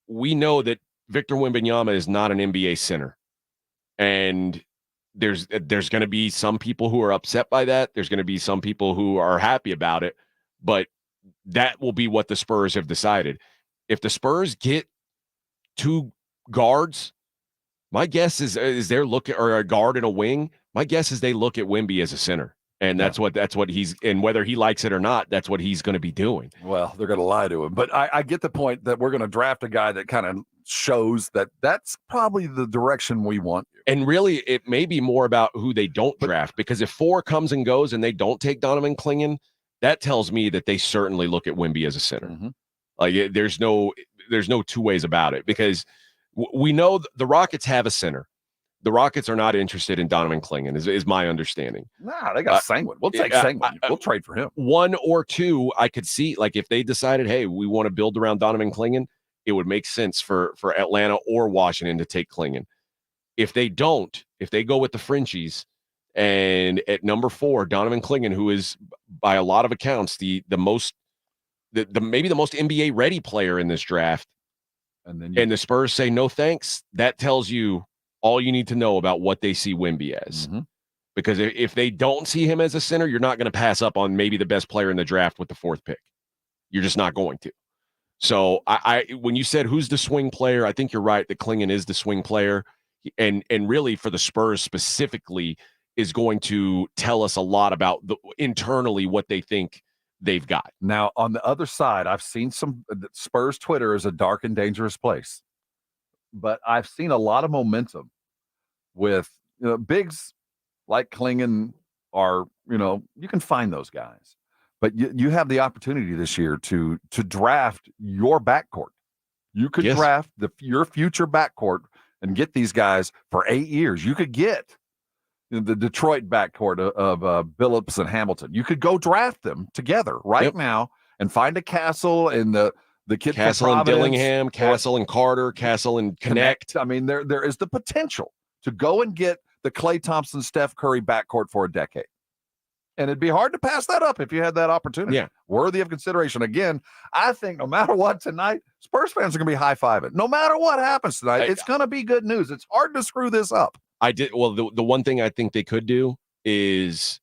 we know that Victor Wembanyama is not an NBA center. And there's going to be some people who are upset by that. There's going to be some people who are happy about it. But that will be what the Spurs have decided. If the Spurs get 2 guards, my guess is they're looking, or a guard and a wing, my guess is they look at Wemby as a center. And that's what he's, and whether he likes it or not, that's what he's going to be doing. Well, they're going to lie to him. But I get the point that we're going to draft a guy that kind of shows that that's probably the direction we want. And really, it may be more about who they don't draft, because if 4 comes and goes and they don't take Donovan Clingan, that tells me that they certainly look at Wemby as a center. Mm-hmm. Like there's no 2 ways about it, because we know the Rockets have a center. The Rockets are not interested in Donovan Clingan, is my understanding. Nah, they got Sengun. We'll take Sengun. We'll trade for him. 1 or 2, I could see, like if they decided, hey, we want to build around Donovan Clingan, it would make sense for Atlanta or Washington to take Clingan. If they don't, if they go with the Frenchies, and at number 4, Donovan Clingan, who is by a lot of accounts maybe the most NBA ready player in this draft, and the Spurs say no thanks, that tells you all you need to know about what they see Wemby as. Mm-hmm. Because if they don't see him as a center, you're not going to pass up on maybe the best player in the draft with the 4th pick. You're just not going to. So I when you said who's the swing player, I think you're right that Clingan is the swing player. And really for the Spurs specifically is going to tell us a lot about internally what they think they've got. Now, on the other side, I've seen some Spurs Twitter is a dark and dangerous place. But I've seen a lot of momentum with bigs like Clingan are, you can find those guys. But you have the opportunity this year to draft your backcourt. You could draft your future backcourt and get these guys for 8 years. You could get the Detroit backcourt of Billups and Hamilton. You could go draft them together now and find a Castle and the kid Castle and Dillingham, Castle and Carter, Castle and Connect. I mean, there is the potential to go and get the Klay Thompson, Steph Curry backcourt for a decade. And it'd be hard to pass that up if you had that opportunity. Yeah. Worthy of consideration. Again, I think no matter what tonight, Spurs fans are going to be high-fiving. No matter what happens tonight, it's going to be good news. It's hard to screw this up. The one thing I think they could do is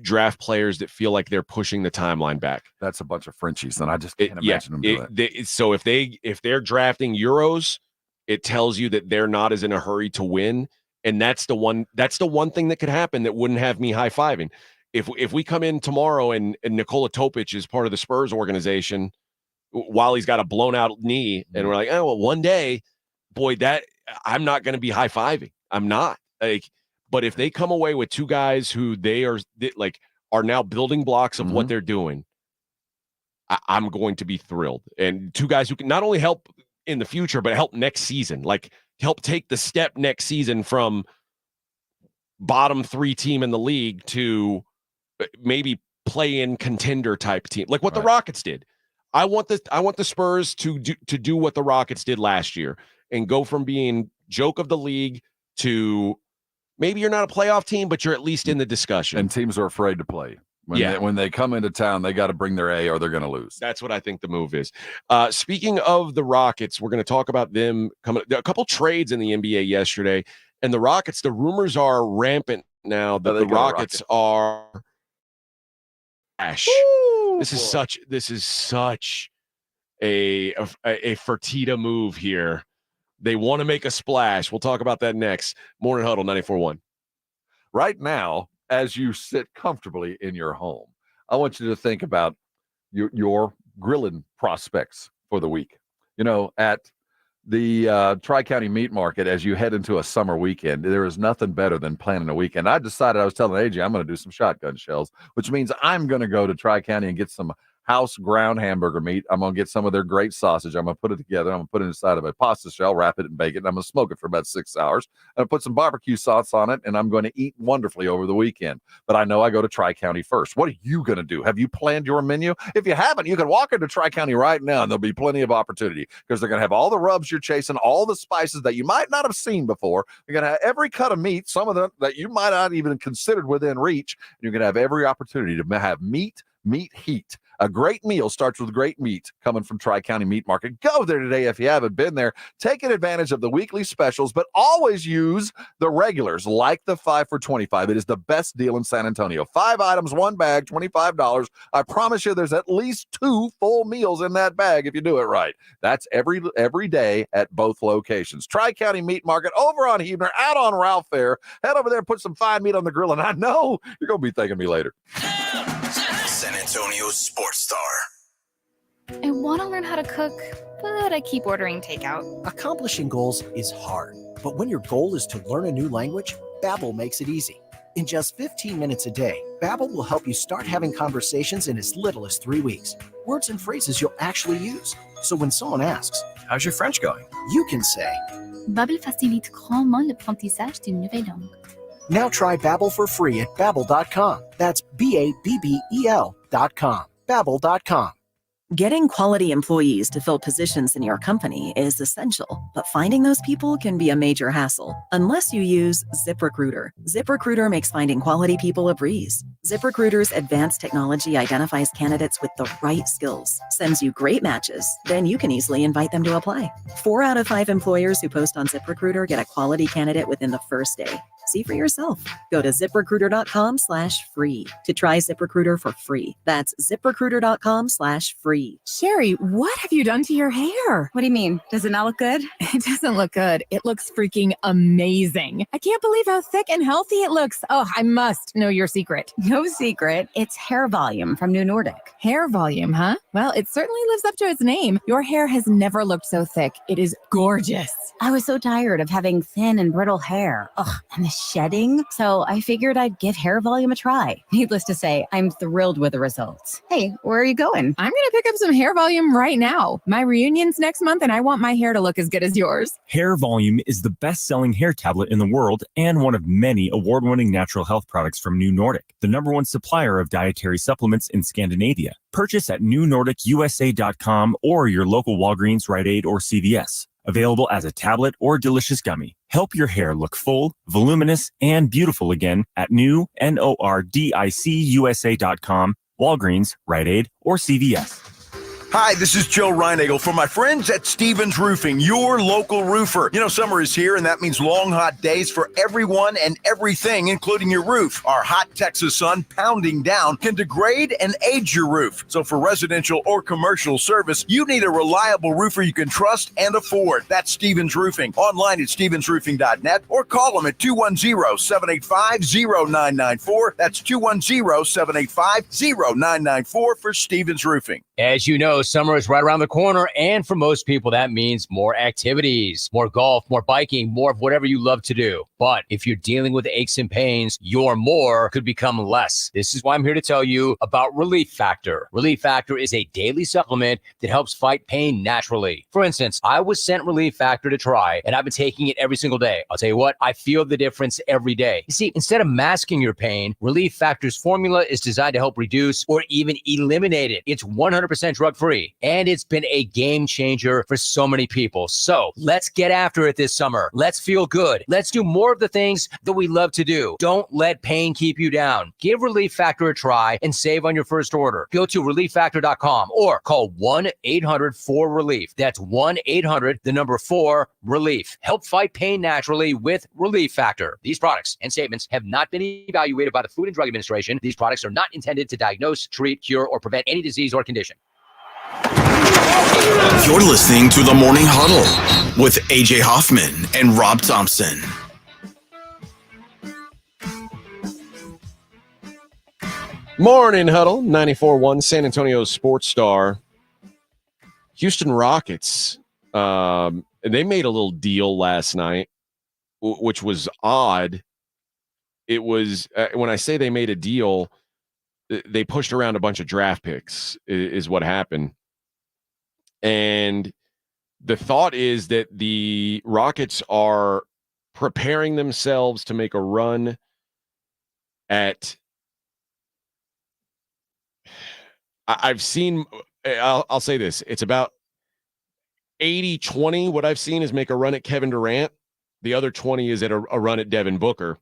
draft players that feel like they're pushing the timeline back. That's a bunch of Frenchies, and I just can't imagine them doing it. So if they're drafting Euros, it tells you that they're not as in a hurry to win, and that's the one thing that could happen that wouldn't have me high-fiving. If we come in tomorrow and Nikola Topic is part of the Spurs organization while he's got a blown out knee, and we're like, oh well, one day, boy, that I'm not going to be high-fiving. I'm not. But if they come away with 2 guys who are now building blocks of what they're doing, I'm going to be thrilled. And 2 guys who can not only help in the future, but help next season, help take the step next season from bottom 3 team in the league to maybe play in contender type team, like what the Rockets did. I want the Spurs to do what the Rockets did last year and go from being joke of the league to maybe you're not a playoff team, but you're at least in the discussion. And teams are afraid to play. When they come into town, they got to bring their A or they're going to lose. That's what I think the move is. Speaking of the Rockets, we're going to talk about them coming. A couple trades in the NBA yesterday, and the Rockets. The rumors are rampant now that the Rockets are trash. This is such a Fertitta move here. They want to make a splash. We'll talk about that next. Morning Huddle 94.1. Right now, as you sit comfortably in your home, I want you to think about your grilling prospects for the week. At the Tri-County Meat Market, as you head into a summer weekend, there is nothing better than planning a weekend. I decided, I was telling AJ, I'm going to do some shotgun shells, which means I'm going to go to Tri-County and get some house ground hamburger meat. I'm going to get some of their great sausage. I'm going to put it together. I'm going to put it inside of a pasta shell, wrap it and bake it. And I'm going to smoke it for about 6 hours. I'm going to put some barbecue sauce on it, and I'm going to eat wonderfully over the weekend. But I know I go to Tri-County first. What are you going to do? Have you planned your menu? If you haven't, you can walk into Tri-County right now, and there'll be plenty of opportunity because they're going to have all the rubs you're chasing, all the spices that you might not have seen before. You're going to have every cut of meat, some of them that you might not even considered within reach. And you're going to have every opportunity to have meat heat. A great meal starts with great meat coming from Tri-County Meat Market. Go there today if you haven't been there. Taking advantage of the weekly specials, but always use the regulars like the 5 for $25. It is the best deal in San Antonio. 5 items, 1 bag, $25. I promise you there's at least 2 full meals in that bag if you do it right. That's every day at both locations. Tri-County Meat Market over on Huebner, out on Ralph Fair. Head over there, put some fine meat on the grill, and I know you're going to be thanking me later. San Antonio's Sports Star. I want to learn how to cook, but I keep ordering takeout. Accomplishing goals is hard, but when your goal is to learn a new language, Babbel makes it easy. In just 15 minutes a day, Babbel will help you start having conversations in as little as 3 weeks. Words and phrases you'll actually use. So when someone asks, "How's your French going?" you can say, Babbel facilite grandement l'apprentissage d'une nouvelle langue. Now try Babbel for free at Babbel.com. That's Babbel.com. Babbel.com. Getting quality employees to fill positions in your company is essential, but finding those people can be a major hassle unless you use ZipRecruiter. ZipRecruiter makes finding quality people a breeze. ZipRecruiter's advanced technology identifies candidates with the right skills, sends you great matches, then you can easily invite them to apply. 4 out of 5 employers who post on ZipRecruiter get a quality candidate within the first day. See for yourself. Go to ZipRecruiter.com/free to try ZipRecruiter for free. That's ZipRecruiter.com/free. Sherry, what have you done to your hair? What do you mean? Does it not look good? It doesn't look good. It looks freaking amazing. I can't believe how thick and healthy it looks. Oh, I must know your secret. No secret. It's hair volume from New Nordic. Hair volume, huh? Well, it certainly lives up to its name. Your hair has never looked so thick. It is gorgeous. I was so tired of having thin and brittle hair. Ugh, and the shedding. So I figured I'd give hair volume a try. Needless to say, I'm thrilled with the results. Hey, where are you going? I'm going to pick up some hair volume right now. My reunion's next month and I want my hair to look as good as yours. Hair Volume is the best-selling hair tablet in the world and one of many award-winning natural health products from New Nordic, the #1 supplier of dietary supplements in Scandinavia. Purchase at newnordicusa.com or your local Walgreens, Rite Aid, or CVS. Available as a tablet or delicious gummy. Help your hair look full, voluminous, and beautiful again at newnordicusa.com, Walgreens, Rite Aid, or CVS. Hi, this is Joe Reinagel for my friends at Stevens Roofing, your local roofer. You know, summer is here, and that means long, hot days for everyone and everything, including your roof. Our hot Texas sun pounding down can degrade and age your roof. So for residential or commercial service, you need a reliable roofer you can trust and afford. That's Stevens Roofing. Online at stevensroofing.net or call them at 210-785-0994. That's 210-785-0994 for Stevens Roofing. As you know, summer is right around the corner, and for most people, that means more activities, more golf, more biking, more of whatever you love to do. But if you're dealing with aches and pains, your more could become less. This is why I'm here to tell you about Relief Factor. Relief Factor is a daily supplement that helps fight pain naturally. For instance, I was sent Relief Factor to try, and I've been taking it every single day. I'll tell you what, I feel the difference every day. You see, instead of masking your pain, Relief Factor's formula is designed to help reduce or even eliminate it. It's 100% 100% drug-free, and it's been a game changer for so many people. So let's get after it this summer. Let's feel good. Let's do more of the things that we love to do. Don't let pain keep you down. Give Relief Factor a try and save on your first order. Go to relieffactor.com or call 1-800-4RELIEF. That's 1-800-4RELIEF. Help fight pain naturally with Relief Factor. These products and statements have not been evaluated by the Food and Drug Administration. These products are not intended to diagnose, treat, cure, or prevent any disease or condition. You're listening to the Morning Huddle with AJ Hoffman and Rob Thompson. Morning Huddle, 94.1 San Antonio Sports Star. Houston Rockets, they made a little deal last night, which was odd. It was, when I say they made a deal, they pushed around a bunch of draft picks is what happened. And the thought is that the Rockets are preparing themselves to make a run at, I've seen, I'll say this, it's about 80-20. What I've seen is make a run at Kevin Durant. The other 20 is at a run at Devin Booker.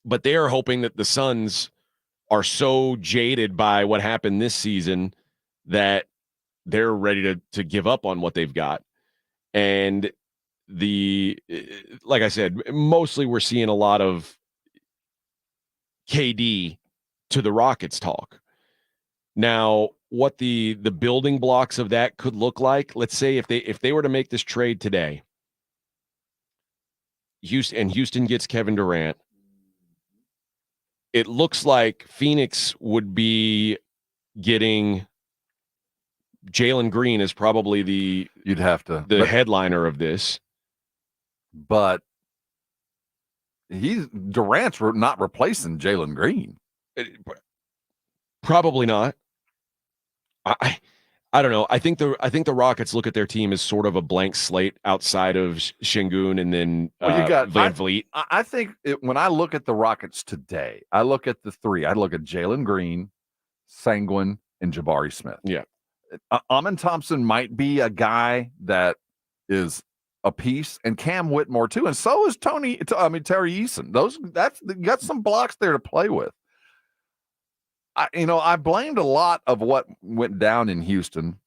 But they are hoping that the Suns are so jaded by what happened this season that they're ready to give up on what they've got. And like I said, mostly we're seeing a lot of KD to the Rockets talk. Now, what the building blocks of that could look like, let's say if they were to make this trade today, Houston gets Kevin Durant, it looks like Phoenix would be getting Jalen Green is probably the headliner of this. But Durant's not replacing Jalen Green. Probably not. I don't know. I think the Rockets look at their team as sort of a blank slate outside of Şengün and then you got Van Vliet. I think when I look at the Rockets today, I look at the three. I look at Jalen Green, Sengun, and Jabari Smith. Yeah. Amin Thompson might be a guy that is a piece, and Cam Whitmore too, and so is Terry Eason. That's got some blocks there to play with. I blamed a lot of what went down in Houston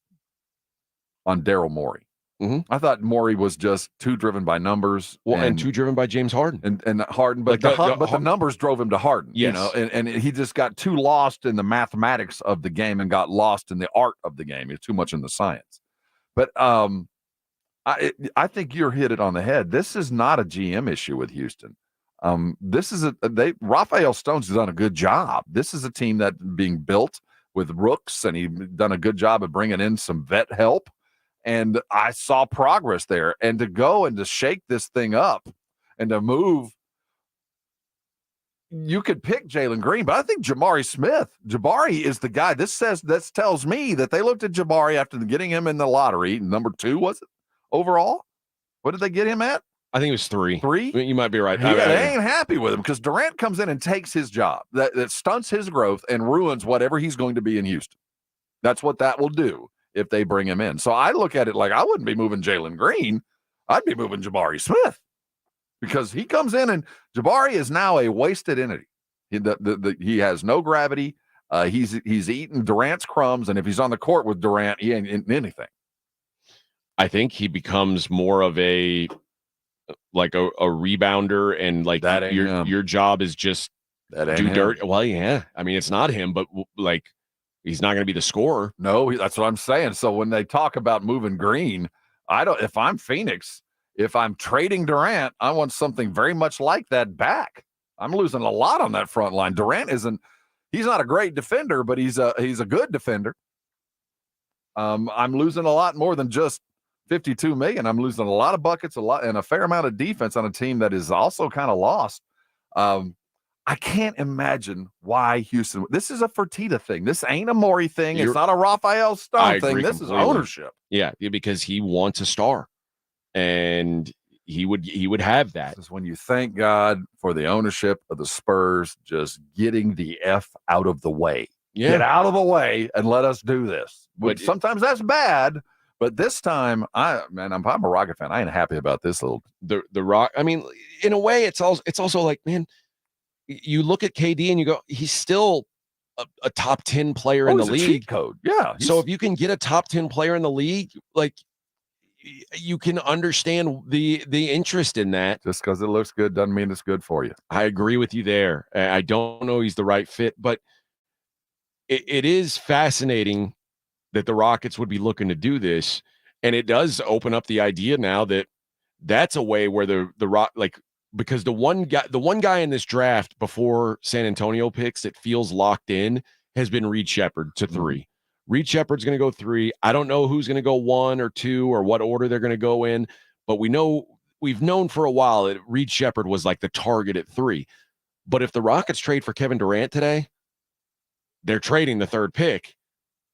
on Daryl Morey. Mm-hmm. I thought Morey was just too driven by numbers, and too driven by James Harden and Harden, but the numbers drove him to Harden. Yes. And he just got too lost in the mathematics of the game and got lost in the art of the game. It's too much in the science. But I think you're hit it on the head. This is not a GM issue with Houston. This is Raphael Stone's done a good job. This is a team that being built with rooks, and he's done a good job of bringing in some vet help. And I saw progress there. And to go and to shake this thing up and to move, you could pick Jalen Green, but I think Jabari is the guy. This tells me that they looked at Jabari after getting him in the lottery. Number 2, was it overall? What did they get him at? I think it was 3. 3? You might be right. They ain't happy with him because Durant comes in and takes his job. That stunts his growth and ruins whatever he's going to be in Houston. That's what that will do if they bring him in. So I look at it like I wouldn't be moving Jalen Green. I'd be moving Jabari Smith because he comes in and Jabari is now a wasted entity. He has no gravity. He's eating Durant's crumbs, and if he's on the court with Durant, he ain't in anything. I think he becomes more of a rebounder, and like your job is just do dirt. Well, yeah. I mean, it's not him, but like he's not going to be the scorer. No, that's what I'm saying. So when they talk about moving Green, if I'm Phoenix, if I'm trading Durant, I want something very much like that back. I'm losing a lot on that front line. Durant he's not a great defender, but he's a good defender. I'm losing a lot more than just $52 million. I'm losing a lot of buckets, and a fair amount of defense on a team that is also kind of lost. I can't imagine why Houston. This is a Fertitta thing. This ain't a Morey thing. It's not a Raphael Stone thing. This is ownership. Yeah, because he wants a star, and he would have that. This is when you thank God for the ownership of the Spurs just getting the F out of the way. Get out of the way and let us do this. But Sometimes that's bad, but this time, I'm a Rocket fan. I ain't happy about this little the Rock. I mean, in a way, it's also like, man, you look at KD and you go, he's still a top 10 player in the league. Cheat code. Yeah. So if you can get a top 10 player in the league, like, you can understand the interest in that. Just because it looks good doesn't mean it's good for you. I agree with you there. I don't know he's the right fit, but it is fascinating that the Rockets would be looking to do this, and it does open up the idea now that that's a way where the Rock, like, because the one guy in this draft before San Antonio picks that feels locked in has been Reed Sheppard to 3. Reed Sheppard's going to go 3. I don't know who's going to go 1 or 2 or what order they're going to go in, but we've known for a while that Reed Sheppard was like the target at 3. But if the Rockets trade for Kevin Durant today, they're trading the 3rd pick.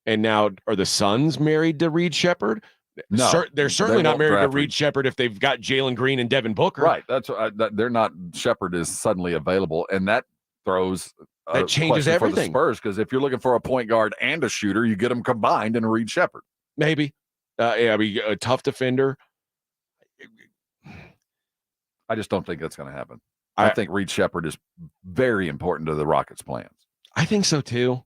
And now are the Suns married to Reed Sheppard? No, they're certainly not married to draft Reed Sheppard if they've got Jalen Green and Devin Booker. Right. That's they're not. Sheppard is suddenly available, and that throws that changes everything for the Spurs, because if you're looking for a point guard and a shooter, you get them combined in a Reed Sheppard. Maybe. I mean, a tough defender. I just don't think that's going to happen. I think Reed Sheppard is very important to the Rockets' plans. I think so too.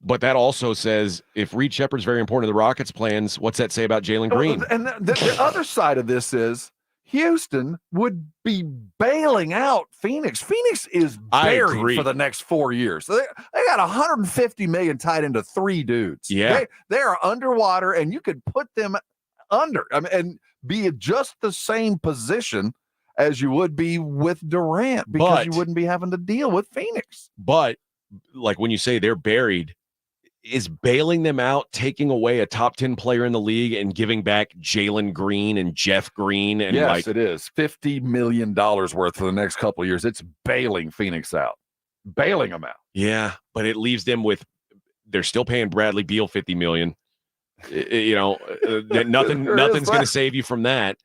But that also says if Reed Sheppard's very important to the Rockets' plans, what's that say about Jalen Green? And the other side of this is Houston would be bailing out Phoenix. Phoenix is buried for the next 4 years. So they got $150 million tied into 3 dudes. Yeah. They are underwater, and you could put them under. I mean, and be just the same position as you would be with Durant, because you wouldn't be having to deal with Phoenix. But like when you say they're buried, is bailing them out taking away a top 10 player in the league and giving back Jalen Green and Jeff Green? And yes, it is $50 million worth for the next couple of years. It's bailing Phoenix out, bailing them out. Yeah, but it leaves them with, they're still paying Bradley Beal $50 million. Nothing's going to save you from that.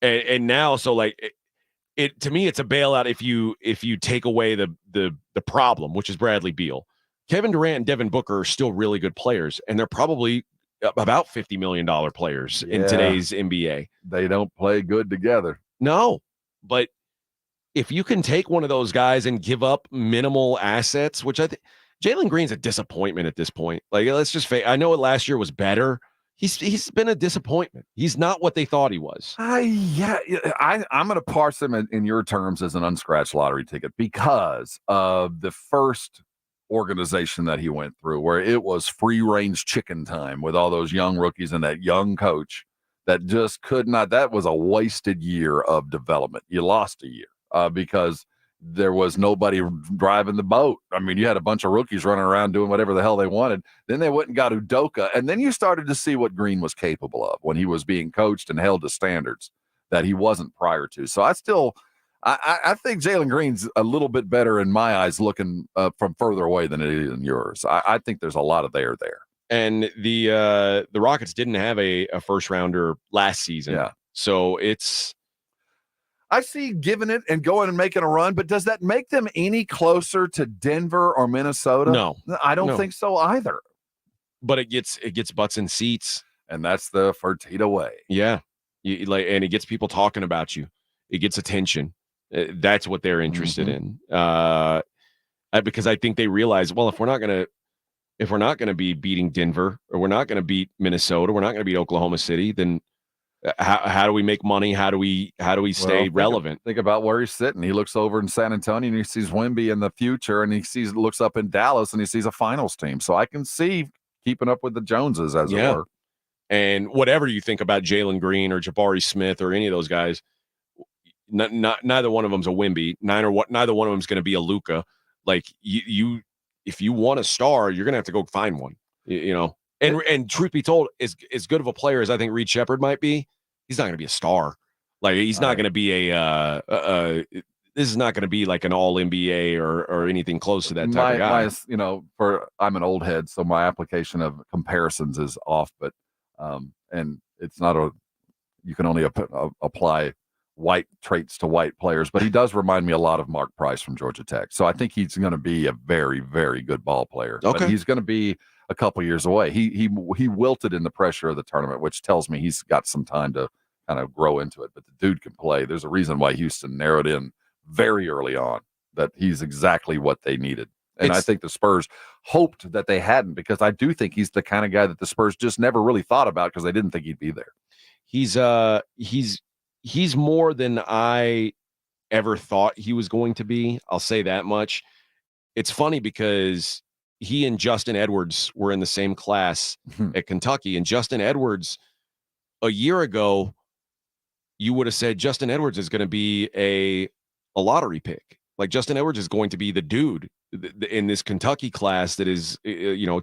And now, so like it to me, it's a bailout if you take away the problem, which is Bradley Beal. Kevin Durant and Devin Booker are still really good players, and they're probably about $50 million players in today's NBA. They don't play good together. No, but if you can take one of those guys and give up minimal assets, which I think Jalen Green's a disappointment at this point. Like, let's just I know last year was better. He's been a disappointment. He's not what they thought he was. I'm going to parse him in your terms as an unscratched lottery ticket because of the first organization that he went through, where it was free range chicken time with all those young rookies and that young coach that just could not. That was a wasted year of development. You lost a year because there was nobody driving the boat. I mean, you had a bunch of rookies running around doing whatever the hell they wanted. Then they went and got Udoka, and then you started to see what Green was capable of when he was being coached and held to standards that he wasn't prior to. So I think Jalen Green's a little bit better in my eyes looking from further away than it is in yours. I think there's a lot of there. And the Rockets didn't have a first rounder last season. Yeah. So it's, I see giving it and going and making a run, but does that make them any closer to Denver or Minnesota? No, I don't think so either. But it gets butts in seats, and that's the Fertitta way. Yeah, and it gets people talking about you. It gets attention. That's what they're interested in. Because I think they realize, well, if we're not gonna be beating Denver, or we're not gonna beat Minnesota, we're not gonna beat Oklahoma City, then how do we make money? How do we stay relevant? Think about where he's sitting. He looks over in San Antonio and he sees Wemby in the future, and looks up in Dallas and he sees a finals team. So I can see keeping up with the Joneses, as it were. And whatever you think about Jalen Green or Jabari Smith or any of those guys, neither one of them's a Wemby. Neither one of them's going to be a Luka. Like you, if you want a star, you're going to have to go find one. And truth be told, as good of a player as I think Reed Sheppard might be, he's not going to be a star. Like, he's not going to be this is not going to be like an all NBA or anything close to that type of guy. I'm an old head, so my application of comparisons is off, but and it's not you can only apply white traits to white players, but he does remind me a lot of Mark Price from Georgia Tech. So I think he's going to be a very, very good ball player. Okay. But he's going to be a couple years away. He wilted in the pressure of the tournament, which tells me he's got some time to kind of grow into it. But the dude can play. There's a reason why Houston narrowed in very early on that he's exactly what they needed. And I think the Spurs hoped that they hadn't, because I do think he's the kind of guy that the Spurs just never really thought about because they didn't think he'd be there. He's more than I ever thought he was going to be. I'll say that much. It's funny because he and Justin Edwards were in the same class at Kentucky, and Justin Edwards a year ago, you would have said Justin Edwards is going to be a lottery pick. Like Justin Edwards is going to be the dude in this Kentucky class that is,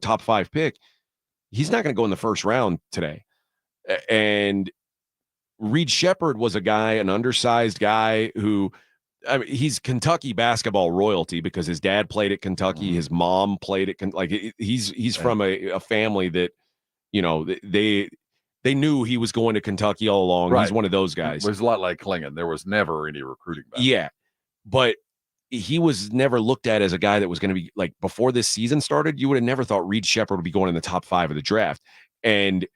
top 5 pick. He's not going to go in the first round today. And Reed Shepherd was a guy, an undersized guy who, I mean, he's Kentucky basketball royalty because his dad played at Kentucky. His mom played at he's from a family that, they knew he was going to Kentucky all along. Right. He's one of those guys. It was a lot like Klingon. There was never any recruiting back. Yeah. But he was never looked at as a guy that was going to be like, before this season started, you would have never thought Reed Shepherd would be going in the top 5 of the draft. And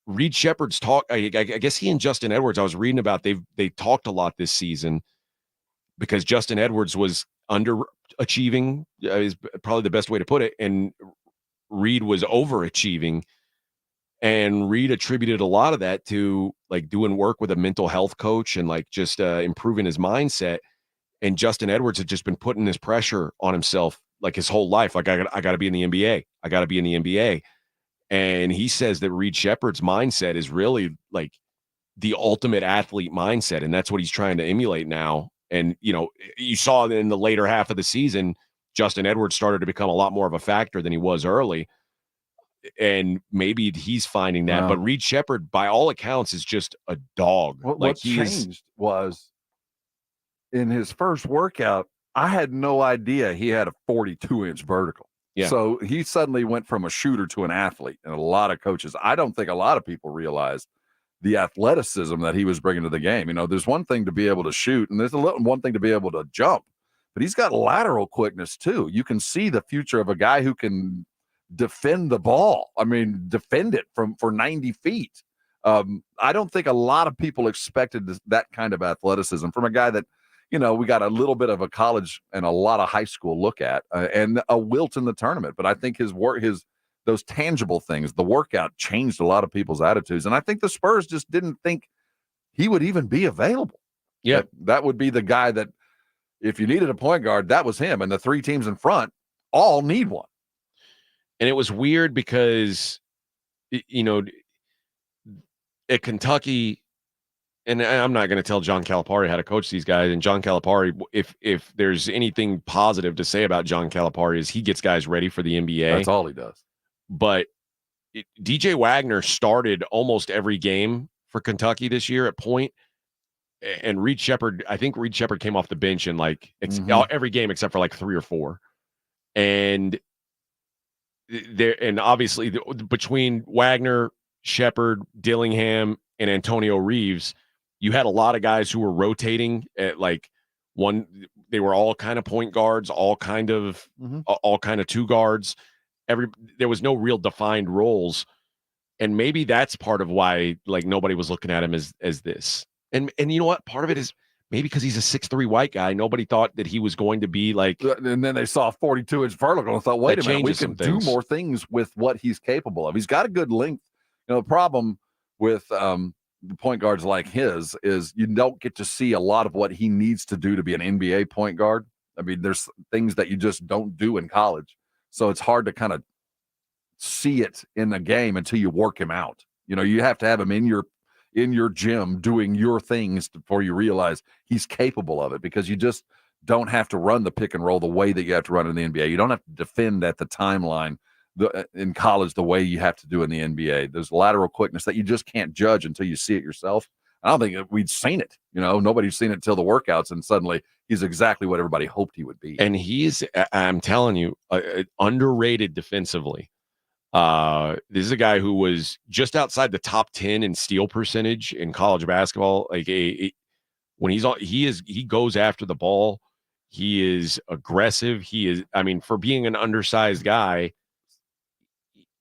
Reed Shepherd's talk, I guess he and Justin Edwards, I was reading about, they talked a lot this season because Justin Edwards was underachieving, is probably the best way to put it. And Reed was overachieving. And Reed attributed a lot of that to like doing work with a mental health coach and like just improving his mindset. And Justin Edwards had just been putting this pressure on himself like his whole life. Like, I got to be in the NBA. I got to be in the NBA. And he says that Reed Shepherd's mindset is really like the ultimate athlete mindset. And that's what he's trying to emulate now. And, you saw in the later half of the season, Justin Edwards started to become a lot more of a factor than he was early. And maybe he's finding that. Wow. But Reed Shepherd, by all accounts, is just a dog. What changed was in his first workout, I had no idea he had a 42-inch vertical. Yeah. So he suddenly went from a shooter to an athlete. And a lot of coaches, I don't think a lot of people realize the athleticism that he was bringing to the game. There's one thing to be able to shoot, and there's one thing to be able to jump. But he's got lateral quickness, too. You can see the future of a guy who can defend the ball. I mean, defend it for 90 feet. I don't think a lot of people expected that kind of athleticism from a guy that, we got a little bit of a college and a lot of high school look at and a wilt in the tournament. But I think his work, those tangible things, the workout changed a lot of people's attitudes. And I think the Spurs just didn't think he would even be available. Yeah. That would be the guy that if you needed a point guard, that was him. And the 3 teams in front all need one. And it was weird because, at Kentucky, and I'm not going to tell John Calipari how to coach these guys. And John Calipari, if there's anything positive to say about John Calipari, is he gets guys ready for the NBA. That's all he does. But DJ Wagner started almost every game for Kentucky this year at point. And Reed Shepherd, I think Reed Shepherd came off the bench in every game except for like 3 or 4. And obviously between Wagner, Shepherd, Dillingham, and Antonio Reeves, you had a lot of guys who were rotating at like one. They were all kind of point guards, all kind of 2 guards. There was no real defined roles, and maybe that's part of why like nobody was looking at him as this. And you know what? Part of it is maybe because he's a 6'3" white guy. Nobody thought that he was going to be like. And then they saw 42-inch vertical and thought, wait a minute, we can do more things with what he's capable of. He's got a good length. The problem with the point guards like his is you don't get to see a lot of what he needs to do to be an NBA point guard. I mean, there's things that you just don't do in college. So it's hard to kind of see it in the game until you work him out. You have to have him in your gym doing your things before you realize he's capable of it, because you just don't have to run the pick and roll the way that you have to run in the NBA. You don't have to defend at the timeline in college the way you have to do in the NBA. There's lateral quickness that you just can't judge until you see it yourself. I don't think we'd seen it. Nobody's seen it until the workouts, and suddenly he's exactly what everybody hoped he would be. And he's, I'm telling you, underrated defensively. This is a guy who was just outside the top 10 in steal percentage in college basketball, like when he goes after the ball. He is aggressive. For being an undersized guy,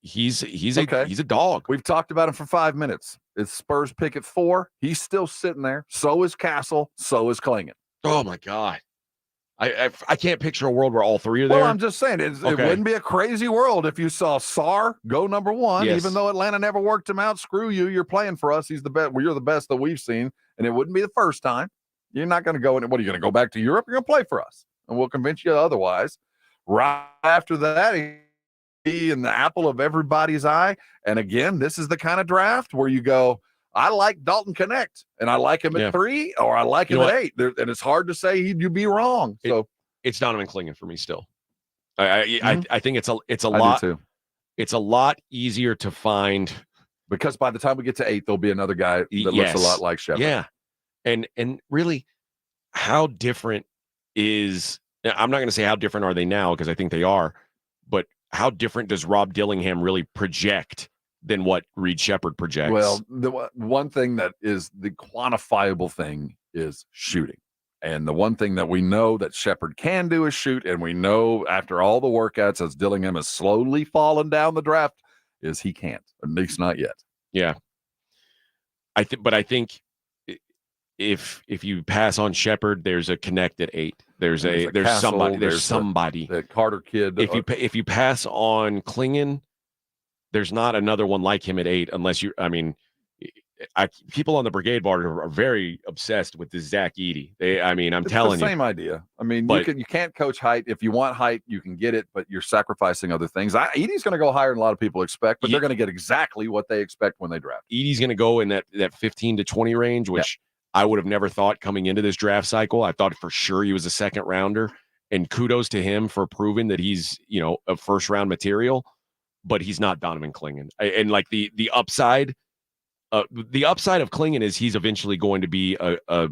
he's a dog. We've talked about him for 5 minutes. It's Spurs pick at 4. He's still sitting there. So is Castle. So is Klingon. Oh my God. I can't picture a world where all three are there. Well, I'm just saying it wouldn't be a crazy world if you saw Sar go number 1, Yes. even though Atlanta never worked him out. Screw you. You're playing for us. He's the best. Well, you're the best that we've seen. And it wouldn't be the first time. You're not going to go in. What are you going to go back to Europe? You're going to play for us. And we'll convince you otherwise. Right after that, he in the apple of everybody's eye. And again, this is the kind of draft where you go, I like Dalton Connect, and I like him at 3, or I like him at 8. And it's hard to say you'd be wrong. So it's Donovan Klingon for me still. I think it's a I lot. do too. It's a lot easier to find because by the time we get to 8, there'll be another guy that looks a lot like Shepard. Yeah, and really, how different is? I'm not going to say how different are they now because I think they are, but how different does Rob Dillingham really project than what Reed Shepard projects? Well, the one thing that is the quantifiable thing is shooting. And the one thing that we know that Shepard can do is shoot. And we know after all the workouts as Dillingham has slowly fallen down the draft is he can't, at least not yet. Yeah. I think if you pass on Shepard, there's a Connect at 8. There's Castle, somebody. The Carter kid. If you pass on Klingon, there's not another one like him at 8 unless you. People on the Brigade bar are very obsessed with this Zach Edey. I'm telling you, same idea. You can't coach height. If you want height, you can get it, but you're sacrificing other things. Edey's going to go higher than a lot of people expect, but they're going to get exactly what they expect when they draft. Edey's going to go in that 15 to 20 range, which I would have never thought coming into this draft cycle. I thought for sure he was a second rounder, and kudos to him for proving that he's a first round material, but he's not Donovan Klingon. And like the upside. The upside of Klingon is he's eventually going to be a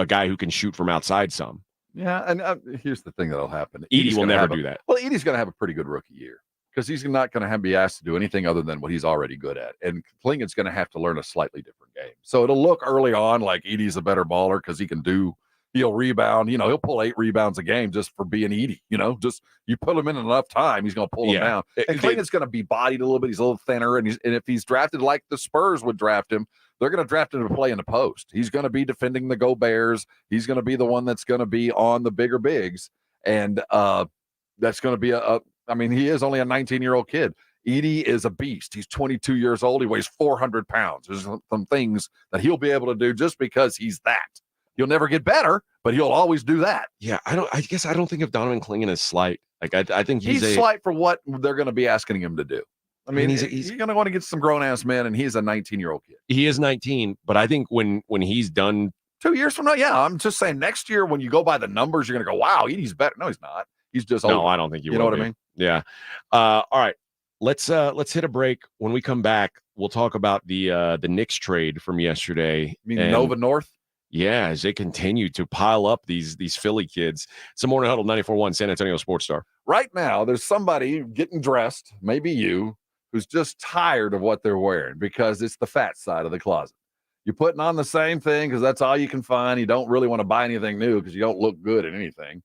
guy who can shoot from outside some. Yeah, and here's the thing that'll happen. Edey will never do that. Well, Edey's going to have a pretty good rookie year because he's not going to be asked to do anything other than what he's already good at. And Klingon's going to have to learn a slightly different game. So it'll look early on like Edey's a better baller because he'll rebound. He'll pull 8 rebounds a game just for being Edey. Just you put him in enough time, he's going to pull him down. And Klingon's going to be bodied a little bit. He's a little thinner, and if he's drafted like the Spurs would draft him, they're going to draft him to play in the post. He's going to be defending the Go-Bears. He's going to be the one that's going to be on the bigger bigs, and that's going to be he is only a 19-year-old kid. Edey is a beast. He's 22 years old. He weighs 400 pounds. There's some things that he'll be able to do just because he's that. He'll never get better, but he'll always do that. Yeah, I guess I don't think of Donovan Klingon as slight. Like I think he's slight for what they're going to be asking him to do. He's going to want to get some grown-ass men, and he's a 19-year-old kid. He is 19, but I think when he's done 2 years from now, I'm just saying next year when you go by the numbers, you're going to go, wow, Edey's better. No, he's not. He's just older. No, I don't think you know what I mean? Yeah. All right. Let's hit a break. When we come back, we'll talk about the Knicks trade from yesterday. You mean Nova North? Yeah, as they continue to pile up these Philly kids. It's a Morning Huddle 94.1 San Antonio Sports Star. Right now, there's somebody getting dressed, maybe you, who's just tired of what they're wearing because it's the fat side of the closet. You're putting on the same thing because that's all you can find. You don't really want to buy anything new because you don't look good in anything.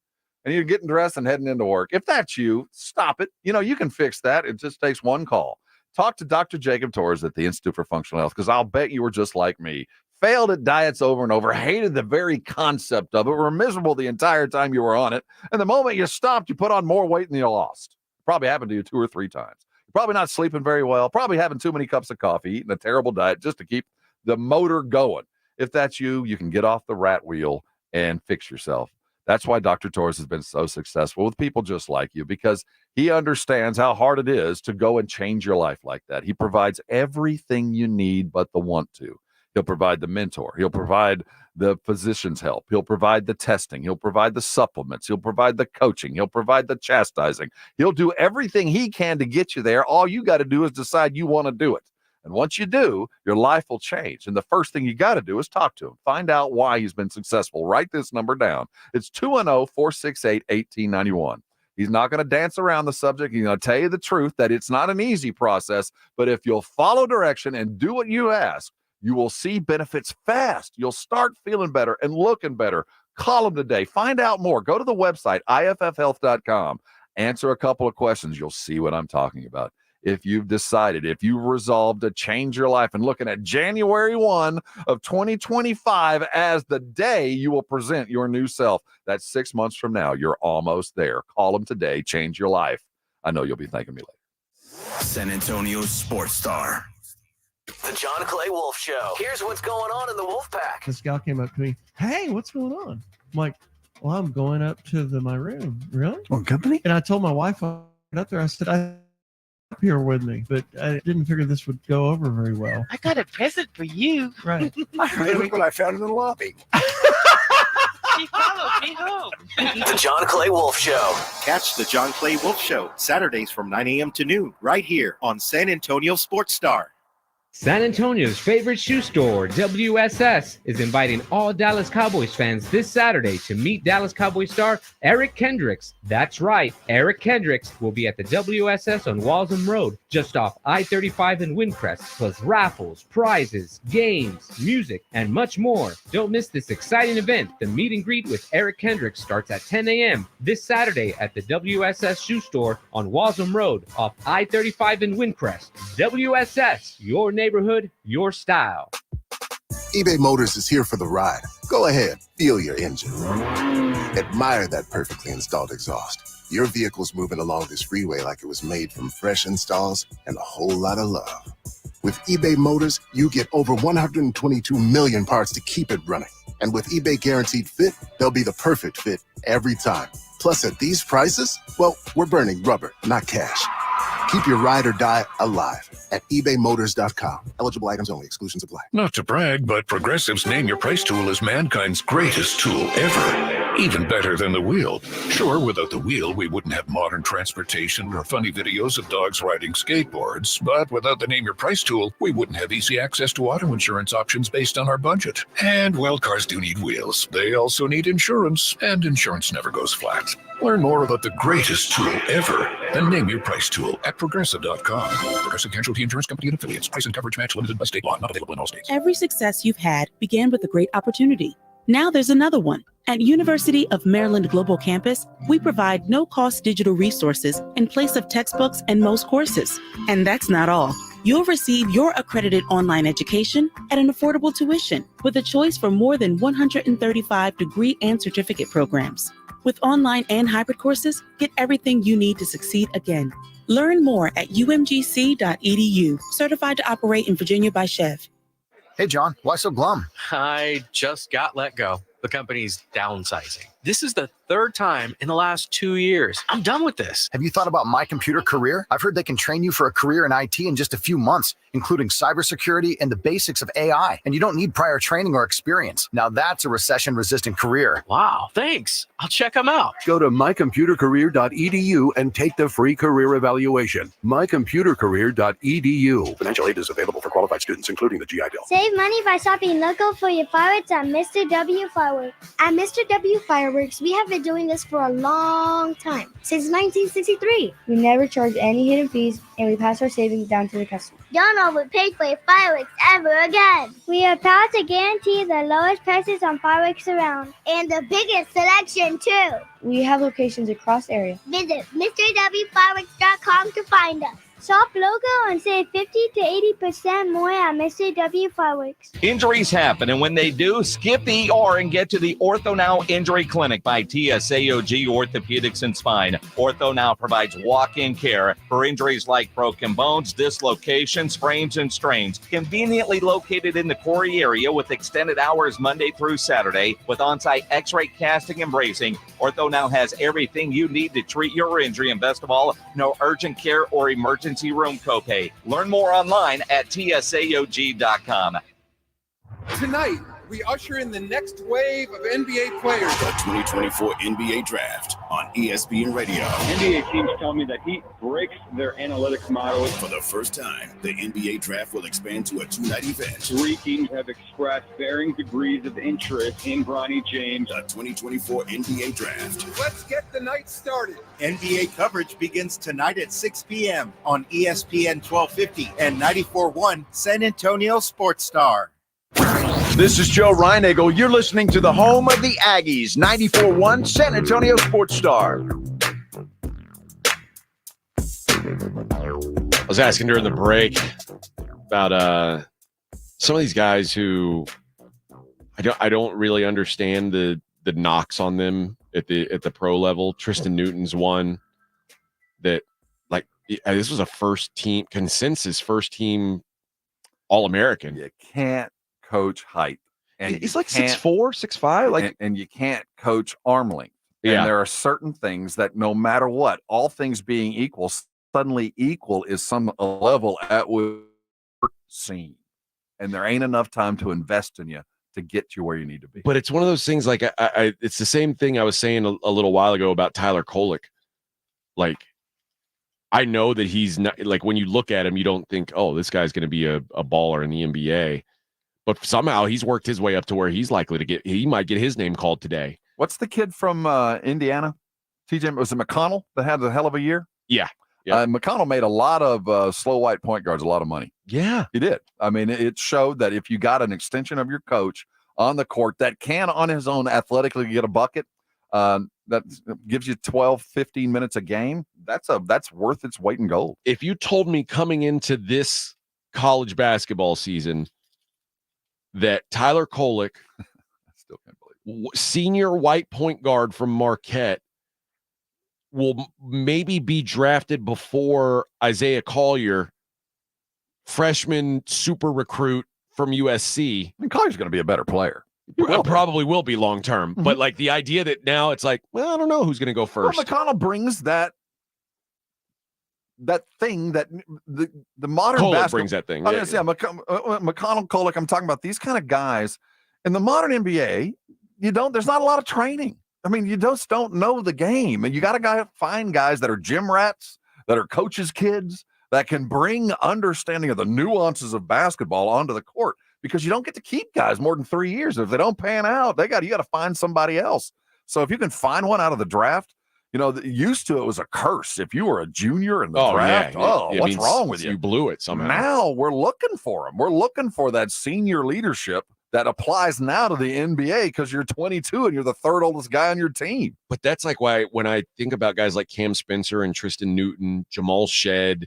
And you're getting dressed and heading into work. If that's you, stop it. You can fix that. It just takes one call. Talk to Dr. Jacob Torres at the Institute for Functional Health because I'll bet you were just like me. Failed at diets over and over, hated the very concept of it, were miserable the entire time you were on it. And the moment you stopped, you put on more weight than you lost. Probably happened to you 2 or 3 times. You're probably not sleeping very well, probably having too many cups of coffee, eating a terrible diet just to keep the motor going. If that's you, you can get off the rat wheel and fix yourself. That's why Dr. Torres has been so successful with people just like you, because he understands how hard it is to go and change your life like that. He provides everything you need but the want to. He'll provide the mentor. He'll provide the physician's help. He'll provide the testing. He'll provide the supplements. He'll provide the coaching. He'll provide the chastising. He'll do everything he can to get you there. All you got to do is decide you want to do it. And once you do, your life will change. And the first thing you got to do is talk to him. Find out why he's been successful. Write this number down. It's 210-468-1891. He's not going to dance around the subject. He's going to tell you the truth that it's not an easy process. But if you'll follow direction and do what you ask, You will see benefits fast. You'll start feeling better and looking better. Call them today. Find out more. Go to the website, iffhealth.com. Answer a couple of questions. You'll see what I'm talking about. If you've resolved to change your life and looking at January 1 of 2025 as the day you will present your new self, that's 6 months from now. You're almost there. Call them today. Change your life. I know you'll be thanking me later. San Antonio's sports star. The John Clay Wolf Show. Here's what's going on in the Wolf Pack. This gal came up to me. Hey, what's going on? I'm like, well, I'm going up to my room. Really? What company? And I told my wife I went up there. I said, I up here with me, but I didn't figure this would go over very well. I got a present for you. Right. Look what I found in the lobby. She followed me home. The John Clay Wolf Show. Catch the John Clay Wolf Show Saturdays from 9 a.m. to noon right here on San Antonio Sports Star. San Antonio's favorite shoe store, WSS, is inviting all Dallas Cowboys fans this Saturday to meet Dallas Cowboys star Eric Kendricks. That's right, Eric Kendricks will be at the WSS on Walsham Road, just off I-35 in Windcrest, plus raffles, prizes, games, music, and much more. Don't miss this exciting event. The meet and greet with Eric Kendricks starts at 10 a.m. this Saturday at the WSS shoe store on Walsham Road, off I-35 in Windcrest. WSS, your neighborhood, your style. eBay Motors is here for the ride. Go ahead, feel your engine. Admire that perfectly installed exhaust. Your vehicle's moving along this freeway like it was made from fresh installs and a whole lot of love. With eBay Motors, you get over 122 million parts to keep it running. And with eBay Guaranteed Fit, they'll be the perfect fit every time. Plus, at these prices, well, we're burning rubber, not cash. Keep your ride or die alive at ebaymotors.com. Eligible items only. Exclusions apply. Not to brag, but Progressive's Name Your Price tool is mankind's greatest tool ever. Even better than the wheel. Sure, without the wheel, we wouldn't have modern transportation or funny videos of dogs riding skateboards. But without the Name Your Price tool, we wouldn't have easy access to auto insurance options based on our budget. And, well, cars do need wheels. They also need insurance, and insurance never goes flat. Learn more about the greatest tool ever, the Name Your Price tool at Progressive.com. Progressive Casualty Insurance Company and Affiliates. Price and coverage match limited by state law. Not available in all states. Every success you've had began with a great opportunity. Now there's another one. At University of Maryland Global Campus, we provide no-cost digital resources in place of textbooks and most courses. And that's not all. You'll receive your accredited online education at an affordable tuition with a choice for more than 135 degree and certificate programs. With online and hybrid courses, get everything you need to succeed again. Learn more at umgc.edu. Certified to operate in Virginia by Chev. Hey, John, why so glum? I just got let go. The company's downsizing. This is the third time in the last 2 years. I'm done with this. Have you thought about My Computer Career? I've heard they can train you for a career in IT in just a few months, including cybersecurity and the basics of AI. And you don't need prior training or experience. Now that's a recession-resistant career. Wow, thanks. I'll check them out. Go to mycomputercareer.edu and take the free career evaluation. mycomputercareer.edu. Financial aid is available for qualified students, including the GI Bill. Save money by shopping local for your fireworks at Mr. W Fireworks. At Mr. W Fireworks, we have been doing this for a long time, since 1963. We never charge any hidden fees, and we pass our savings down to the customer. Don't overpay for your fireworks ever again. We are proud to guarantee the lowest prices on fireworks around, and the biggest selection too. We have locations across area. Visit MrWFireworks.com to find us. Shop local and save 50 to 80% more at Mr. W Fireworks. Injuries happen, and when they do, skip the ER and get to the Ortho Now Injury Clinic by TSAOG Orthopedics and Spine. Ortho Now provides walk-in care for injuries like broken bones, dislocations, sprains, and strains. Conveniently located in the Corey area with extended hours Monday through Saturday with on-site x-ray casting and bracing. Ortho Now has everything you need to treat your injury, and best of all, no urgent care or emergency room copay. Learn more online at tsaog.com. Tonight, we usher in the next wave of NBA players. The 2024 NBA Draft on ESPN Radio. NBA teams tell me that he breaks their analytics models. For the first time, the NBA Draft will expand to a 2-night event. 3 teams have expressed varying degrees of interest in Bronny James. The 2024 NBA Draft. Let's get the night started. NBA coverage begins tonight at 6 p.m. on ESPN 1250 and 94.1 San Antonio Sports Star. This is Joe Reinagle. You're listening to the home of the Aggies, 94.1 San Antonio Sports Star. I was asking during the break about some of these guys who I don't really understand the knocks on them at the pro level. Tristan Newton's one that, like, this was a first team All-American. You can't coach height, and he's like 6'4", 6'5", like, and you can't coach arm length. Yeah. And there are certain things that, no matter what, all things being equal, suddenly equal is some level at which you're seen, and there ain't enough time to invest in you to get you where you need to be. But it's one of those things, like, it's the same thing I was saying a little while ago about Tyler Kolek. Like, I know that he's not, like, when you look at him, you don't think, oh, this guy's going to be a baller in the NBA. But somehow he's worked his way up to where he's likely to he might get his name called today. What's the kid from Indiana? TJ, was it McConnell that had a hell of a year? Yeah. McConnell made a lot of slow white point guards a lot of money. Yeah. He did. I mean, it showed that if you got an extension of your coach on the court that can on his own athletically get a bucket, that gives you 12, 15 minutes a game, that's worth its weight in gold. If you told me coming into this college basketball season that Tyler Kolek, I still can't believe it, senior white point guard from Marquette, will maybe be drafted before Isaiah Collier, freshman super recruit from USC. I mean, Collier's going to be a better player. Probably will be long term, but like the idea that now it's like, well, I don't know who's going to go first. Well, McConnell brings that thing that the modern Kolek basketball brings that thing. I mean, McConnell, Kolek. I'm talking about these kind of guys in the modern NBA. There's not a lot of training. I mean, you just don't know the game, and you got to find guys that are gym rats, that are coaches' kids, that can bring understanding of the nuances of basketball onto the court. Because you don't get to keep guys more than 3 years. If they don't pan out, you got to find somebody else. So if you can find one out of the draft, used to it was a curse. If you were a junior in the draft, what's wrong with you? You blew it somehow. Now we're looking for them. We're looking for that senior leadership that applies now to the NBA because you're 22 and you're the third oldest guy on your team. But that's like why when I think about guys like Cam Spencer and Tristan Newton, Jamal Shedd,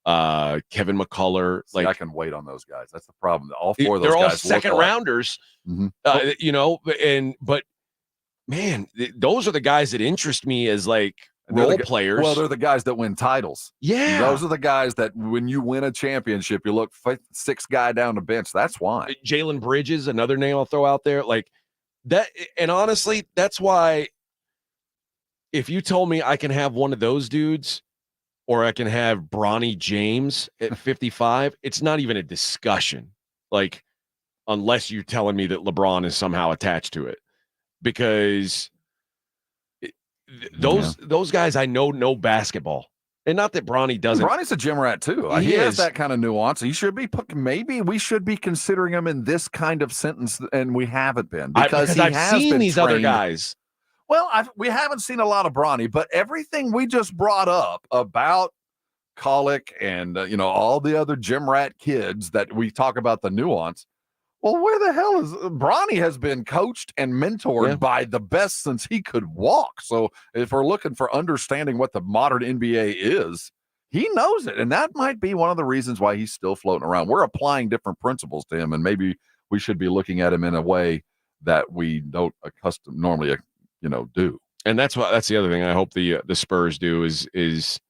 Kevin McCullough, I can wait on those guys. That's the problem. All four of those they're guys all second rounders. But man, those are the guys that interest me as like role players. Well, they're the guys that win titles. Yeah. Those are the guys that when you win a championship, you look sixth guy down the bench. That's why. Jalen Bridges, another name I'll throw out there. Like that. And honestly, that's why if you told me I can have one of those dudes or I can have Bronny James at 55, it's not even a discussion. Like, unless you're telling me that LeBron is somehow attached to it. Because those guys I know basketball. And not that Bronny doesn't. Bronny's a gym rat too. He has that kind of nuance. He should be maybe we should be considering him in this kind of sentence, and we haven't been because I've seen these other guys. Well, we haven't seen a lot of Bronny, but everything we just brought up about Kolek and all the other gym rat kids that we talk about the nuance. Well, where the hell is Bronny has been coached and mentored by the best since he could walk. So if we're looking for understanding what the modern NBA is, he knows it. And that might be one of the reasons why he's still floating around. We're applying different principles to him, and maybe we should be looking at him in a way that we don't normally do. And that's the other thing I hope the Spurs do is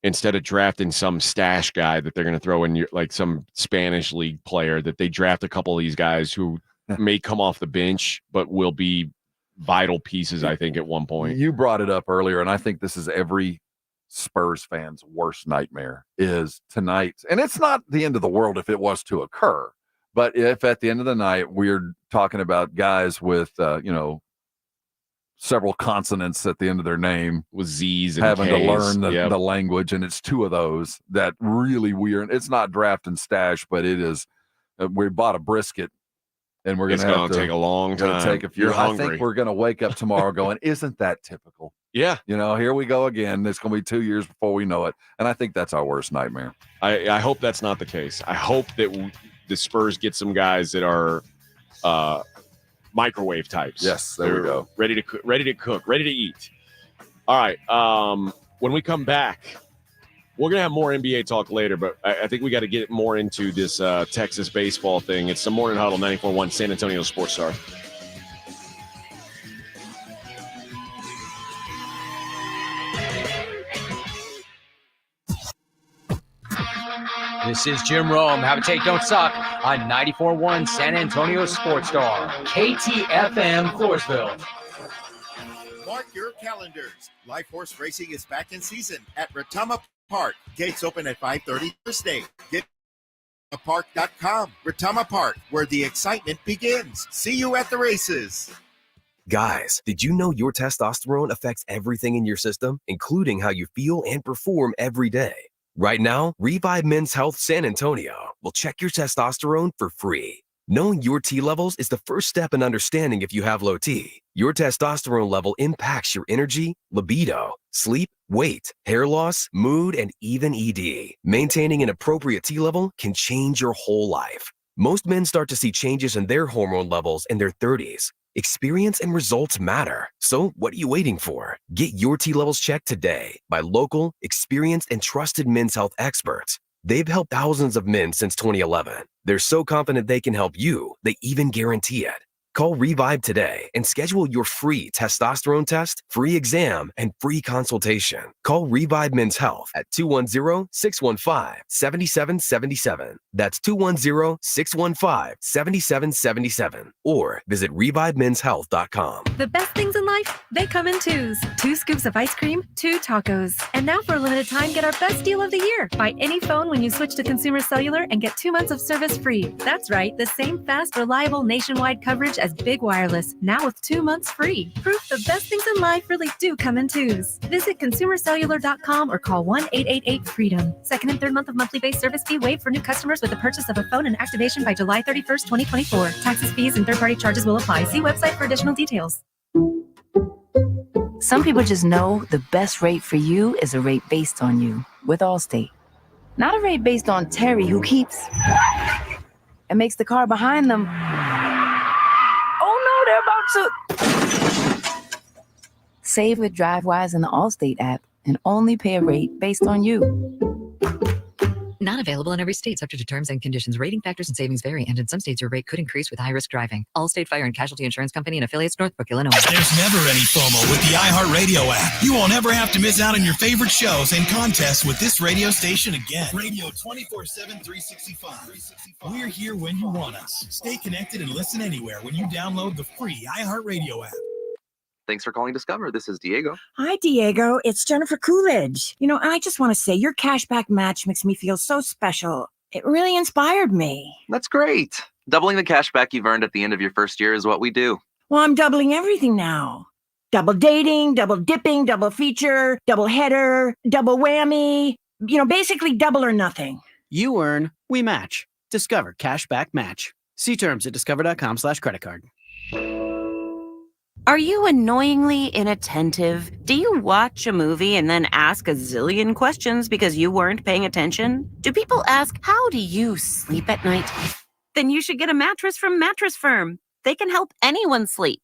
instead of drafting some stash guy that they're going to throw in like some Spanish league player, that they draft a couple of these guys who may come off the bench, but will be vital pieces, I think, at one point. You brought it up earlier, and I think this is every Spurs fan's worst nightmare is tonight. And it's not the end of the world if it was to occur, But if at the end of the night we're talking about guys with, several consonants at the end of their name, with Z's and having K's. to learn the language, and it's two of those that really weird. It's not draft and stash, but it is. We bought a brisket, and we're going to have to take a long time. Take a few. You're I hungry. think we're going to wake up tomorrow going, "Isn't that typical?" Yeah. Here we go again. It's going to be 2 years before we know it, and I think that's our worst nightmare. I hope that's not the case. I hope that the Spurs get some guys that are microwave types. Yes, there we go. Ready to cook, ready to eat. All right. When we come back, we're gonna have more NBA talk later, but I think we got to get more into this Texas baseball thing. It's the Morning Huddle, 94.1 San Antonio Sports Star. This is Jim Rome. Have a take, don't suck on 94.1 San Antonio Sports Star, KTFM Floresville. Mark your calendars. Life horse racing is back in season at Retama Park. Gates open at 5:30 Thursday. Get Park.com. Retama Park, where the excitement begins. See you at the races. Guys, did you know your testosterone affects everything in your system, including how you feel and perform every day? Right now, Revive Men's Health San Antonio will check your testosterone for free. Knowing your T levels is the first step in understanding if you have low T. Your testosterone level impacts your energy, libido, sleep, weight, hair loss, mood, and even ED. Maintaining an appropriate T level can change your whole life. Most men start to see changes in their hormone levels in their 30s. Experience and results matter. So what are you waiting for? Get your T levels checked today by local, experienced, and trusted men's health experts. They've helped thousands of men since 2011. They're so confident they can help you, they even guarantee it. Call Revive today and schedule your free testosterone test, free exam, and free consultation. Call Revive Men's Health at 210-615-7777. That's 210-615-7777. Or visit revivemenshealth.com. The best things in life, they come in twos. 2 scoops of ice cream, 2 tacos. And now for a limited time, get our best deal of the year. Buy any phone when you switch to Consumer Cellular and get 2 months of service free. That's right, the same fast, reliable nationwide coverage as Big Wireless, now with 2 months free. Proof the best things in life really do come in twos. Visit consumercellular.com or call 1-888-FREEDOM. Second and third month of monthly base service fee waived for new customers with the purchase of a phone and activation by July 31st, 2024. Taxes, fees, and third-party charges will apply. See website for additional details. Some people just know the best rate for you is a rate based on you with Allstate. Not a rate based on Terry who keeps and makes the car behind them. Oh no, they're about to. Save with DriveWise in the Allstate app and only pay a rate based on you. Not available in every state, subject to terms and conditions. Rating factors and savings vary, and in some states your rate could increase with high-risk driving. Allstate Fire and Casualty Insurance Company and affiliates, Northbrook, Illinois. There's never any FOMO with the iHeartRadio app. You won't ever have to miss out on your favorite shows and contests with this radio station again. Radio 24/7, 365. We're here when you want us. Stay connected and listen anywhere when you download the free iHeartRadio app. Thanks for calling Discover. This is Diego. Hi, Diego. It's Jennifer Coolidge. I just want to say your cashback match makes me feel so special. It really inspired me. That's great. Doubling the cashback you've earned at the end of your first year is what we do. Well, I'm doubling everything now. Double dating, double dipping, double feature, double header, double whammy. Basically double or nothing. You earn, we match. Discover Cashback Match. See terms at discover.com/creditcard. Are you annoyingly inattentive? Do you watch a movie and then ask a zillion questions because you weren't paying attention? Do people ask, how do you sleep at night? Then you should get a mattress from Mattress Firm. They can help anyone sleep.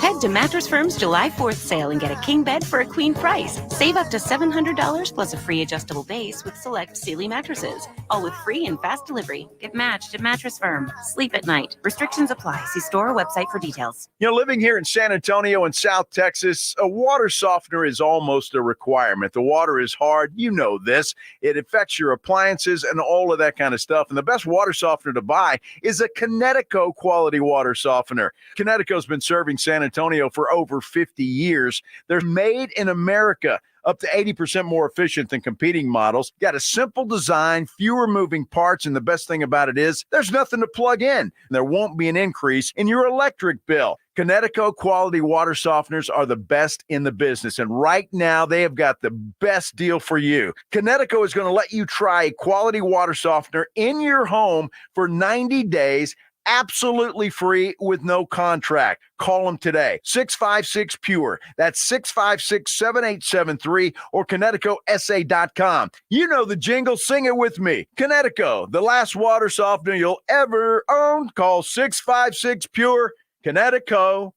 Head to Mattress Firm's July 4th sale and get a king bed for a queen price. Save up to $700 plus a free adjustable base with select Sealy mattresses. All with free and fast delivery. Get matched at Mattress Firm. Sleep at night. Restrictions apply. See store or website for details. Living here in San Antonio and South Texas, a water softener is almost a requirement. The water is hard. You know this. It affects your appliances and all of that kind of stuff. And the best water softener to buy is a Connecticut quality water softener. Connecticut's been serving San Antonio Antonio for over 50 years. They're made in America, up to 80% more efficient than competing models. Got a simple design, fewer moving parts, and the best thing about it is there's nothing to plug in. There won't be an increase in your electric bill. Kinetico quality water softeners are the best in the business, and right now they have got the best deal for you. Kinetico is going to let you try a quality water softener in your home for 90 days, absolutely free with no contract. Call them today. 656-PURE. That's 656-7873 or KineticoSA.com. You know the jingle. Sing it with me. Kinetico, the last water softener you'll ever own. Call 656-PURE. Kinetico.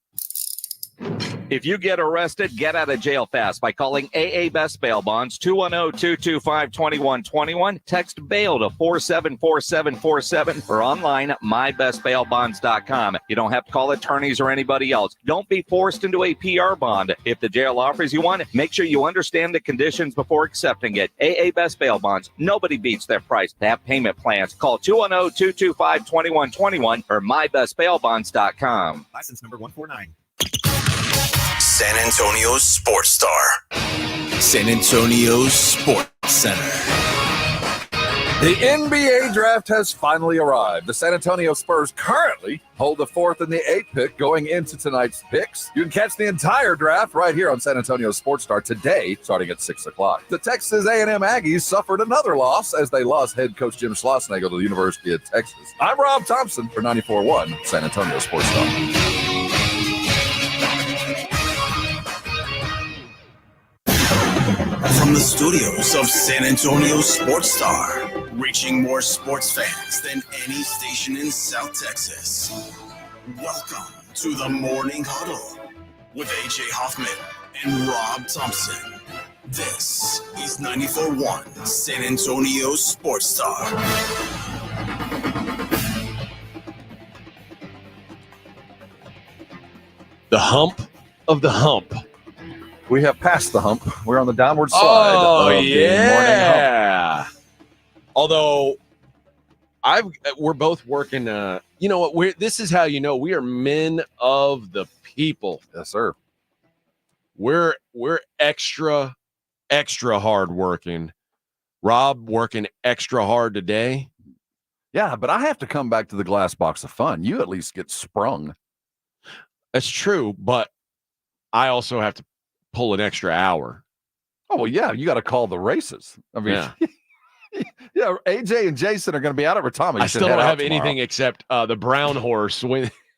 If you get arrested, get out of jail fast by calling AA Best Bail Bonds, 210-225-2121. Text bail to 474747 or online at mybestbailbonds.com. You don't have to call attorneys or anybody else. Don't be forced into a PR bond. If the jail offers you one, make sure you understand the conditions before accepting it. AA Best Bail Bonds. Nobody beats their price. They have payment plans. Call 210-225-2121 or mybestbailbonds.com. License number 149. San Antonio's Sports Star. San Antonio's Sports Center. The NBA draft has finally arrived. The San Antonio Spurs currently hold the 4th and the 8th pick going into tonight's picks. You can catch the entire draft right here on San Antonio Sports Star today, starting at 6 o'clock. The Texas A&M Aggies suffered another loss as they lost head coach Jim Schlossnagle to the University of Texas. I'm Rob Thompson for 94.1 San Antonio Sports Star. From the studios of San Antonio Sports Star, reaching more sports fans than any station in South Texas. Welcome to the Morning Huddle with AJ Hoffman and Rob Thompson. This is 94.1 San Antonio Sports Star. The hump of the hump. We have passed the hump. We're on the downward side Oh, of the morning hump. Although we're both working. You know what? This is how you know we are men of the people. Yes, sir. We're extra hard working. Rob working extra hard today. Yeah, but I have to come back to the glass box of fun. You at least get sprung. That's true, but I also have to pull an extra hour. Oh, well, yeah, you got to call the races. I mean, yeah, AJ and Jason are going to be out at Retama. I still don't have anything except the brown horse.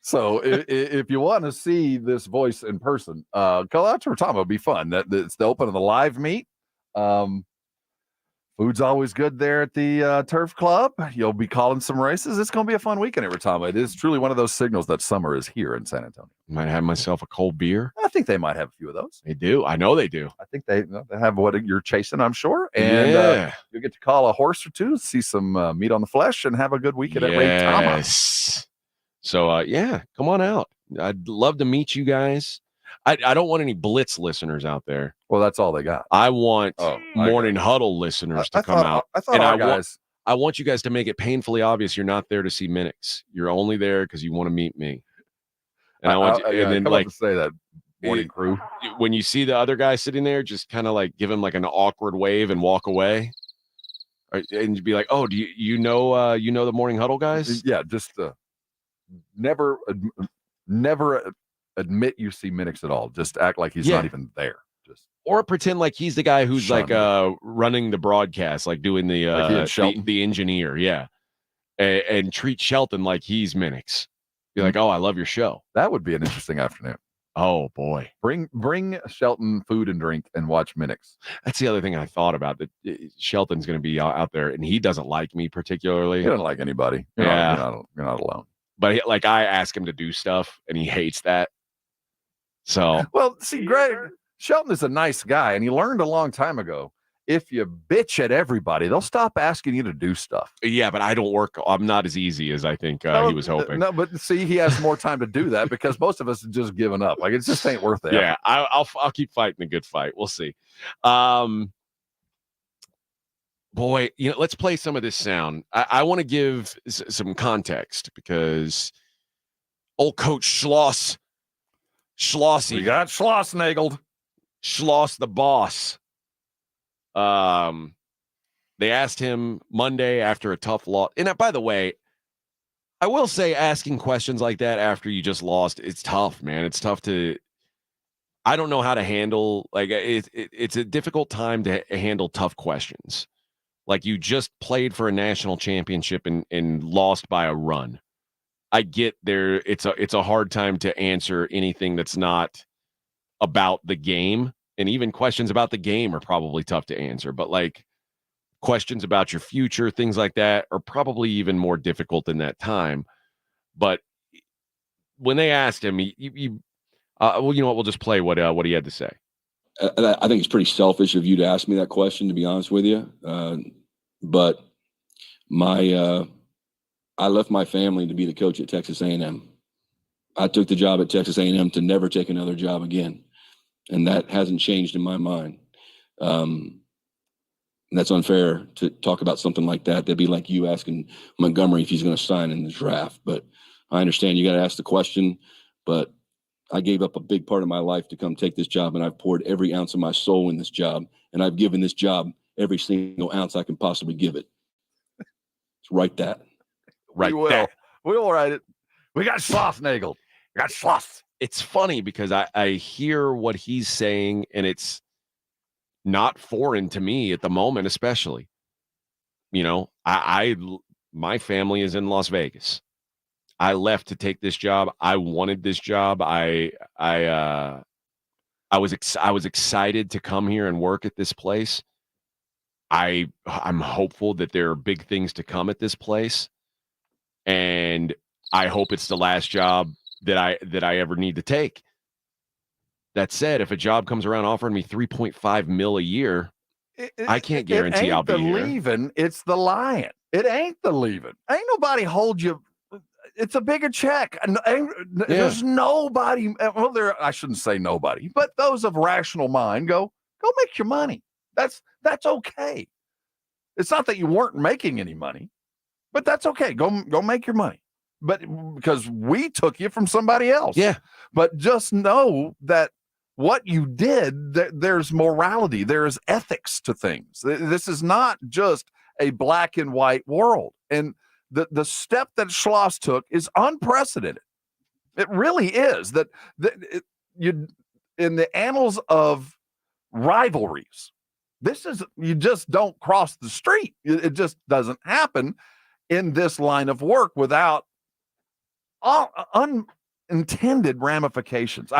So if you want to see this voice in person, go out to Retama. It'll be fun. It's the open of the live meet. Food's always good there at the Turf Club. You'll be calling some races. It's going to be a fun weekend at Retama. It is truly one of those signals that summer is here in San Antonio. Might have myself a cold beer. I think they might have a few of those. They do. I know they do. I think they have what you're chasing, I'm sure. And you'll get to call a horse or two, see some meat on the flesh, and have a good weekend at Retama. Yes. So, come on out. I'd love to meet you guys. I don't want any Blitz listeners out there. Well, that's all they got. I want Morning Huddle listeners to come out. I want you guys to make it painfully obvious you're not there to see Minix. You're only there because you want to meet me. And I want you, and then like to say that morning crew. When you see the other guy sitting there, just kind of like give him like an awkward wave and walk away. And you'd be like, "Oh, do you know the Morning Huddle guys?" Yeah, just never admit you see Minix at all. Just act like he's not even there. Or pretend like he's the guy who's running the broadcast, like doing the engineer, and treat Shelton like he's Minix. Be like, "Oh, I love your show." That would be an interesting afternoon. Oh boy, bring Shelton food and drink and watch Minix. That's the other thing I thought about. That Shelton's going to be out there, and he doesn't like me particularly. He doesn't like anybody. You're not alone. But I ask him to do stuff, and he hates that. So well, see, Greg. Shelton is a nice guy, and he learned a long time ago, if you bitch at everybody, they'll stop asking you to do stuff. Yeah, but I don't work. I'm not as easy as I think he was hoping. No, but see, he has more time to do that because most of us have just given up. Like, it just ain't worth it. Yeah, I'll keep fighting a good fight. We'll see. Boy, let's play some of this sound. I want to give some context because old Coach Schloss Schlossie. We got Schlossnagled. Schloss the boss. They asked him Monday after a tough loss. And by the way, I will say asking questions like that after you just lost, it's tough, man. It's tough to. I don't know how to handle, like, it's a difficult time to handle tough questions. Like, you just played for a national championship and lost by a run. I get there. It's a hard time to answer anything that's not about the game, and even questions about the game are probably tough to answer. But like questions about your future, things like that, are probably even more difficult in that time. But when they asked him, well, you know what? We'll just play what he had to say. I think it's pretty selfish of you to ask me that question, to be honest with you. But I left my family to be the coach at Texas A&M. I took the job at Texas A&M to never take another job again. And that hasn't changed in my mind. And that's unfair to talk about something like that. That'd be like you asking Montgomery if he's going to sign in the draft. But I understand you got to ask the question, but I gave up a big part of my life to come take this job, and I've poured every ounce of my soul in this job, and I've given this job every single ounce I can possibly give it. Write that. We will write it. We got Schlossnagled. We got Schloss. It's funny because I hear what he's saying, and it's not foreign to me at the moment, especially. You know, my family is in Las Vegas. I left to take this job. I wanted this job. I was excited to come here and work at this place. I'm hopeful that there are big things to come at this place, and I hope it's the last job that I ever need to take. That said, if a job comes around offering me $3.5 million a year, I can't guarantee I'll be here. Leaving, it's the lying. It ain't the leaving. Ain't nobody hold you. It's a bigger check. There's nobody. Well, I shouldn't say nobody, but those of rational mind go make your money. That's okay. It's not that you weren't making any money, but that's okay. Go make your money. But because we took you from somebody else. Yeah. But just know that what you did, there's morality, there's ethics to things. This is not just a black and white world. And the step that Schloss took is unprecedented. It really is. You in the annals of rivalries, you just don't cross the street. It just doesn't happen in this line of work without unintended ramifications.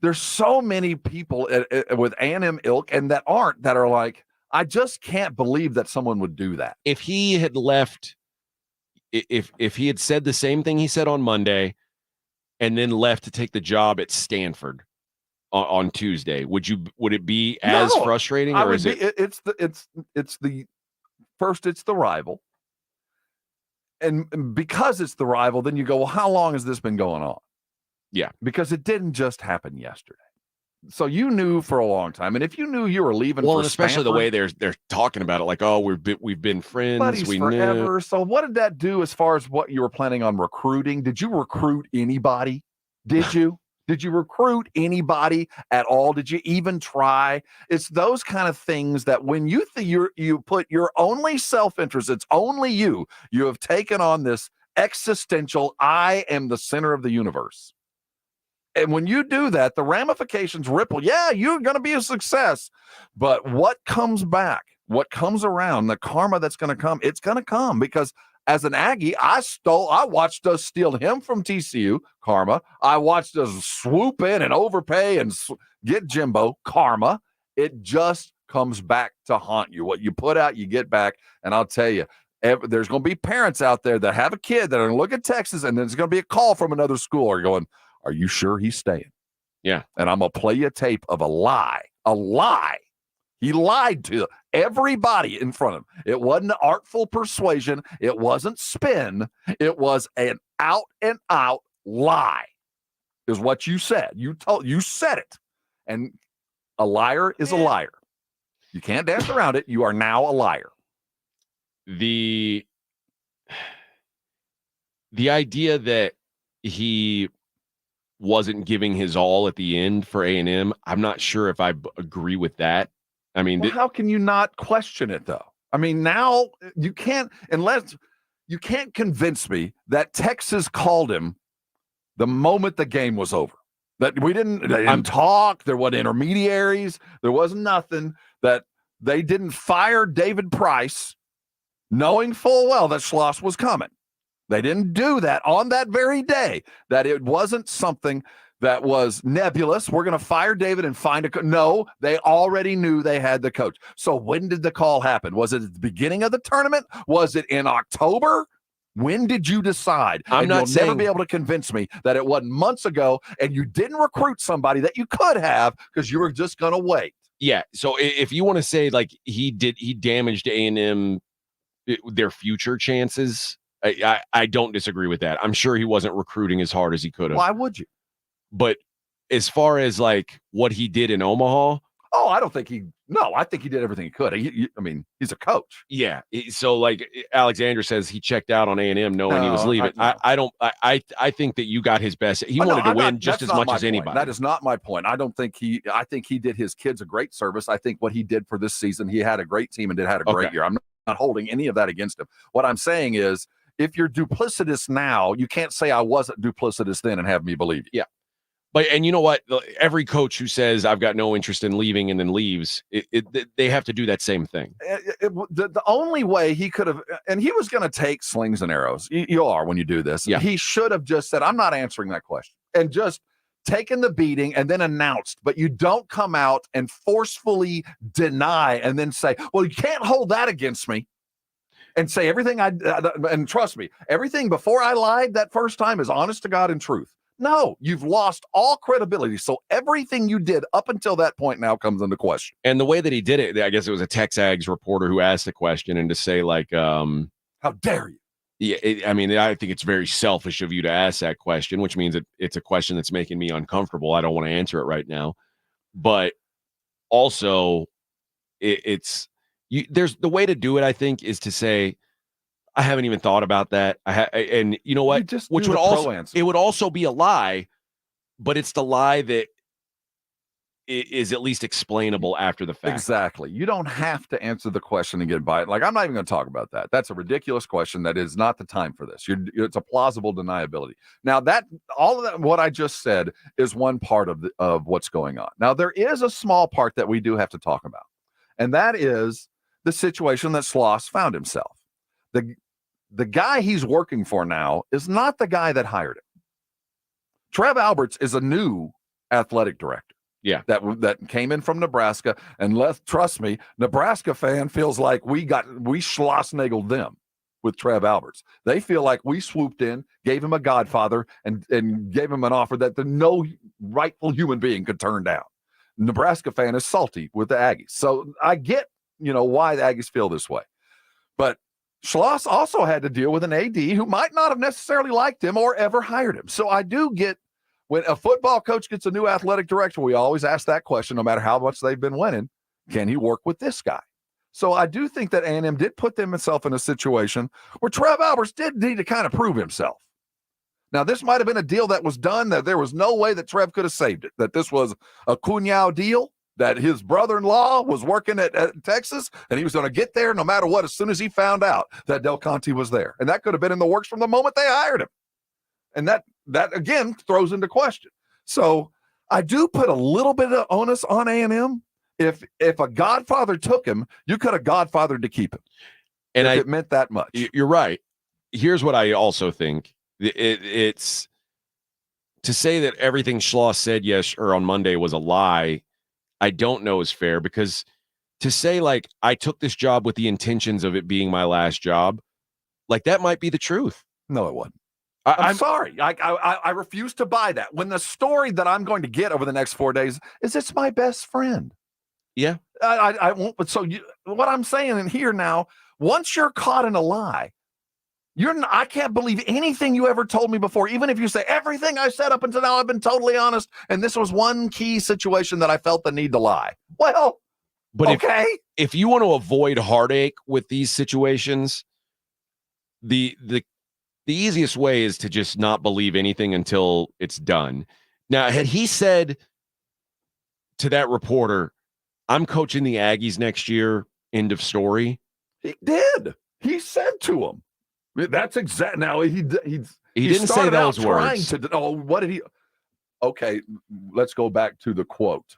There's so many people with A&M ilk and that are like, I just can't believe that someone would do that. If he had left, if he had said the same thing he said on Monday and then left to take the job at Stanford on Tuesday, would it be as frustrating, or is it? It's the rival. And because it's the rival, then you go, well, how long has this been going on? Yeah. Because it didn't just happen yesterday. So you knew for a long time. And if you knew you were leaving well, for and especially Stanford, the way they're talking about it, like, oh, we've been friends. buddies we forever. knew. So what did that do as far as what you were planning on recruiting? Did you recruit anybody? Did you? Did you recruit anybody at all? Did you even try? It's those kind of things that when you put your only self-interest, it's only you have taken on this existential, I am the center of the universe. And when you do that, the ramifications ripple. Yeah, you're going to be a success. But what comes back, what comes around, the karma that's going to come, it's going to come because as an Aggie, I watched us steal him from TCU, karma. I watched us swoop in and overpay and get Jimbo, karma. It just comes back to haunt you. What you put out, you get back. And I'll tell you, there's going to be parents out there that have a kid that are going to look at Texas, and there's going to be a call from another school or going, are you sure he's staying? Yeah. And I'm going to play you a tape of a lie. He lied to everybody in front of him. It wasn't artful persuasion. It wasn't spin. It was an out and out lie is what you said. You said it. And a liar is a liar. You can't dance around it. You are now a liar. The idea that he wasn't giving his all at the end for A&M. I'm not sure if I agree with that. I mean, Well, how can you not question it though? I mean, now you can't, unless you can't convince me that Texas called him the moment the game was over. That they didn't talk. There wasn't intermediaries. There was nothing. That they didn't fire David Price, knowing full well that Schloss was coming. They didn't do that on that very day. That it wasn't something that was nebulous. We're going to fire David and find a coach. No, they already knew they had the coach. So when did the call happen? Was it at the beginning of the tournament? Was it in October? When did you decide? You'll never be able to convince me that it wasn't months ago and you didn't recruit somebody that you could have because you were just going to wait. Yeah. So if you want to say like he damaged A&M, their future chances, I don't disagree with that. I'm sure he wasn't recruiting as hard as he could have. Why would you? But as far as like what he did in Omaha, I think he did everything he could. I mean, he's a coach. Yeah. So like Alexander says, he checked out on A&M knowing he was leaving. I think that you got his best. He wanted to win just as much as anybody. That is not my point. I think he did his kids a great service. I think what he did for this season, he had a great team and had a great year. I'm not holding any of that against him. What I'm saying is, if you're duplicitous now, you can't say I wasn't duplicitous then and have me believe you. Yeah. And you know what? Every coach who says I've got no interest in leaving and then leaves, they have to do that same thing. The only way he could have, and he was going to take slings and arrows. You are when you do this. Yeah. He should have just said, I'm not answering that question, and just taken the beating and then announced. But you don't come out and forcefully deny and then say, well, you can't hold that against me. And say everything and trust me, everything before I lied that first time is honest to God and truth. No, you've lost all credibility. So everything you did up until that point now comes into question. And the way that he did it, I guess it was a Texags reporter who asked the question, and to say like, how dare you? Yeah, I think it's very selfish of you to ask that question, which means it's a question that's making me uncomfortable. I don't want to answer it right now. But also, there's the way to do it, I think, is to say, I haven't even thought about that. And you know what? Which would also be a lie, but it's the lie that is at least explainable after the fact. Exactly. You don't have to answer the question and get by it. Like, I'm not even going to talk about that. That's a ridiculous question. That is not the time for this. It's a plausible deniability. Now, all of that, what I just said, is one part of what's going on. Now, there is a small part that we do have to talk about, and that is the situation that Schloss found himself. The guy he's working for now is not the guy that hired him. Trev Alberts is a new athletic director. Yeah. That came in from Nebraska, and trust me, Nebraska fan feels like we Schloss-nagled them with Trev Alberts. They feel like we swooped in, gave him a godfather, and gave him an offer that no rightful human being could turn down. Nebraska fan is salty with the Aggies. So I get, why the Aggies feel this way. But Schloss also had to deal with an AD who might not have necessarily liked him or ever hired him. So I do get, when a football coach gets a new athletic director, we always ask that question, no matter how much they've been winning, can he work with this guy? So I do think that A&M did put himself in a situation where Trev Alberts did need to kind of prove himself. Now, this might have been a deal that was done, that there was no way that Trev could have saved it, that this was a Cunhao deal, that his brother-in-law was working at Texas, and he was going to get there no matter what as soon as he found out that Del Conte was there. And that could have been in the works from the moment they hired him. And that again, throws into question. So I do put a little bit of onus on A&M. If a godfather took him, you could have godfathered to keep him. And it meant that much. You're right. Here's what I also think. It's to say that everything Schloss said on Monday was a lie, I don't know is fair, because to say like I took this job with the intentions of it being my last job, like that might be the truth. No, it wasn't. I'm sorry. I refuse to buy that. When the story that I'm going to get over the next 4 days is it's my best friend. Yeah. I won't. But what I'm saying in here now, once you're caught in a lie, I can't believe anything you ever told me before, even if you say everything I said up until now, I've been totally honest. And this was one key situation that I felt the need to lie. Well, but okay. If you want to avoid heartache with these situations, the easiest way is to just not believe anything until it's done. Now, had he said to that reporter, I'm coaching the Aggies next year, end of story. He did. He said to him. That's exact. Now, he didn't say those words. What did he? Okay, let's go back to the quote.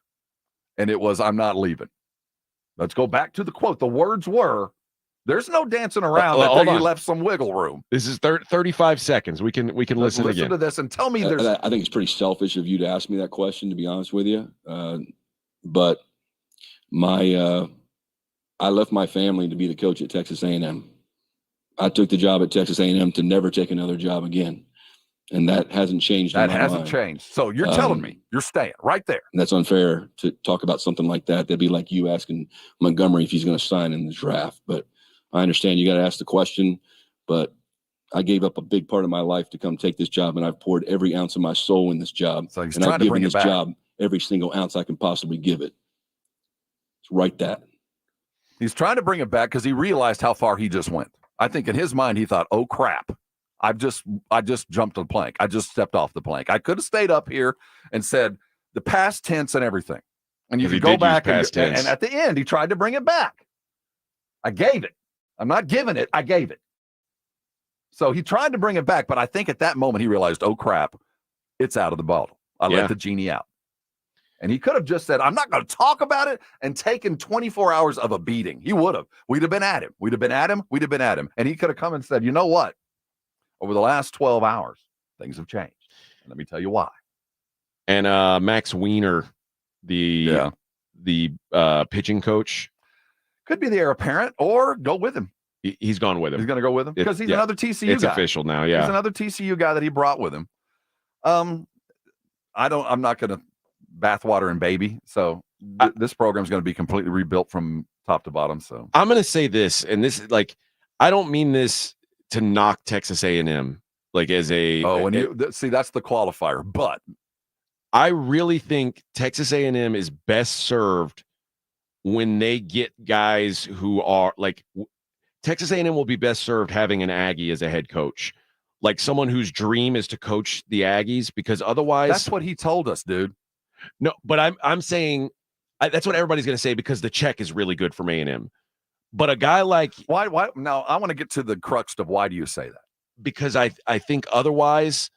And it was, I'm not leaving. Let's go back to the quote. The words were, there's no dancing around. You left some wiggle room. This is 35 seconds. We can listen again. Listen to this and tell me I think it's pretty selfish of you to ask me that question, to be honest with you. But I left my family to be the coach at Texas A&M. I took the job at Texas A&M to never take another job again. And that hasn't changed. That hasn't changed. So you're telling me you're staying right there. And that's unfair to talk about something like that. That'd be like you asking Montgomery if he's going to sign in the draft. But I understand you got to ask the question. But I gave up a big part of my life to come take this job, and I've poured every ounce of my soul in this job. So he's and trying I've to given bring it this back. job every single ounce I can possibly give it. It's right that. He's trying to bring it back because he realized how far he just went. I think in his mind, he thought, oh, crap. I just jumped the plank. I just stepped off the plank. I could have stayed up here and said the past tense and everything. And you could go back and at the end, he tried to bring it back. I gave it. I'm not giving it. I gave it. So he tried to bring it back, but I think at that moment he realized, oh, crap, it's out of the bottle. I let the genie out. And he could have just said, I'm not going to talk about it, and taken 24 hours of a beating. He would have. We'd have been at him. We'd have been at him. We'd have been at him. And he could have come and said, you know what? Over the last 12 hours, things have changed. And let me tell you why. And Max Weiner, the pitching coach. Could be the heir apparent, or go with him. He's gone with him. He's going to go with him because he's another TCU guy. It's official now, yeah. He's another TCU guy that he brought with him. I'm not going to bathwater and baby. So this program is going to be completely rebuilt from top to bottom. So I'm going to say this, and this is like, I don't mean this to knock Texas A&M like as a see, that's the qualifier, but I really think Texas A&M is best served when they get guys who are like Texas A&M will be best served having an Aggie as a head coach, like someone whose dream is to coach the Aggies, because otherwise that's what he told us, dude. No, but I'm saying that's what everybody's going to say because the check is really good from A&M. But a guy like why now I want to get to the crux of why do you say that? Because I think otherwise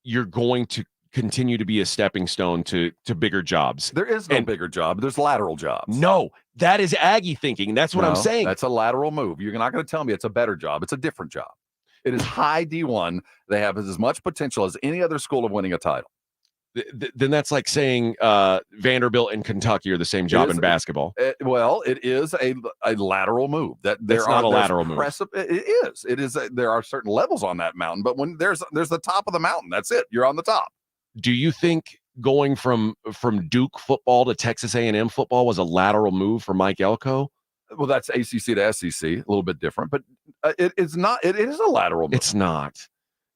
you're going to continue to be a stepping stone to bigger jobs. There is no bigger job. There's lateral jobs. No, that is Aggie thinking. That's what I'm saying. That's a lateral move. You're not going to tell me it's a better job. It's a different job. It is high D1. They have as much potential as any other school of winning a title. Then that's like saying Vanderbilt and Kentucky are the same job in basketball. Well, it is a lateral move. That's not a lateral move. It is. It is. There are certain levels on that mountain, but when there's the top of the mountain, that's it. You're on the top. Do you think going from Duke football to Texas A&M football was a lateral move for Mike Elko? Well, that's ACC to SEC, a little bit different, but it is not. It is a lateral move. It's not.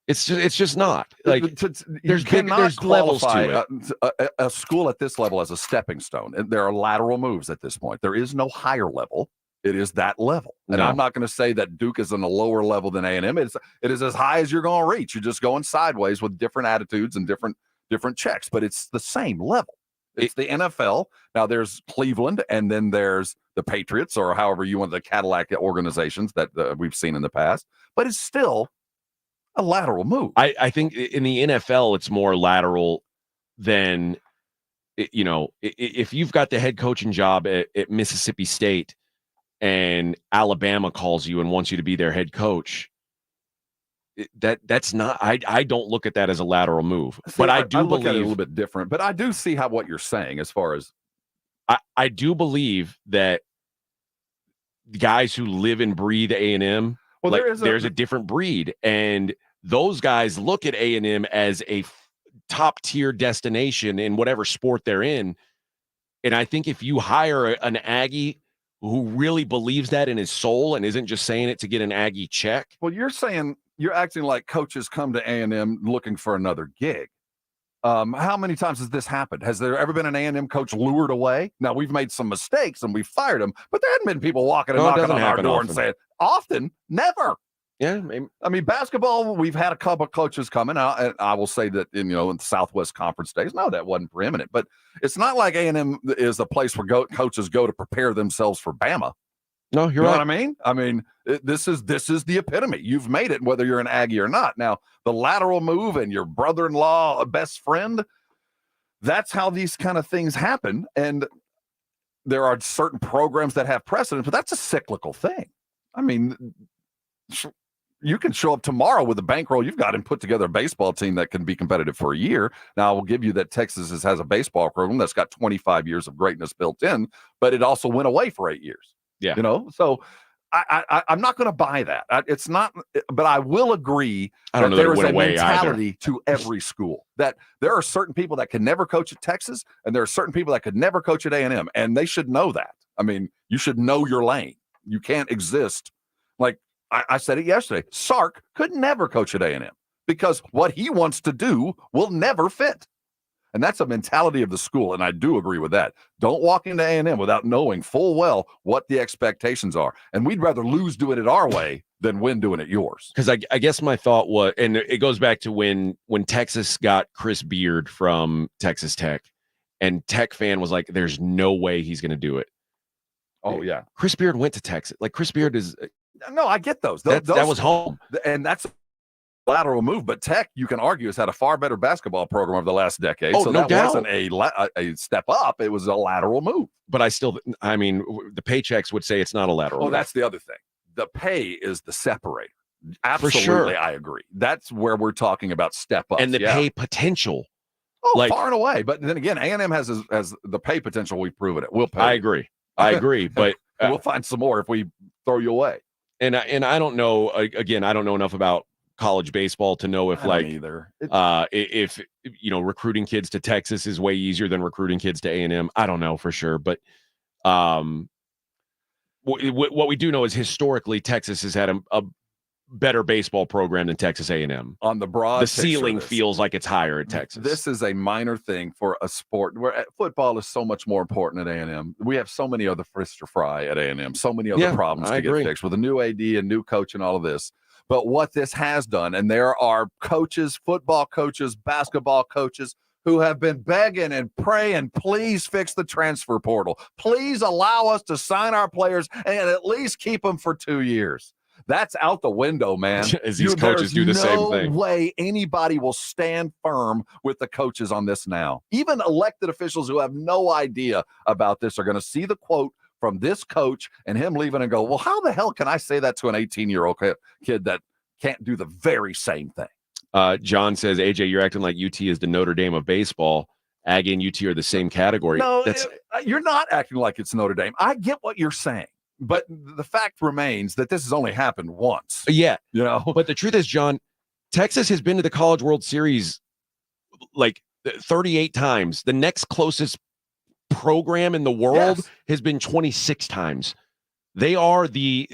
It's just not. Like there's levels to it. A school at this level as a stepping stone. And there are lateral moves at this point. There is no higher level. It is that level. And I'm not going to say that Duke is on a lower level than A&M. It is as high as you're going to reach. You're just going sideways with different attitudes and different checks, but it's the same level. It's the NFL. Now there's Cleveland, and then there's the Patriots, or however you want, the Cadillac organizations that we've seen in the past. But it's still a lateral move. I think in the NFL, it's more lateral than, if you've got the head coaching job at Mississippi State and Alabama calls you and wants you to be their head coach, that's not, I don't look at that as a lateral move. See, but I do look believe at it a little bit different, but I do see what you're saying as far as I do believe that guys who live and breathe A&M, well, there's a different breed, and those guys look at A&M as a top tier destination in whatever sport they're in. And I think if you hire an Aggie who really believes that in his soul and isn't just saying it to get an Aggie check. Well, you're acting like coaches come to A&M looking for another gig. How many times has this happened? Has there ever been an A&M coach lured away? Now, we've made some mistakes and we fired them, but there hadn't been people walking and knocking on our door and saying, often, never. Yeah, I mean, basketball, we've had a couple of coaches coming out, and I will say that in the Southwest Conference days, no, that wasn't preeminent. But it's not like A&M is a place where coaches go to prepare themselves for Bama. No, You you're know right. what I mean? I mean, this is the epitome. You've made it, whether you're an Aggie or not. Now, the lateral move and your brother-in-law, a best friend, that's how these kind of things happen. And there are certain programs that have precedent, but that's a cyclical thing. I mean, you can show up tomorrow with a bankroll you've got and put together a baseball team that can be competitive for a year. Now, I will give you that Texas has a baseball program that's got 25 years of greatness built in, but it also went away for 8 years. Yeah. So I'm not going to buy that. It's not, but I will agree I don't know there that it is went a away mentality to every school, that there are certain people that can never coach at Texas, and there are certain people that could never coach at A&M, and they should know that. I mean, you should know your lane. You can't exist. Like I said it yesterday, Sark could never coach at A&M because what he wants to do will never fit. And that's a mentality of the school, and I do agree with that. Don't walk into A&M without knowing full well what the expectations are. And we'd rather lose doing it our way than win doing it yours. Because I guess my thought was, and it goes back to when Texas got Chris Beard from Texas Tech, and Tech fan was like, there's no way he's going to do it. Oh, yeah. Chris Beard went to Texas. Like, Chris Beard is... No, I get those. That was home. And that's a lateral move. But Tech, you can argue, has had a far better basketball program over the last decade. Oh, so no that doubt. wasn't a step up. It was a lateral move. But I mean, the paychecks would say it's not a lateral move. That's the other thing. The pay is the separator. Absolutely, sure. I agree. That's where we're talking about step up. And the pay potential. Oh, far and away. But then again, A&M has the pay potential. We've proven it. We'll pay. I agree. But we'll find some more if we throw you away. And I don't know. Again, I don't know enough about college baseball to know if if recruiting kids to Texas is way easier than recruiting kids to A&M. I don't know for sure, but what we do know is historically Texas has had a better baseball program than Texas A&M. On the broad, the ceiling feels like it's higher at Texas. This is a minor thing for a sport where football is so much more important at A&M. We have so many other fish to fry at A&M, so many other problems to get fixed with a new AD and new coach and all of this. But what this has done, and there are coaches, football coaches, basketball coaches, who have been begging and praying, please fix the transfer portal. Please allow us to sign our players and at least keep them for 2 years. That's out the window, man. As these coaches do the same thing. No way anybody will stand firm with the coaches on this now. Even elected officials who have no idea about this are going to see the quote from this coach and him leaving and go, well, how the hell can I say that to an 18-year-old kid that can't do the very same thing? John says, AJ, you're acting like UT is the Notre Dame of baseball. Aggie and UT are the same category. No, you're not acting like it's Notre Dame. I get what you're saying. But the fact remains that this has only happened once. Yeah. But the truth is, John, Texas has been to the College World Series like 38 times. The next closest program in the world has been 26 times. They are the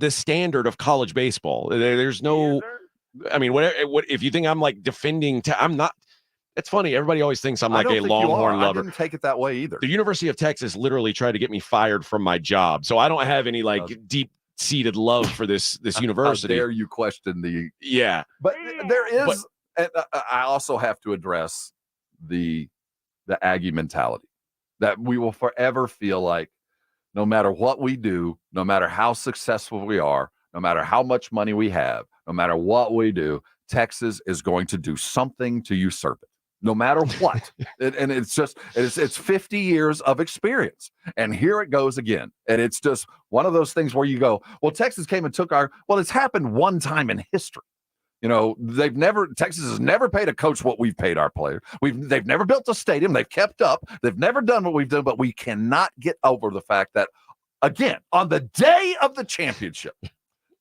standard of college baseball. There's no, what if you think I'm like defending, I'm not. It's funny. Everybody always thinks I'm like a Longhorn lover. I didn't take it that way either. The University of Texas literally tried to get me fired from my job. So I don't have any deep-seated love for this university. How dare you question the... Yeah. But there is... I also have to address the Aggie mentality. That we will forever feel like no matter what we do, no matter how successful we are, no matter how much money we have, no matter what we do, Texas is going to do something to usurp it. No matter what. And it's 50 years of experience. And here it goes again. And it's just one of those things where you go, well, Texas came and took it's happened one time in history. Texas has never paid a coach what we've paid our players. They've never built a stadium. They've kept up. They've never done what we've done, but we cannot get over the fact that, again, on the day of the championship,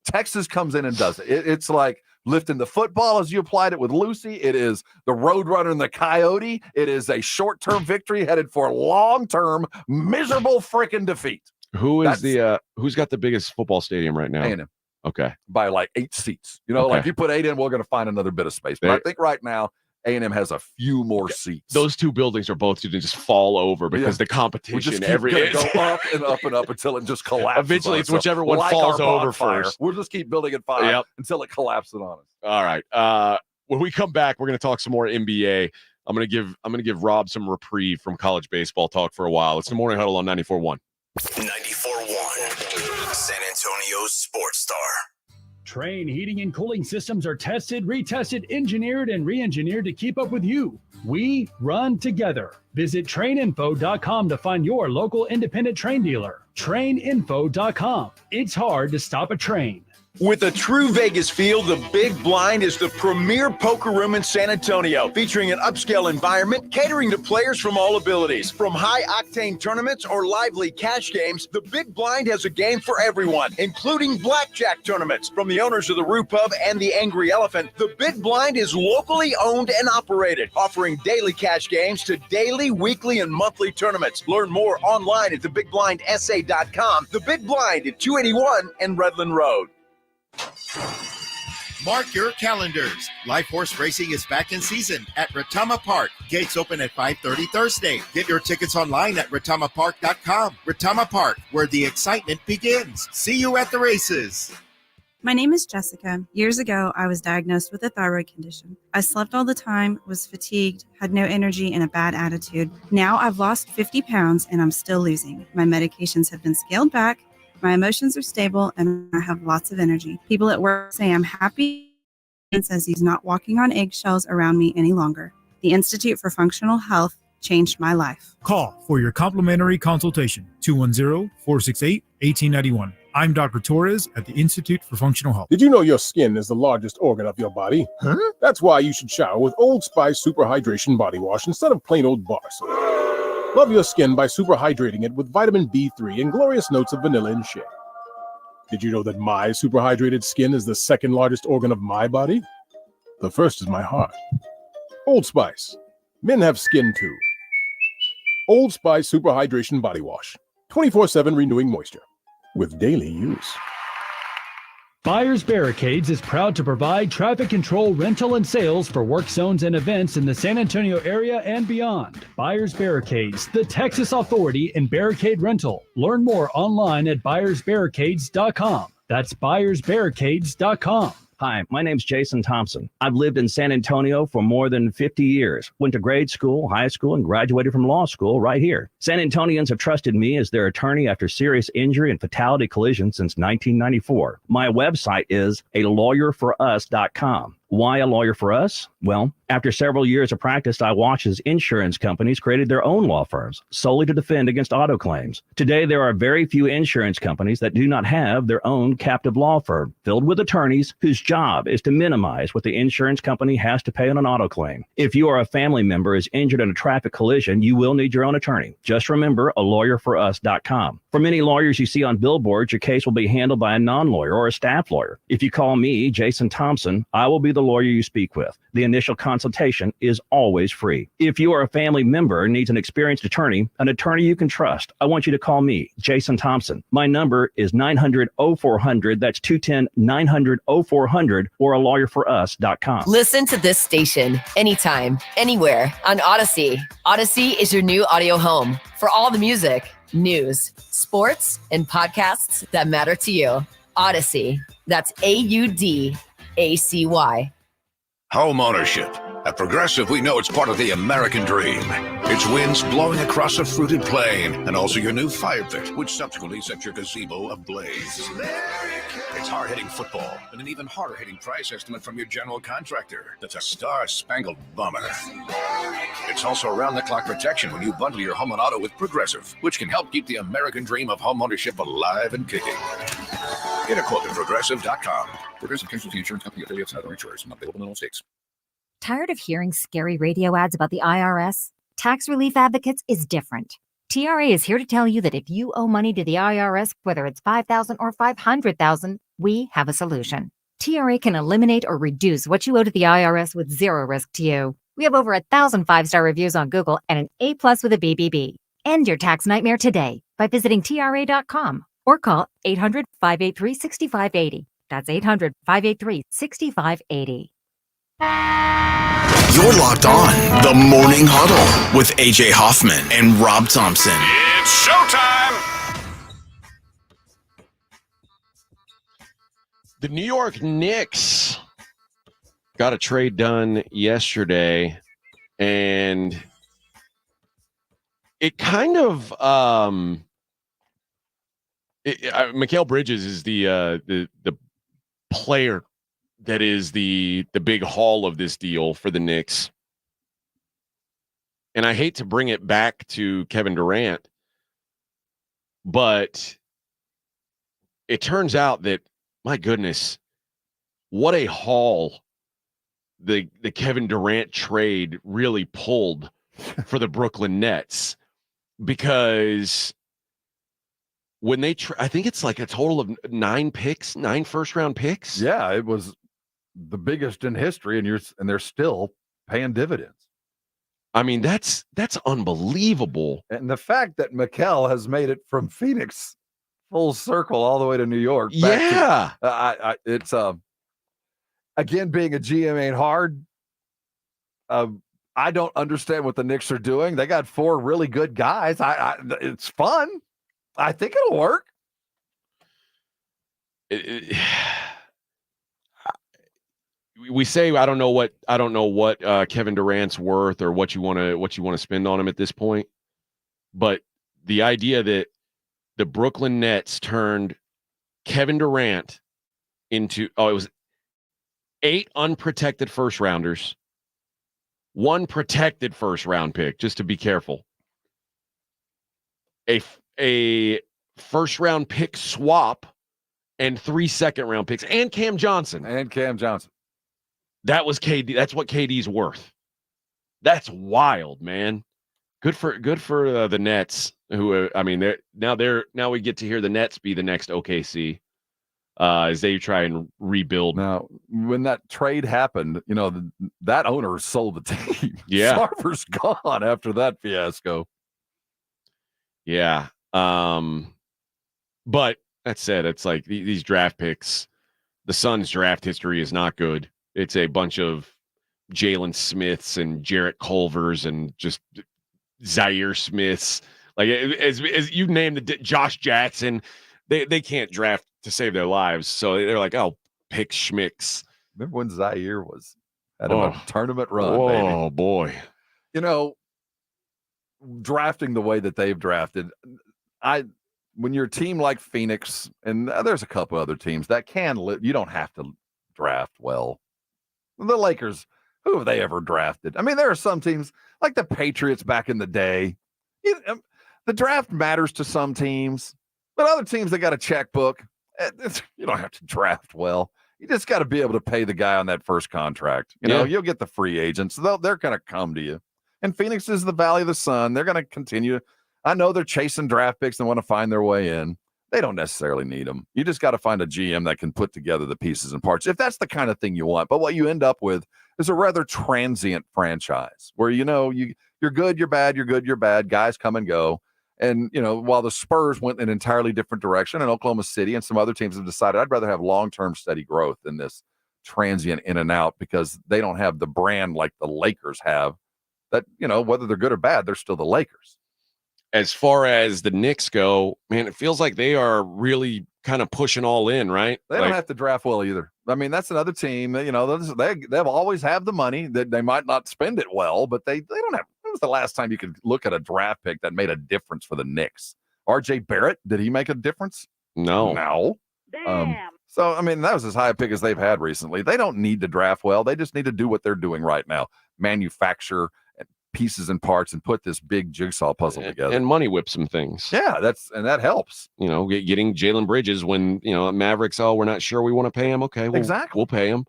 Texas comes in and does it. It's like lifting the football as you applied it with Lucy. It is the Roadrunner and the Coyote. It is a short-term victory headed for a long-term miserable freaking defeat. Who's got the biggest football stadium right now? A&M. Okay. By like 8 seats. Like you put 8 in, we're going to find another bit of space. But I think right now A&M has a few more seats. Those two buildings are both going to just fall over because the We're competition just gonna go up and up and up until it just collapses. Eventually, on it's itself. whichever one Like falls our over bonfire. first. We'll just keep building at 5 until it collapses on us. All right. When we come back, we're going to talk some more NBA. I'm going to give Rob some reprieve from college baseball talk for a while. It's the Morning Huddle on 94.1. 94.1 San Antonio's Sports Star. Train heating and cooling systems are tested, retested, engineered, and re-engineered to keep up with you. We run together. Visit traininfo.com to find your local independent train dealer. Traininfo.com. It's hard to stop a train. With a true Vegas feel, the Big Blind is the premier poker room in San Antonio, featuring an upscale environment catering to players from all abilities. From high-octane tournaments or lively cash games, the Big Blind has a game for everyone, including blackjack tournaments. From the owners of the Roo Pub and the Angry Elephant, the Big Blind is locally owned and operated, offering daily cash games to daily, weekly, and monthly tournaments. Learn more online at thebigblindsa.com. The Big Blind at 281 and Redland Road. Mark your calendars. Life horse racing is back in season at Retama Park. Gates open at 5:30 Thursday. Get your tickets online at retamapark.com. Retama Park, where the excitement begins. See you at the races. My name is Jessica. Years ago, I was diagnosed with a thyroid condition. I slept all the time, was fatigued, had no energy, and a bad attitude. Now I've lost 50 pounds and I'm still losing. My medications have been scaled back. My emotions are stable and I have lots of energy. People at work say I'm happy and says he's not walking on eggshells around me any longer. The Institute for Functional Health changed my life. Call for your complimentary consultation, 210-468-1891. I'm Dr. Torres at the Institute for Functional Health. Did you know your skin is the largest organ of your body? Huh? That's why you should shower with Old Spice Super Hydration Body Wash instead of plain old bar soap. Love your skin by super hydrating it with vitamin B3 and glorious notes of vanilla and shea. Did you know that my super hydrated skin is the second largest organ of my body? The first is my heart. Old Spice. Men have skin too. Old Spice Super Hydration Body Wash. 24/7 renewing moisture with daily use. Buyers Barricades is proud to provide traffic control, rental, and sales for work zones and events in the San Antonio area and beyond. Buyers Barricades, the Texas authority in barricade rental. Learn more online at buyersbarricades.com. That's buyersbarricades.com. Hi, my name's Jason Thompson. I've lived in San Antonio for more than 50 years. Went to grade school, high school, and graduated from law school right here. San Antonians have trusted me as their attorney after serious injury and fatality collisions since 1994. My website is alawyerforus.com. Why a lawyer for us? Well, after several years of practice, I watched as insurance companies created their own law firms solely to defend against auto claims. Today, there are very few insurance companies that do not have their own captive law firm filled with attorneys whose job is to minimize what the insurance company has to pay on an auto claim. If you or a family member is injured in a traffic collision, you will need your own attorney. Just remember alawyerforus.com. For many lawyers you see on billboards, your case will be handled by a non-lawyer or a staff lawyer. If you call me, Jason Thompson, I will be the lawyer you speak with. The initial consultation is always free. If you or a family member needs an experienced attorney you can trust, I want you to call me, Jason Thompson. My number is 900-0400. That's 210-900-0400 or alawyerforus.com. Listen to this station anytime, anywhere on Odyssey. Odyssey is your new audio home for all the music, news, sports, and podcasts that matter to you. Odyssey. That's AUDACY. Home ownership. At Progressive, we know it's part of the American dream. It's winds blowing across a fruited plain, and also your new fire pit, which subsequently sets your gazebo ablaze. It's hard-hitting football, and an even harder-hitting price estimate from your general contractor. That's a star-spangled bummer. It's also around-the-clock protection when you bundle your home and auto with Progressive, which can help keep the American dream of home ownership alive and kicking. Get a quote at Progressive.com. Progressive Casualty Insurance Company affiliates and other insurers not available in all states. Tired of hearing scary radio ads about the IRS? Tax Relief Advocates is different. TRA is here to tell you that if you owe money to the IRS, whether it's $5,000 or $500,000, we have a solution. TRA can eliminate or reduce what you owe to the IRS with zero risk to you. We have over 1,000 5-star reviews on Google and an A+ with a BBB. End your tax nightmare today by visiting TRA.com or call 800-583-6580. That's 800-583-6580. You're locked on the Morning Huddle with AJ Hoffman and Rob Thompson. It's showtime. The New York Knicks got a trade done yesterday, and it kind of Mikal Bridges is the player that is the big haul of this deal for the Knicks. And I hate to bring it back to Kevin Durant, but it turns out that, my goodness, what a haul the Kevin Durant trade really pulled for the Brooklyn Nets, because when they I think it's like a total of 9 first-round picks. Yeah, it was the biggest in history, and they're still paying dividends. I mean, that's unbelievable. And the fact that Mikal has made it from Phoenix full circle all the way to New York. It's again, being a GM ain't hard. I don't understand what the Knicks are doing. They got 4 really good guys. It's fun. I think it'll work. We say I don't know what Kevin Durant's worth or what you want to spend on him at this point, but the idea that the Brooklyn Nets turned Kevin Durant into it was 8 unprotected first rounders, 1 protected first round pick, just to be careful, a first round pick swap, and 3 second round picks, and Cam Johnson. That was KD. That's what KD's worth. That's wild, man. Good for the Nets, who I mean, now we get to hear the Nets be the next OKC as they try and rebuild. Now, when that trade happened, that owner sold the team. Yeah, Sarver's gone after that fiasco. Yeah, but that said, it's like these draft picks. The Suns' draft history is not good. It's a bunch of Jalen Smiths and Jarrett Culvers and just Zaire Smiths. Like as you named the Josh Jackson, they can't draft to save their lives. So they're like, oh, pick schmicks. Remember when Zaire had a tournament run? Oh boy. Drafting the way that they've drafted, when you're a team like Phoenix, and there's a couple other teams that can you don't have to draft well. The Lakers, who have they ever drafted? I mean, there are some teams like the Patriots back in the day. The draft matters to some teams, but other teams, they got a checkbook. You don't have to draft well. You just got to be able to pay the guy on that first contract. You'll get the free agents. They're going to come to you. And Phoenix is the Valley of the Sun. They're going to continue. I know they're chasing draft picks and want to find their way in. They don't necessarily need them. You just got to find a GM that can put together the pieces and parts, if that's the kind of thing you want. But what you end up with is a rather transient franchise where, you're good, you're bad, you're good, you're bad. Guys come and go. And, while the Spurs went in an entirely different direction, and Oklahoma City and some other teams have decided, I'd rather have long-term steady growth than this transient in and out, because they don't have the brand like the Lakers have that, whether they're good or bad, they're still the Lakers. As far as the Knicks go, man, it feels like they are really kind of pushing all in, right? They don't have to draft well either. I mean, that's another team. They'll always have the money. That they might not spend it well, but they don't have. When was the last time you could look at a draft pick that made a difference for the Knicks? R.J. Barrett, did he make a difference? No. Damn. So, I mean, that was as high a pick as they've had recently. They don't need to draft well. They just need to do what they're doing right now: manufacture pieces and parts and put this big jigsaw puzzle together and money whip some things. Yeah, that helps. Getting Jalen Bridges when Mavericks, we're not sure we want to pay him. Okay, exactly, we'll pay him.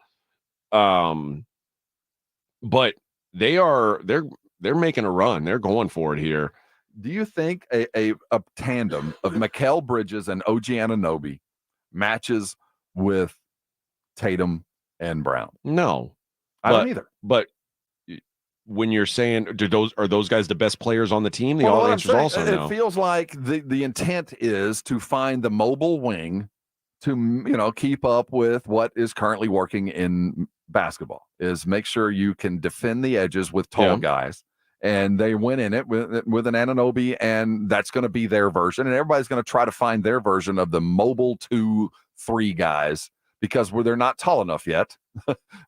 But they're making a run. They're going for it here. Do you think a tandem of Mikal Bridges and OG Anunoby matches with Tatum and Brown? No, I don't either. But when you're saying, are those guys the best players on the team? The answer is also no. It feels like the intent is to find the mobile wing to keep up with what is currently working in basketball is make sure you can defend the edges with tall guys. And they went in it with an Anunoby, and that's going to be their version. And everybody's going to try to find their version of the mobile 2-3 guys because they're not tall enough yet.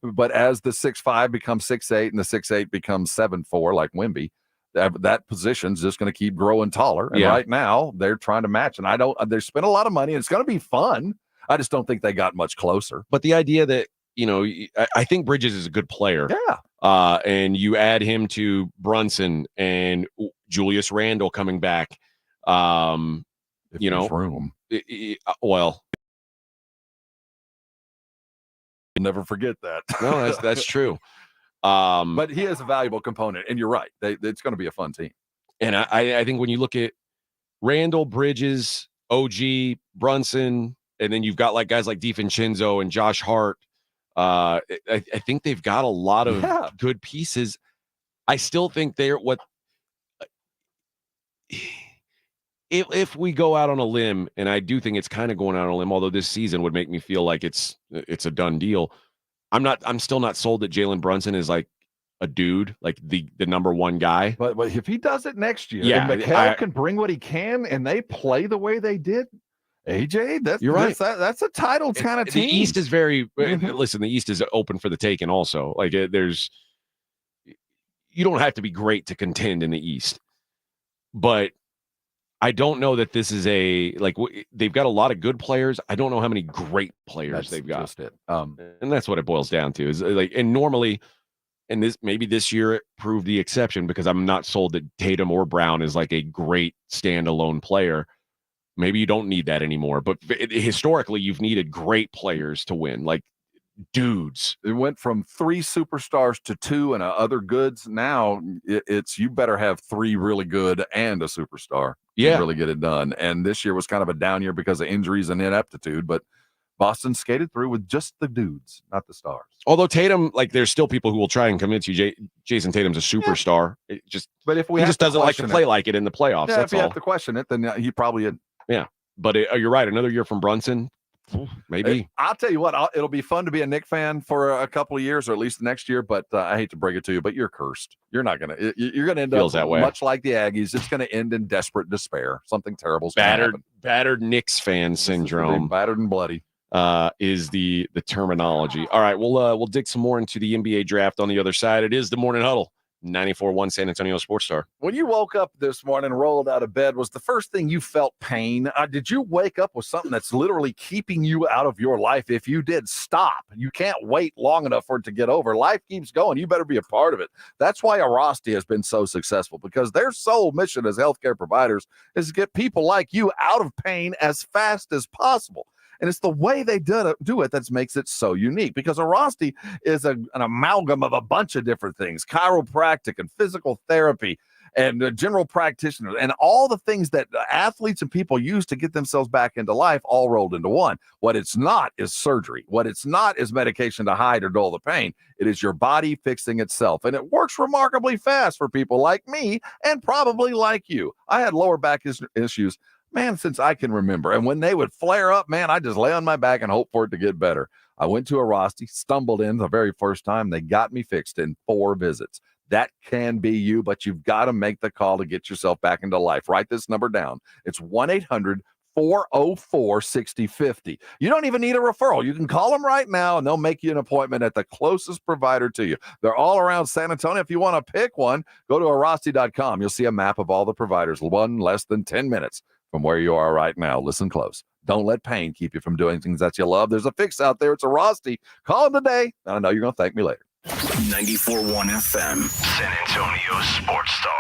But as the 6'5" becomes 6'8" and the 6'8" becomes 7'4", like Wemby, that position's just going to keep growing taller. And right now they're trying to match. And they spent a lot of money, and it's going to be fun. I just don't think they got much closer. But the idea that, I think Bridges is a good player. Yeah. And you add him to Brunson and Julius Randle coming back. Room. Well, never forget that. No, that's true. But he is a valuable component, and you're right. It's going to be a fun team. And I think when you look at Randall, Bridges, OG, Brunson, and then you've got guys like DiVincenzo and Josh Hart. I think they've got a lot of good pieces. I still think they're if we go out on a limb, and I do think it's kind of going out on a limb, although this season would make me feel like it's a done deal. I'm still not sold that Jalen Brunson is like a dude, like the number one guy. But if he does it next year, and Mikal can bring what he can, and they play the way they did, AJ, you're right. That's a title kind of team. The East is very listen. The East is open for the taking. Also, you don't have to be great to contend in the East, but I don't know that this is they've got a lot of good players. I don't know how many great players they've got. Just it. And that's what it boils down to. Is and normally, and this year it proved the exception because I'm not sold that Tatum or Brown is like a great standalone player. Maybe you don't need that anymore, but historically you've needed great players to win, like dudes. It went from 3 superstars to 2 and other goods. Now it's you better have 3 really good and a superstar to really get it done. And this year was kind of a down year because of injuries and ineptitude, but Boston skated through with just the dudes, not the stars. Although Tatum, there's still people who will try and convince you Jason Tatum's a superstar. He just doesn't like to play like it in the playoffs. Yeah, that's if you all. have to question it, then he probably is. Yeah, but you're right. Another year from Brunson, maybe. I'll tell you what, it'll be fun to be a Knick fan for a couple of years, or at least next year. But I hate to break it to you, but you're cursed. You're not gonna. You're gonna end Feels up that way. Much like the Aggies. It's gonna end in desperate despair. Something terrible. Battered Knicks fan syndrome. Battered and bloody. Is the terminology. All right, we'll dig some more into the NBA draft on the other side. It is the Morning Huddle. 94.1 San Antonio Sports Star. When you woke up this morning, rolled out of bed, was the first thing you felt pain? Did you wake up with something that's literally keeping you out of your life? If you did, stop. You can't wait long enough for it to get over. Life keeps going. You better be a part of it. That's why Arasti has been so successful, because their sole mission as healthcare providers is to get people like you out of pain as fast as possible. And it's the way they do it that makes it so unique, because Arasti is an amalgam of a bunch of different things, chiropractic and physical therapy and general practitioners and all the things that athletes and people use to get themselves back into life all rolled into one. What it's not is surgery. What it's not is medication to hide or dull the pain. It is your body fixing itself. And it works remarkably fast for people like me and probably like you. I had lower back issues, man, since I can remember. And when they would flare up, man, I just lay on my back and hope for it to get better. I went to Arasti, stumbled in the very first time. They got me fixed in 4 visits. That can be you, but you've got to make the call to get yourself back into life. Write this number down. It's 1-800-404-6050. You don't even need a referral. You can call them right now, and they'll make you an appointment at the closest provider to you. They're all around San Antonio. If you want to pick one, go to Arasti.com. You'll see a map of all the providers, one less than 10 minutes from where you are right now. Listen close. Don't let pain keep you from doing things that you love. There's a fix out there. It's Arasti. Call them today. I know you're going to thank me later. 94.1 FM, San Antonio Sports Star.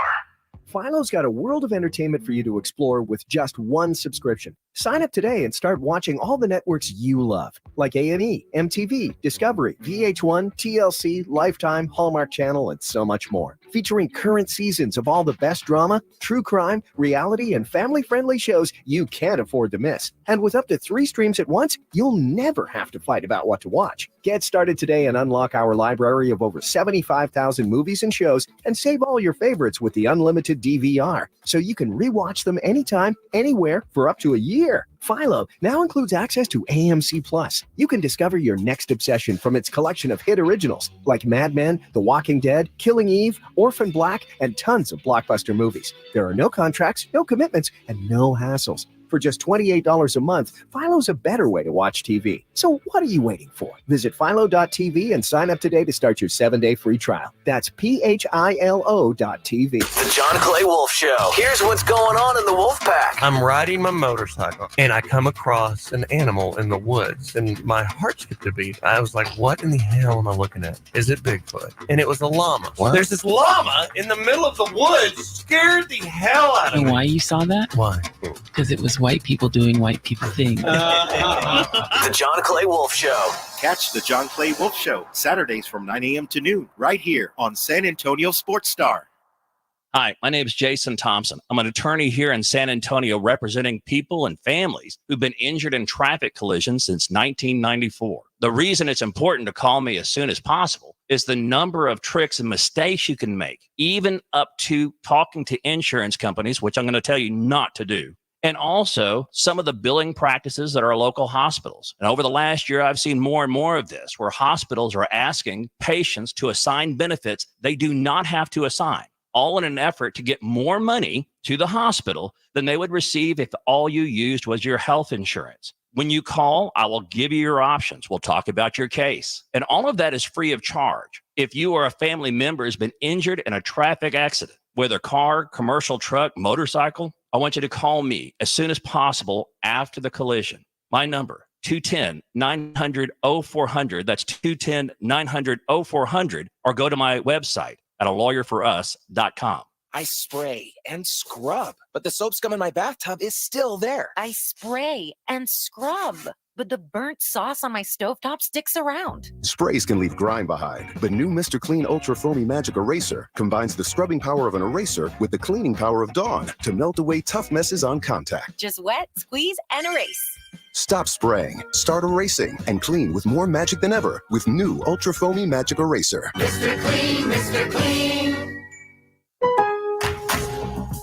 Philo's got a world of entertainment for you to explore with just one subscription. Sign up today and start watching all the networks you love, like A&E, MTV, Discovery, VH1, TLC, Lifetime, Hallmark Channel, and so much more. Featuring current seasons of all the best drama, true crime, reality, and family-friendly shows you can't afford to miss. And with up to 3 streams at once, you'll never have to fight about what to watch. Get started today and unlock our library of over 75,000 movies and shows, and save all your favorites with the unlimited DVR, so you can rewatch them anytime, anywhere, for up to a year. Philo now includes access to AMC Plus. You can discover your next obsession from its collection of hit originals like Mad Men, The Walking Dead, Killing Eve, Orphan Black, and tons of blockbuster movies. There are no contracts, no commitments, and no hassles. For just $28 a month, Philo's a better way to watch TV. So what are you waiting for? Visit philo.tv and sign up today to start your 7-day free trial. That's PHILO.TV. The John Clay Wolf Show. Here's what's going on in the wolf pack. I'm riding my motorcycle and I come across an animal in the woods and my heart skipped a beat. I was like, what in the hell am I looking at? Is it Bigfoot? And it was a llama. What? There's this llama in the middle of the woods. Scared the hell out of me. Why you saw that? Why? Because it was white people doing white people things. The John Clay Wolf Show. Catch the John Clay Wolf Show Saturdays from 9 a.m. to noon right here on San Antonio Sports Star. Hi, my name is Jason Thompson. I'm an attorney here in San Antonio representing people and families who've been injured in traffic collisions since 1994. The reason it's important to call me as soon as possible is the number of tricks and mistakes you can make, even up to talking to insurance companies, which I'm going to tell you not to do. And also some of the billing practices at our local hospitals. And over the last year, I've seen more and more of this, where hospitals are asking patients to assign benefits they do not have to assign, all in an effort to get more money to the hospital than they would receive if all you used was your health insurance. When you call, I will give you your options. We'll talk about your case. And all of that is free of charge. If you or a family member has been injured in a traffic accident, whether car, commercial truck, motorcycle, I want you to call me as soon as possible after the collision. My number, 210-900-0400. That's 210-900-0400. Or go to my website at alawyerforus.com. I spray and scrub, but the soap scum in my bathtub is still there. I spray and scrub, but the burnt sauce on my stovetop sticks around. Sprays can leave grime behind, but new Mr. Clean Ultra Foamy Magic Eraser combines the scrubbing power of an eraser with the cleaning power of Dawn to melt away tough messes on contact. Just wet, squeeze, and erase. Stop spraying, start erasing, and clean with more magic than ever with new Ultra Foamy Magic Eraser. Mr. Clean, Mr. Clean.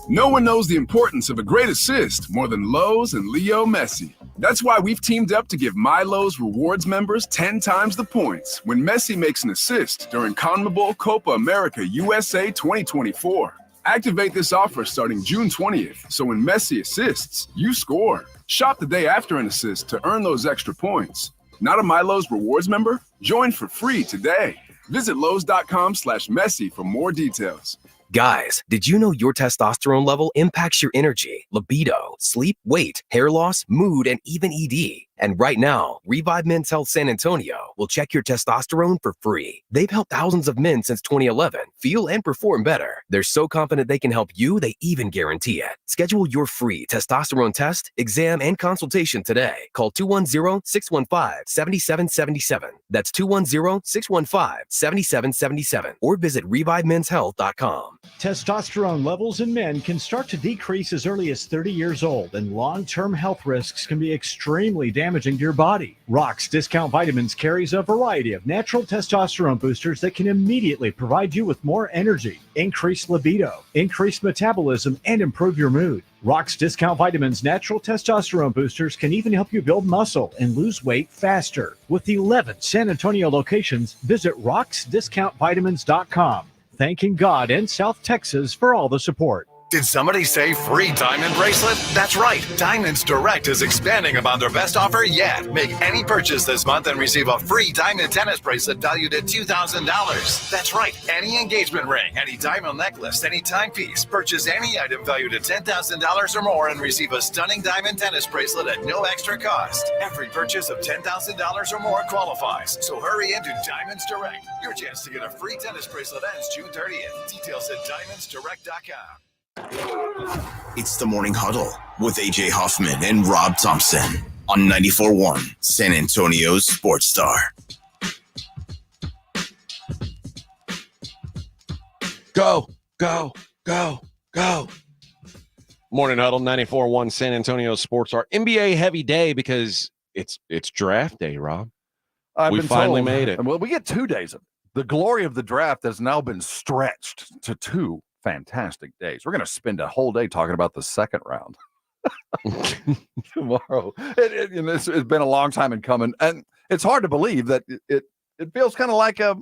No one knows the importance of a great assist more than Lowe's and Leo Messi. That's why we've teamed up to give My Lowe's Rewards members 10 times the points when Messi makes an assist during CONMEBOL Copa America USA 2024. Activate this offer starting June 20th, so when Messi assists, you score. Shop the day after an assist to earn those extra points. Not a My Lowe's Rewards member? Join for free today. Visit Lowe's.com/Messi for more details. Guys, did you know your testosterone level impacts your energy, libido, sleep, weight, hair loss, mood, and even ED? And right now, Revive Men's Health San Antonio will check your testosterone for free. They've helped thousands of men since 2011 feel and perform better. They're so confident they can help you, they even guarantee it. Schedule your free testosterone test, exam, and consultation today. Call 210-615-7777. That's 210-615-7777. Or visit ReviveMen'sHealth.com. Testosterone levels in men can start to decrease as early as 30 years old, and long-term health risks can be extremely damaging to your body. Rock's Discount Vitamins carries a variety of natural testosterone boosters that can immediately provide you with more energy, increased libido, increased metabolism, and improve your mood. Rock's Discount Vitamins natural testosterone boosters can even help you build muscle and lose weight faster. With 11 San Antonio locations, visit rocksdiscountvitamins.com. Thanking God and South Texas for all the support. Did somebody say free diamond bracelet? That's right. Diamonds Direct is expanding upon their best offer yet. Make any purchase this month and receive a free diamond tennis bracelet valued at $2,000. That's right. Any engagement ring, any diamond necklace, any timepiece. Purchase any item valued at $10,000 or more and receive a stunning diamond tennis bracelet at no extra cost. Every purchase of $10,000 or more qualifies. So hurry into Diamonds Direct. Your chance to get a free tennis bracelet ends June 30th. Details at diamondsdirect.com. It's the Morning Huddle with AJ Hoffman and Rob Thompson on 94.1 San Antonio's Sports Star. Go, go, go, go. Morning Huddle, 94.1 San Antonio Sports Star. NBA heavy day because it's draft day, Rob. We finally made it. Well, we get 2 days of it. The glory of the draft has now been stretched to 2 fantastic days. We're going to spend a whole day talking about the second round. tomorrow. It's been a long time in coming, and it's hard to believe that it feels kind of like a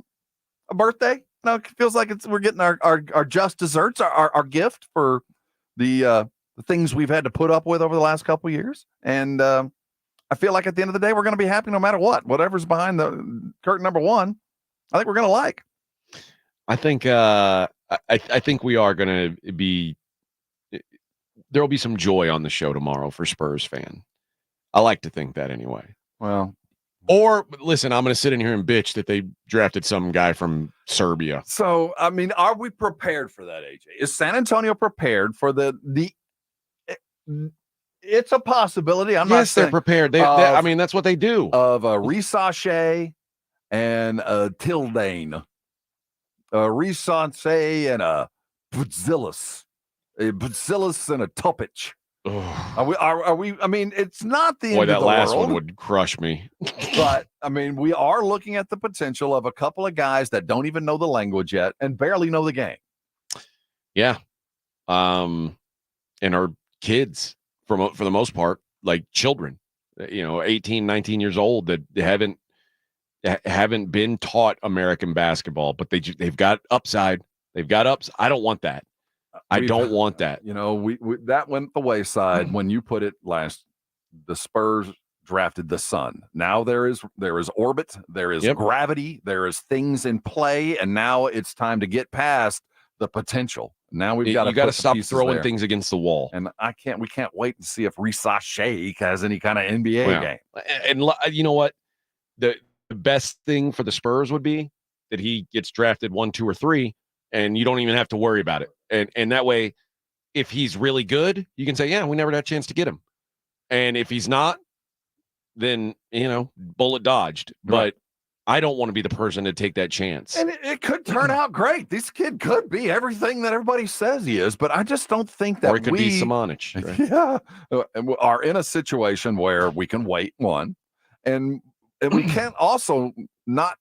birthday. It feels like we're getting our just desserts, our gift for the things we've had to put up with over the last couple of years. And I feel like at the end of the day, we're going to be happy no matter what. Whatever's behind the curtain number one, I think we're going to like. I think I think we are going to be. There will be some joy on the show tomorrow for Spurs fan. I like to think that anyway. Well, or listen, I'm going to sit in here and bitch that they drafted some guy from Serbia. So, I mean, are we prepared for that, AJ? Is San Antonio prepared for the? It's a possibility. Yes, they're prepared. I mean, that's what they do. Of a Risache and a Tildane, a Risache and a Budzilis. A Bacillus and a Topic. Are we? I mean, it's not the Boy, end of that the last world, one would crush me. but I mean, we are looking at the potential of a couple of guys that don't even know the language yet and barely know the game. Yeah, and are kids for the most part, like children, 18, 19 years old that haven't been taught American basketball, but they've got upside. They've got ups. I don't want that. I don't want that. We that went the wayside when you put it last. The Spurs drafted the sun. Now there is orbit, there is gravity, there is things in play, and now it's time to get past the potential. Now we've got to stop throwing things against the wall. And we can't wait to see if Risache has any kind of NBA game. And you know what? The best thing for the Spurs would be that he gets drafted 1, 2, or 3, and you don't even have to worry about it. And that way, if he's really good, you can say, yeah, we never had a chance to get him. And if he's not, then, bullet dodged. Right. But I don't want to be the person to take that chance. And it could turn out great. This kid could be everything that everybody says he is, but I just don't think that or it could be Samanich. Right? Yeah. Are in a situation where we can wait one. And we can't also not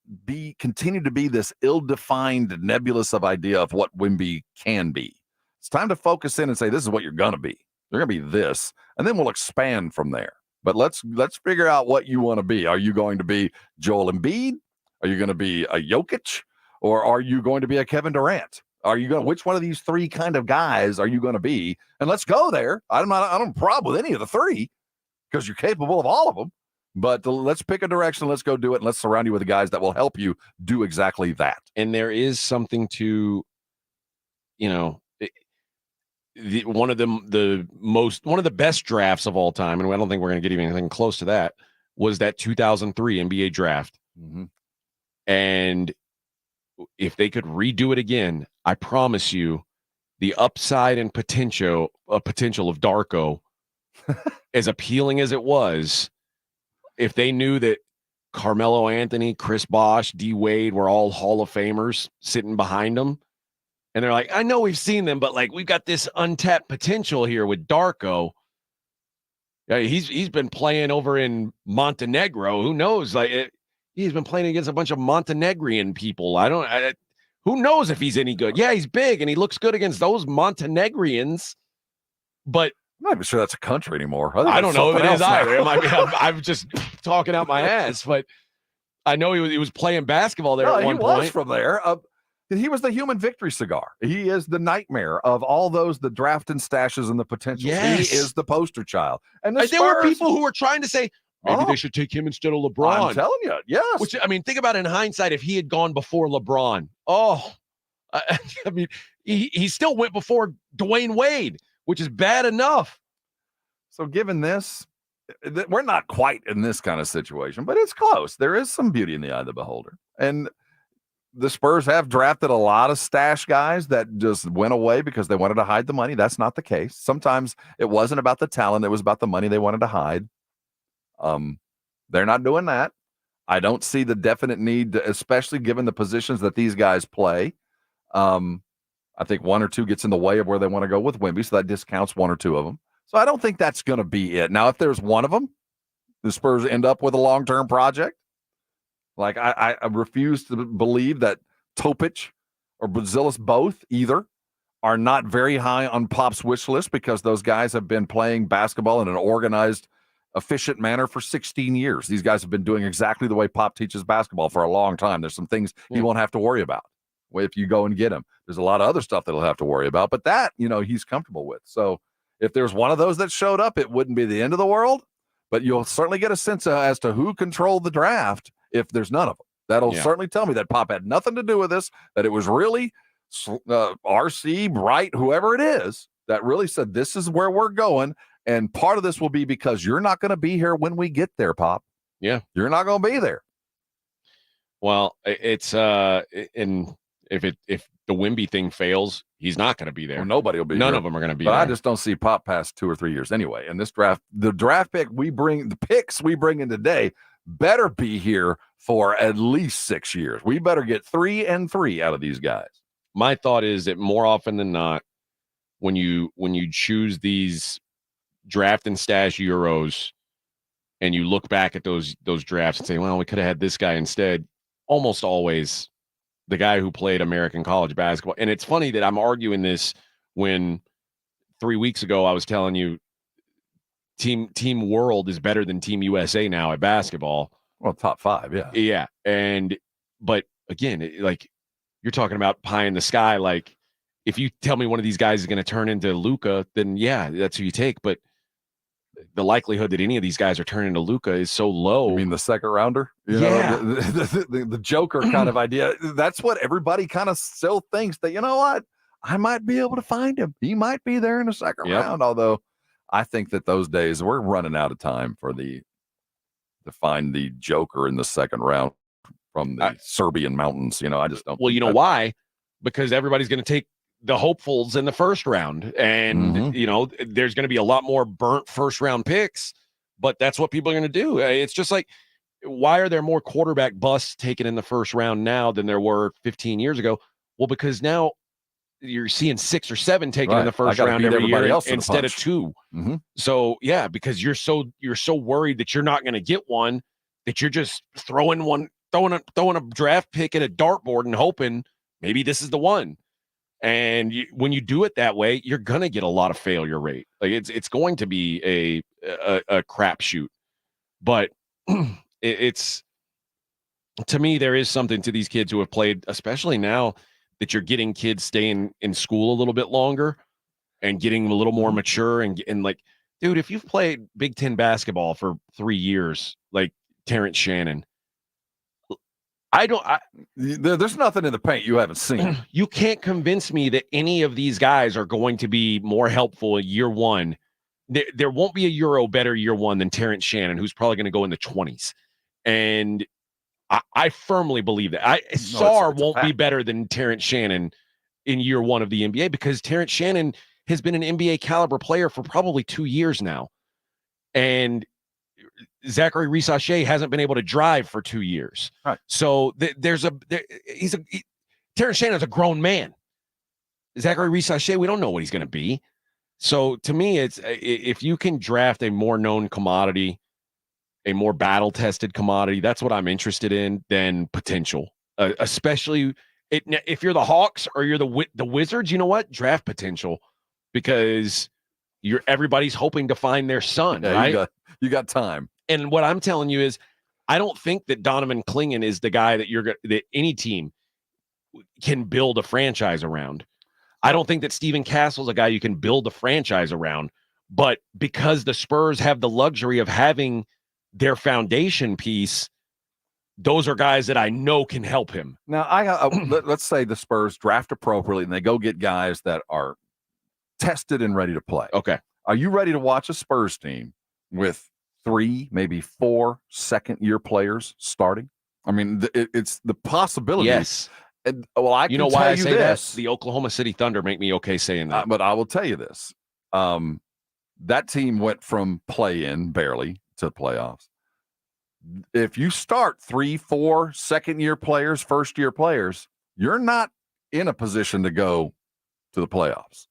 continue to be this ill-defined nebulous of idea of what Wemby can be. It's time to focus in and say, this is what you're going to be. You're going to be this, and then we'll expand from there. But let's figure out what you want to be. Are you going to be Joel Embiid? Are you going to be a Jokic? Or are you going to be a Kevin Durant? Which one of these three kind of guys are you going to be? And let's go there. I don't have a problem with any of the three because you're capable of all of them. But let's pick a direction. Let's go do it. And let's surround you with the guys that will help you do exactly that. And there is something to, one of the best drafts of all time, and I don't think we're going to get even anything close to that, was that 2003 NBA draft. Mm-hmm. And if they could redo it again, I promise you, the upside and potential of Darko, as appealing as it was, if they knew that Carmelo Anthony, Chris Bosh, D Wade were all Hall of Famers sitting behind them, and they're like, I know we've seen them, but we've got this untapped potential here with Darko. Yeah, he's been playing over in Montenegro. Who knows? He's been playing against a bunch of Montenegrin people. Who knows if he's any good? Yeah, he's big and he looks good against those Montenegrians, but I'm not even sure that's a country anymore. I don't know if it is either. I'm just talking out my ass, but I know he was playing basketball there at one point. He was from there. He was the human victory cigar. He is the nightmare of all those, the draft and stashes and the potential. Yes. He is the poster child. And there were people who were trying to say, maybe they should take him instead of LeBron. I'm telling you, yes. Which, think about it in hindsight, if he had gone before LeBron. He still went before Dwayne Wade, which is bad enough. So given this, we're not quite in this kind of situation, but it's close. There is some beauty in the eye of the beholder. And the Spurs have drafted a lot of stash guys that just went away because they wanted to hide the money. That's not the case. Sometimes it wasn't about the talent. It was about the money they wanted to hide. They're not doing that. I don't see the definite need, especially given the positions that these guys play. I think one or two gets in the way of where they want to go with Wemby, so that discounts one or two of them. So I don't think that's going to be it. Now, if there's one of them, the Spurs end up with a long-term project. I refuse to believe that Topic or Budzilis both either are not very high on Pop's wish list because those guys have been playing basketball in an organized, efficient manner for 16 years. These guys have been doing exactly the way Pop teaches basketball for a long time. There's some things he won't have to worry about if you go and get him. There's a lot of other stuff that he'll have to worry about, but that, he's comfortable with. So if there's one of those that showed up, it wouldn't be the end of the world, but you'll certainly get a sense as to who controlled the draft if there's none of them. That'll certainly tell me that Pop had nothing to do with this, that it was really RC, Bright, whoever it is, that really said, this is where we're going. And part of this will be because you're not going to be here when we get there, Pop. Yeah. You're not going to be there. Well, it's and if the Wimby thing fails, he's not going to be there. Well, nobody will be None here. of them are going to be but there. I just don't see Pop past 2 or 3 years anyway. And this draft, the picks we bring in today better be here for at least 6 years. We better get 3 and 3 out of these guys. My thought is that more often than not, when you choose these draft and stash Euros and you look back at those drafts and say, well, we could have had this guy instead, almost always the guy who played American college basketball. And it's funny that I'm arguing this when 3 weeks ago I was telling you Team World is better than Team USA now at basketball. Well, top 5, yeah. Yeah. But again, you're talking about pie in the sky. Like, if you tell me one of these guys is going to turn into Luka, then yeah, that's who you take. But the likelihood that any of these guys are turning into Luka is so low. You mean the second rounder? The Joker kind of idea. That's what everybody kind of still thinks, that, you know what? I might be able to find him. He might be there in the second round. Although I think that those days, we're running out of time to find the Joker in the second round from the Serbian mountains. I just don't. Well, why? Because everybody's going to take the hopefuls in the first round, and there's going to be a lot more burnt first round picks, but that's what people are going to do. It's just like, why are there more quarterback busts taken in the first round now than there were 15 years ago? Well, because now you're seeing 6 or 7 taken in the first round every year instead of 2. Mm-hmm. So yeah, because you're so worried that you're not going to get one, that you're just throwing a draft pick at a dartboard and hoping maybe this is the one. And when you do it that way, you're going to get a lot of failure rate. Like, it's going to be a crapshoot. But it's, to me, there is something to these kids who have played, especially now that you're getting kids staying in school a little bit longer and getting a little more mature and like, dude, if you've played Big Ten basketball for 3 years, like Terrence Shannon, there's nothing in the paint you haven't seen. You can't convince me that any of these guys are going to be more helpful in year one. There won't be a Euro better year one than Terrence Shannon, who's probably going to go in the 20s. And I firmly believe that. SAR won't be better than Terrence Shannon in year one of the NBA, because Terrence Shannon has been an NBA caliber player for probably 2 years now. And Zachary Rees-Sachet hasn't been able to drive for 2 years. Right. So Terrence Shannon's a grown man. Zachary Rees-Sachet, we don't know what he's going to be. So to me, it's, if you can draft a more known commodity, a more battle-tested commodity, that's what I'm interested in, than potential. Especially if you're the Hawks or you're the Wizards, you know what? Draft potential, because everybody's hoping to find their son, right? You got time. And what I'm telling you is, I don't think that Donovan Clingan is the guy that any team can build a franchise around. I don't think that Steven Castle's a guy you can build a franchise around. But because the Spurs have the luxury of having their foundation piece, those are guys that I know can help him. Now, let's say the Spurs draft appropriately and they go get guys that are tested and ready to play. Okay. Are you ready to watch a Spurs team with 3, maybe 4 second-year players starting? I mean, it's the possibility. Yes. And, well, I can know tell why I you say this. that? The Oklahoma City Thunder make me okay saying that. But I will tell you this. That team went from play-in barely to playoffs. If you start 3, 4 second-year players, first-year players, you're not in a position to go to the playoffs.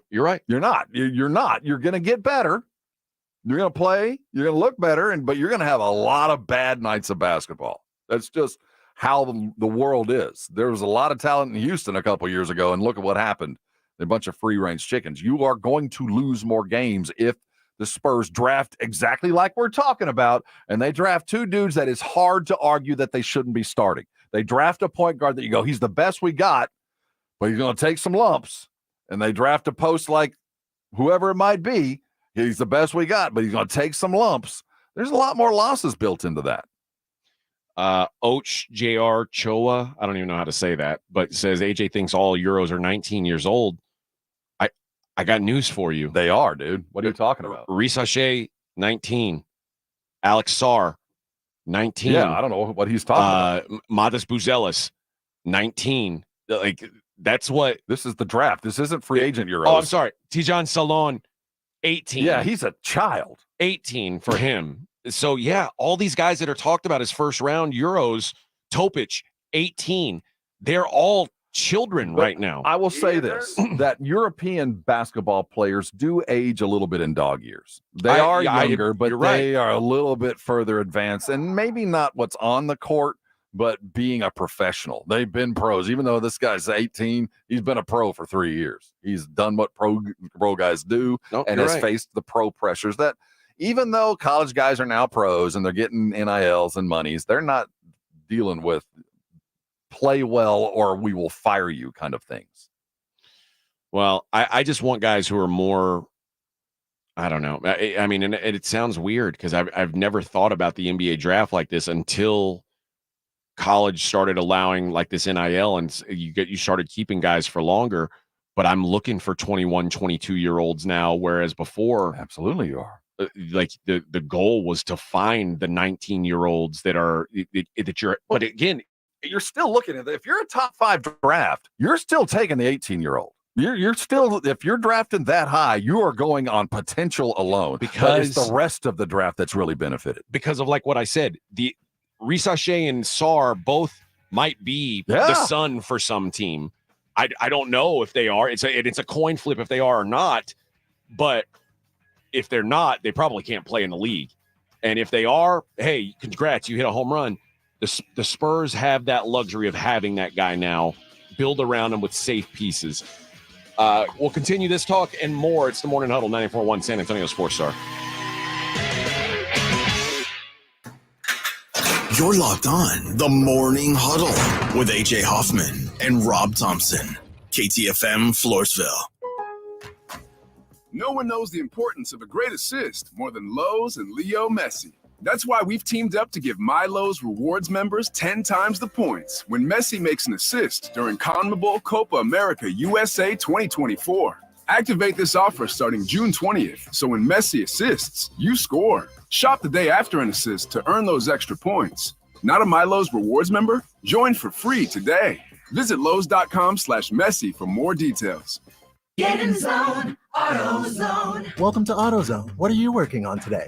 You're right. You're not. You're not. You're going to get better. You're going to play. You're going to look better, but you're going to have a lot of bad nights of basketball. That's just how the world is. There was a lot of talent in Houston a couple years ago, and look at what happened. a bunch of free-range chickens. You are going to lose more games if the Spurs draft exactly like we're talking about, and they draft two dudes that is hard to argue that they shouldn't be starting. They draft a point guard that you go, he's the best we got, but he's going to take some lumps. And they draft a post like whoever it might be, he's the best we got, but he's going to take some lumps. There's a lot more losses built into that. Och JR Choa, I don't even know how to say that, but says AJ thinks all Euros are 19 years old. I got news for you. They are, dude. What are you talking about? Risache, 19. Alex Sarr, 19. Yeah, I don't know what he's talking about. Matas Buzelis, 19. Like, that's what. This is the draft. This isn't free agent Euros. Oh, I'm sorry. Tijan Salon, 18. Yeah, he's a child. 18 for him. So, yeah, all these guys that are talked about as first round Euros, Topic, 18. They're all children right now. I will say this, that European basketball players do age a little bit in dog years. They are younger, but they are a little bit further advanced, and maybe not what's on the court, but being a professional. They've been pros. Even though this guy's 18, he's been a pro for 3 years. He's done what pro guys do and has faced the pro pressures that even though college guys are now pros and they're getting NILs and monies, they're not dealing with play well or we will fire you kind of things. Well, I just want guys who are more, I don't know. I mean, and it sounds weird because I've never thought about the NBA draft like this until college started allowing like this NIL and you started keeping guys for longer. But I'm looking for 21, 22-year-olds now, whereas before, absolutely you are. Like the goal was to find the 19-year-olds that are that you're. But again, you're still looking at it. If you're a top 5 draft, you're still taking the 18-year-old. You're still, if you're drafting that high, you are going on potential alone because it's the rest of the draft that's really benefited. Because of like what I said, the Risache and Sarr both might be the sun for some team. I don't know if they are. It's a coin flip if they are or not. But if they're not, they probably can't play in the league. And if they are, hey, congrats, you hit a home run. The Spurs have that luxury of having that guy now. Build around him with safe pieces. We'll continue this talk and more. It's the Morning Huddle, 94.1 San Antonio Sports Star. You're locked on the Morning Huddle with AJ Hoffman and Rob Thompson. KTFM Floresville. No one knows the importance of a great assist more than Lowe's and Leo Messi. That's why we've teamed up to give My Lowe's Rewards members 10 times the points when Messi makes an assist during CONMEBOL Copa America USA 2024. Activate this offer starting June 20th, so when Messi assists, you score. Shop the day after an assist to earn those extra points. Not a My Lowe's Rewards member? Join for free today. Visit Lowe's.com/Messi for more details. Get in the zone, AutoZone. Welcome to AutoZone. What are you working on today?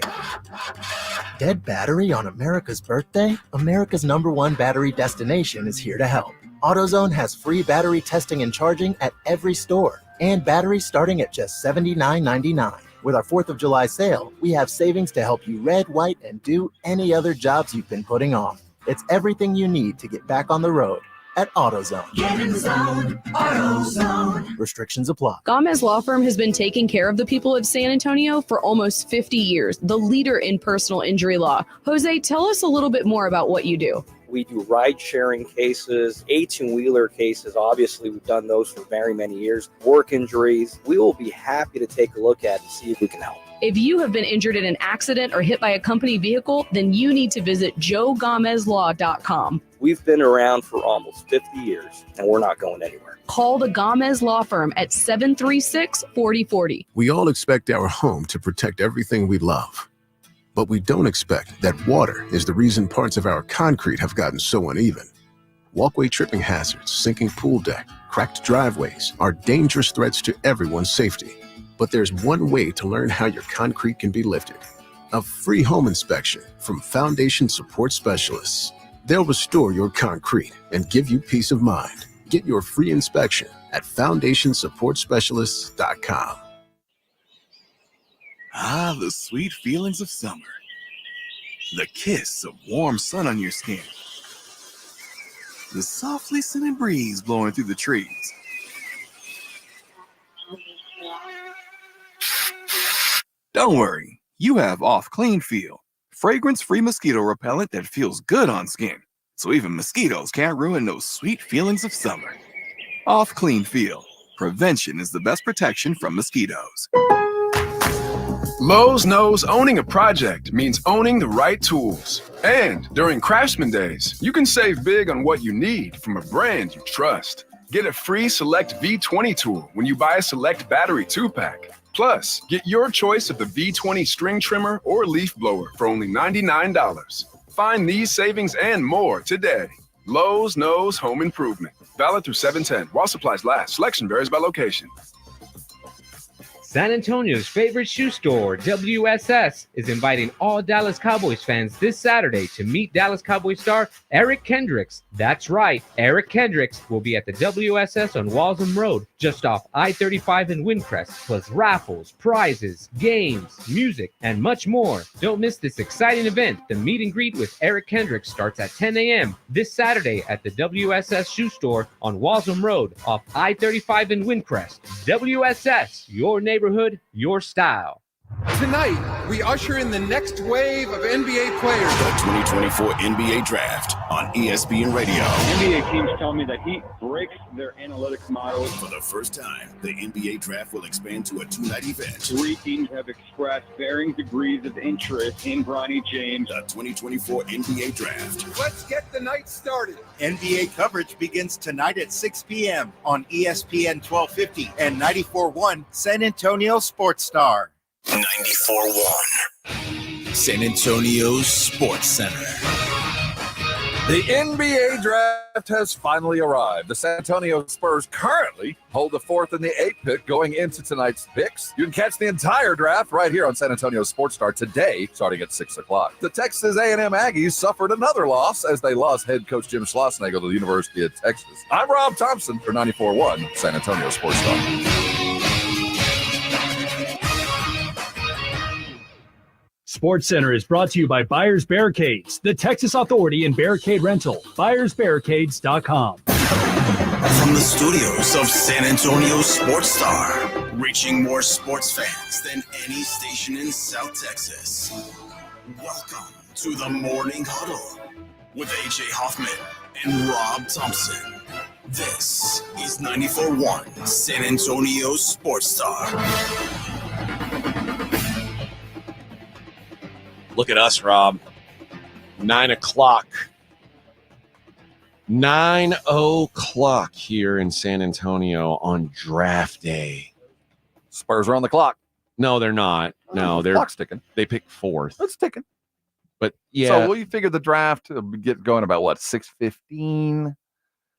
Dead battery on America's birthday? America's #1 battery destination is here to help. AutoZone has free battery testing and charging at every store, and batteries starting at just $79.99. With our 4th of July sale, we have savings to help you red, white, and do any other jobs you've been putting off. It's everything you need to get back on the road at AutoZone. Get in the zone, AutoZone. Restrictions apply. Gomez Law Firm has been taking care of the people of San Antonio for almost 50 years, the leader in personal injury law. Jose, tell us a little bit more about what you do. We do ride-sharing cases, 18-wheeler cases. Obviously, we've done those for very many years. Work injuries. We will be happy to take a look at and see if we can help. If you have been injured in an accident or hit by a company vehicle, then you need to visit joegomezlaw.com. We've been around for almost 50 years, and we're not going anywhere. Call the Gomez Law Firm at 736-4040. We all expect our home to protect everything we love. But we don't expect that water is the reason parts of our concrete have gotten so uneven. Walkway tripping hazards, sinking pool deck, cracked driveways are dangerous threats to everyone's safety. But there's one way to learn how your concrete can be lifted. A free home inspection from Foundation Support Specialists. They'll restore your concrete and give you peace of mind. Get your free inspection at FoundationSupportSpecialists.com. Ah, the sweet feelings of summer. The kiss of warm sun on your skin. The softly scented breeze blowing through the trees. Don't worry, you have Off Clean Feel, fragrance-free mosquito repellent that feels good on skin, so even mosquitoes can't ruin those sweet feelings of summer. Off Clean Feel. Prevention is the best protection from mosquitoes. Lowe's knows owning a project means owning the right tools. And during Craftsman Days, you can save big on what you need from a brand you trust. Get a free Select V20 tool when you buy a Select Battery 2-pack. Plus, get your choice of the V20 string trimmer or leaf blower for only $99. Find these savings and more today. Lowe's knows home improvement. Valid through 7/10 while supplies last. Selection varies by location. San Antonio's favorite shoe store, WSS, is inviting all Dallas Cowboys fans this Saturday to meet Dallas Cowboys star Eric Kendricks. That's right, Eric Kendricks will be at the WSS on Walsham Road, just off I-35 in Windcrest, plus raffles, prizes, games, music, and much more. Don't miss this exciting event. The meet and greet with Eric Kendricks starts at 10 a.m. this Saturday at the WSS shoe store on Walsham Road, off I-35 in Windcrest. WSS, your neighborhood, your style. Tonight, we usher in the next wave of NBA players. The 2024 NBA Draft on ESPN Radio. NBA teams tell me that Heat breaks their analytics models. For the first time, the NBA Draft will expand to a two-night event. 3 teams have expressed varying degrees of interest in Bronny James. The 2024 NBA Draft. Let's get the night started. NBA coverage begins tonight at 6 p.m. on ESPN 1250 and 94.1 San Antonio Sports Star. 94.1 San Antonio Sports Center. The NBA draft has finally arrived. The San Antonio Spurs currently hold the 4th and the 8th pick going into tonight's picks. You can catch the entire draft right here on San Antonio Sports Star today, starting at 6 o'clock. The Texas A&M Aggies suffered another loss as they lost head coach Jim Schlossnagle to the University of Texas. I'm Rob Thompson for 94.1 San Antonio Sports Star. Sports Center is brought to you by Buyers Barricades, the Texas Authority in Barricade Rental. BuyersBarricades.com. From the studios of San Antonio Sports Star, reaching more sports fans than any station in South Texas. Welcome to the Morning Huddle with AJ Hoffman and Rob Thompson. This is 94.1 San Antonio Sports Star. Look at us, Rob. 9 o'clock. 9 o'clock here in San Antonio on draft day. Spurs are on the clock. No, they're not. No, they're clock's ticking. They pick 4th. It's ticking. But yeah. So will you figure the draft will get going about what, 6:15?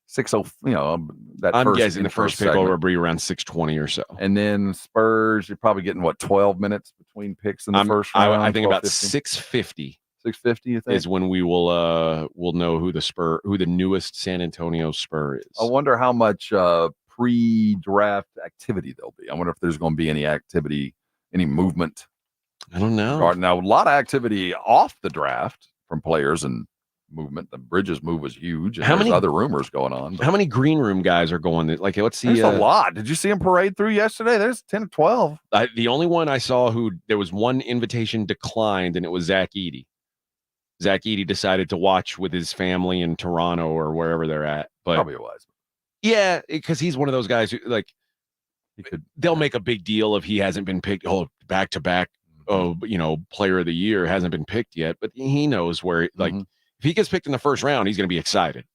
6:00, that I'm first, guessing the first pick segment. will be around 6:20 or so. And then Spurs, you're probably getting 12 minutes between picks in the first round. I think about 6:50. 6:50 you think? is when we will know who the newest San Antonio Spur is. I wonder how much pre-draft activity there'll be. I wonder if there's going to be any activity, any movement. I don't know. Now, a lot of activity off the draft from players and movement. The Bridges move was huge. And there's other rumors going on. How many green room guys are going? Like, let's see. There's a lot. Did you see them parade through yesterday? There's 10 to 12. The only one I saw there was one invitation declined, and it was Zach Edey. Zach Edey decided to watch with his family in Toronto or wherever they're at. But probably wise. Yeah, because he's one of those guys who they'll make a big deal if he hasn't been picked. Back to back. Player of the year hasn't been picked yet, but he knows where. If he gets picked in the first round, he's going to be excited.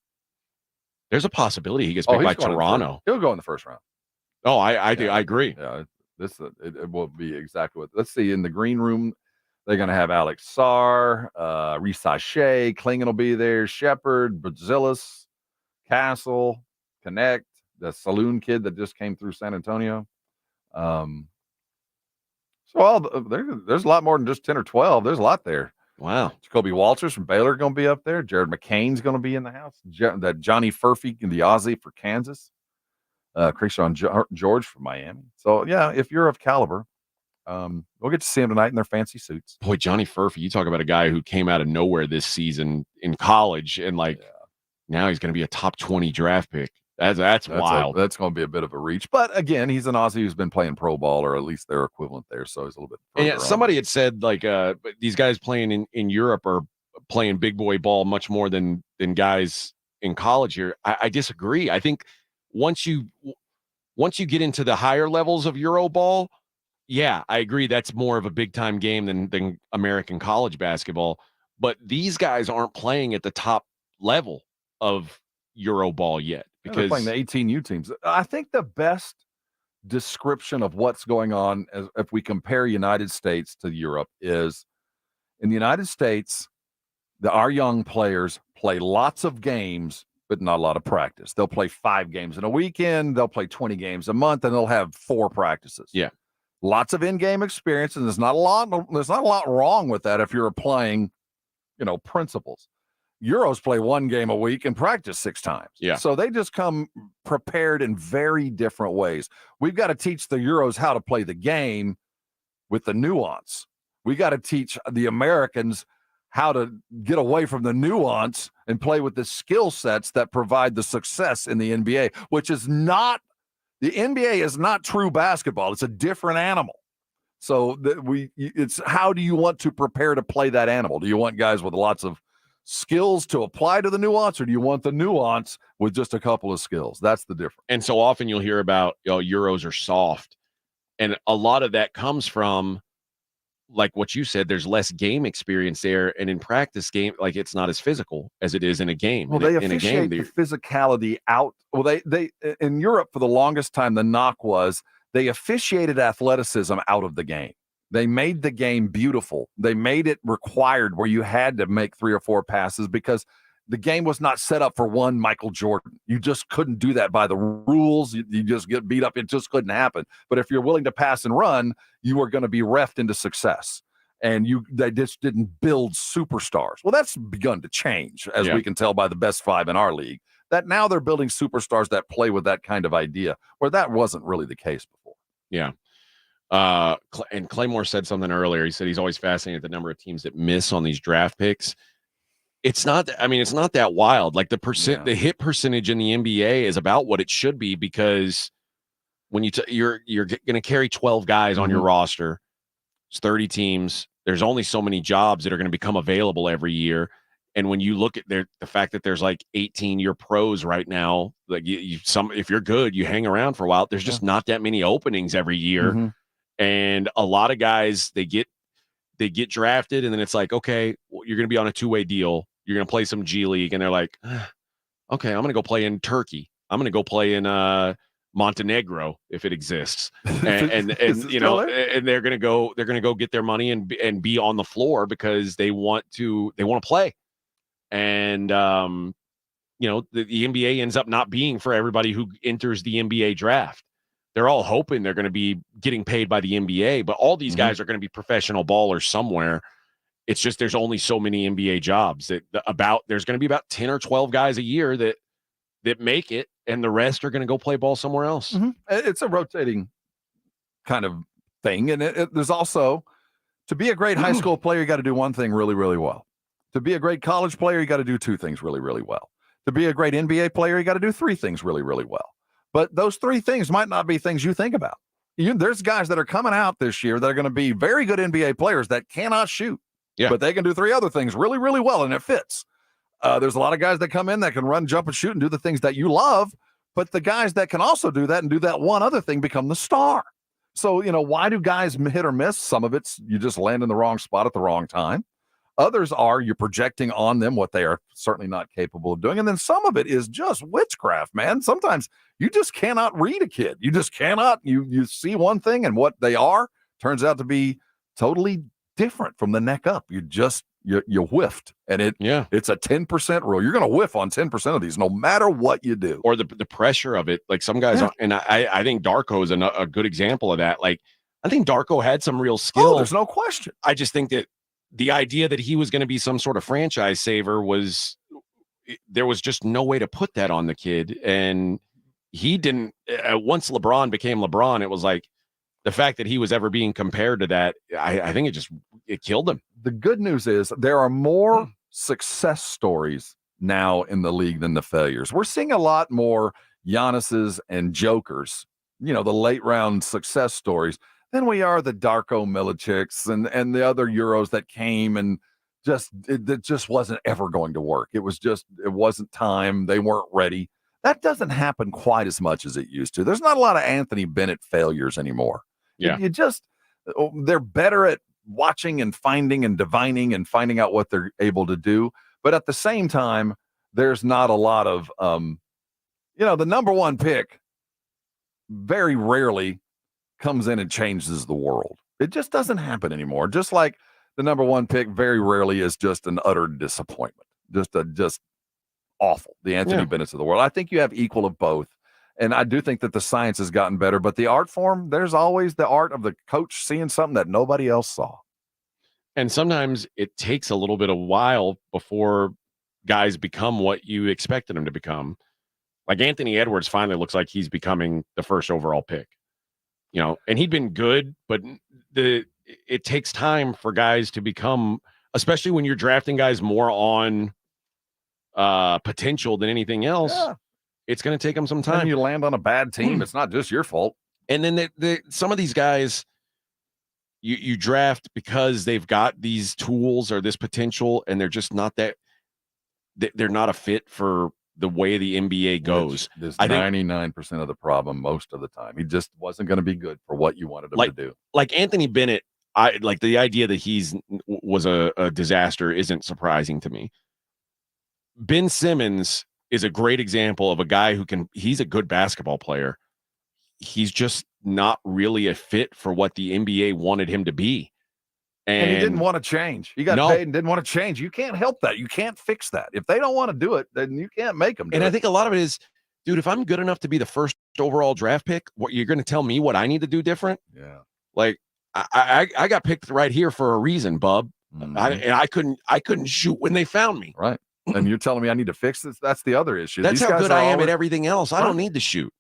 There's a possibility he gets picked by Toronto. He'll go in the first round. Oh, I agree. Yeah, it will be exactly what. Let's see. In the green room, they're going to have Alex Sarr, Reese Shea, Klingon will be there, Shepard, Brazilis, Castle, Connect, the Saloon kid that just came through San Antonio. There's a lot more than just 10 or 12. There's a lot there. Wow. Jacoby Walters from Baylor going to be up there. Jared McCain's going to be in the house. That Johnny Furphy in the Aussie for Kansas. Krishan George from Miami. So, yeah, if you're of caliber, we'll get to see him tonight in their fancy suits. Boy, Johnny Furphy, you talk about a guy who came out of nowhere this season in college, and now he's going to be a top 20 draft pick. That's wild. That's going to be a bit of a reach. But again, he's an Aussie who's been playing pro ball, or at least their equivalent there. So he's a little bit further And somebody had said like these guys playing in Europe are playing big boy ball much more than guys in college here. I disagree. I think once you get into the higher levels of Euro ball, yeah, I agree. That's more of a big time game than American college basketball. But these guys aren't playing at the top level of Euro ball yet they're because playing the 18U teams. I think the best description of what's going on if we compare United States to Europe is in the United States, our young players play lots of games, but not a lot of practice. They'll play 5 games in a weekend. They'll play 20 games a month, and they'll have 4 practices. Yeah. Lots of in-game experience, and there's not a lot wrong with that if you're applying, principles. Euros play 1 game a week and practice 6 times. Yeah. So they just come prepared in very different ways. We've got to teach the Euros how to play the game with the nuance. We got to teach the Americans how to get away from the nuance and play with the skill sets that provide the success in the NBA, which is not the NBA is not true basketball. It's a different animal. So it's how do you want to prepare to play that animal? Do you want guys with lots of skills to apply to the nuance, or do you want the nuance with just a couple of skills? That's the difference. And so often you'll hear about Euros are soft, and a lot of that comes from like what you said. There's less game experience there, and in practice game, like it's not as physical as it is in a game. Well, they officiate the physicality out. Well, they in Europe for the longest time, the knock was they officiated athleticism out of the game. They made the game beautiful. They made it required where you had to make 3 or 4 passes because the game was not set up for one Michael Jordan. You just couldn't do that by the rules. You just get beat up. It just couldn't happen. But if you're willing to pass and run, you are going to be reffed into success. And they just didn't build superstars. Well, that's begun to change, as we can tell by the best 5 in our league, that now they're building superstars that play with that kind of idea, where that wasn't really the case before. Yeah. And Claymore said something earlier. He said he's always fascinated at the number of teams that miss on these draft picks. It's not that wild. Like the hit percentage in the NBA is about what it should be, because when you're going to carry 12 guys on your roster, it's 30 teams. There's only so many jobs that are going to become available every year. And when you look at the fact that there's like 18-year pros right now, like if you're good, you hang around for a while. There's just not that many openings every year. And a lot of guys, they get drafted, and then it's like, okay, well, you're going to be on a 2-way deal. You're going to play some G League, and they're like, okay, I'm going to go play in Turkey. I'm going to go play in Montenegro if it exists, and they're going to go get their money and be on the floor because they want to play, and the NBA ends up not being for everybody who enters the NBA draft. They're all hoping they're going to be getting paid by the NBA, but all these guys are going to be professional ballers somewhere. It's just there's only so many NBA jobs there's going to be about 10 or 12 guys a year that make it, and the rest are going to go play ball somewhere else. It's a rotating kind of thing, and there's also, to be a great high school player, you got to do one thing really, really well. To be a great college player, you got to do 2 things really, really well. To be a great NBA player, you got to do 3 things really, really well. But those 3 things might not be things you think about. There's guys that are coming out this year that are going to be very good NBA players that cannot shoot, but they can do 3 other things really, really well, and it fits. There's a lot of guys that come in that can run, jump, and shoot and do the things that you love, but the guys that can also do that and do that one other thing become the star. So, why do guys hit or miss? Some of it's you just land in the wrong spot at the wrong time. Others are you're projecting on them what they are certainly not capable of doing. And then some of it is just witchcraft, man. Sometimes you just cannot read a kid. You just cannot. You see one thing, and what they are turns out to be totally different from the neck up. You whiffed, and it's a 10% rule. You're going to whiff on 10% of these no matter what you do. Or the pressure of it. Like some guys, and I think Darko is a good example of that. Like I think Darko had some real skill. Oh, there's no question. I just think that the idea that he was going to be some sort of franchise saver there was just no way to put that on the kid. And he didn't, once LeBron became LeBron, it was like the fact that he was ever being compared to that, I think it killed him. The good news is there are more success stories now in the league than the failures. We're seeing a lot more Giannis's and Jokers, the late round success stories, than we are the Darko Milicics and the other Euros that came and it just wasn't ever going to work. It wasn't time. They weren't ready. That doesn't happen quite as much as it used to. There's not a lot of Anthony Bennett failures anymore. Yeah. They're better at watching and finding and divining and finding out what they're able to do. But at the same time, there's not a lot of, the number one pick very rarely comes in and changes the world. It just doesn't happen anymore. Just like the number one pick very rarely is just an utter disappointment. Just awful. The Anthony Bennett's of the world. I think you have equal of both. And I do think that the science has gotten better, but the art form, there's always the art of the coach seeing something that nobody else saw. And sometimes it takes a little bit of while before guys become what you expected them to become. Like Anthony Edwards finally looks like he's becoming the first overall pick, and he'd been good, but it takes time for guys to become, especially when you're drafting guys more on potential than anything else. Yeah. It's going to take them some time. And you land on a bad team. It's not just your fault. And then some of these guys you draft because they've got these tools or this potential, and they're just not they're not a fit for the way the NBA goes. This 99% of the problem most of the time. He just wasn't going to be good for what you wanted him to do. Like Anthony Bennett, I like the idea that was a disaster isn't surprising to me. Ben Simmons is a great example of a guy he's a good basketball player. He's just not really a fit for what the NBA wanted him to be. And he didn't want to change. He got paid and didn't want to change. You can't help that. You can't fix that. If they don't want to do it, then you can't make them do it. And I think a lot of it is, dude, if I'm good enough to be the first overall draft pick, what you're going to tell me what I need to do different? Yeah. Like I got picked right here for a reason, bub. Mm-hmm. I couldn't shoot when they found me. Right. And you're telling me I need to fix this? That's the other issue. That's how good I am at everything else. I don't need to shoot.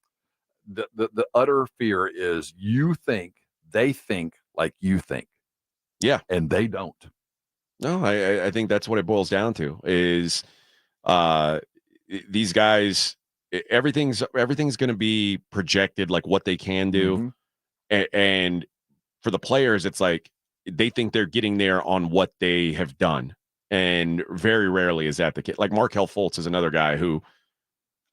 The utter fear is they think like you think. Yeah. And they don't. No, I think that's what it boils down to is these guys, everything's going to be projected like what they can do. Mm-hmm. And for the players, it's like they think they're getting there on what they have done. And very rarely is that the case. Like Markelle Fultz is another guy who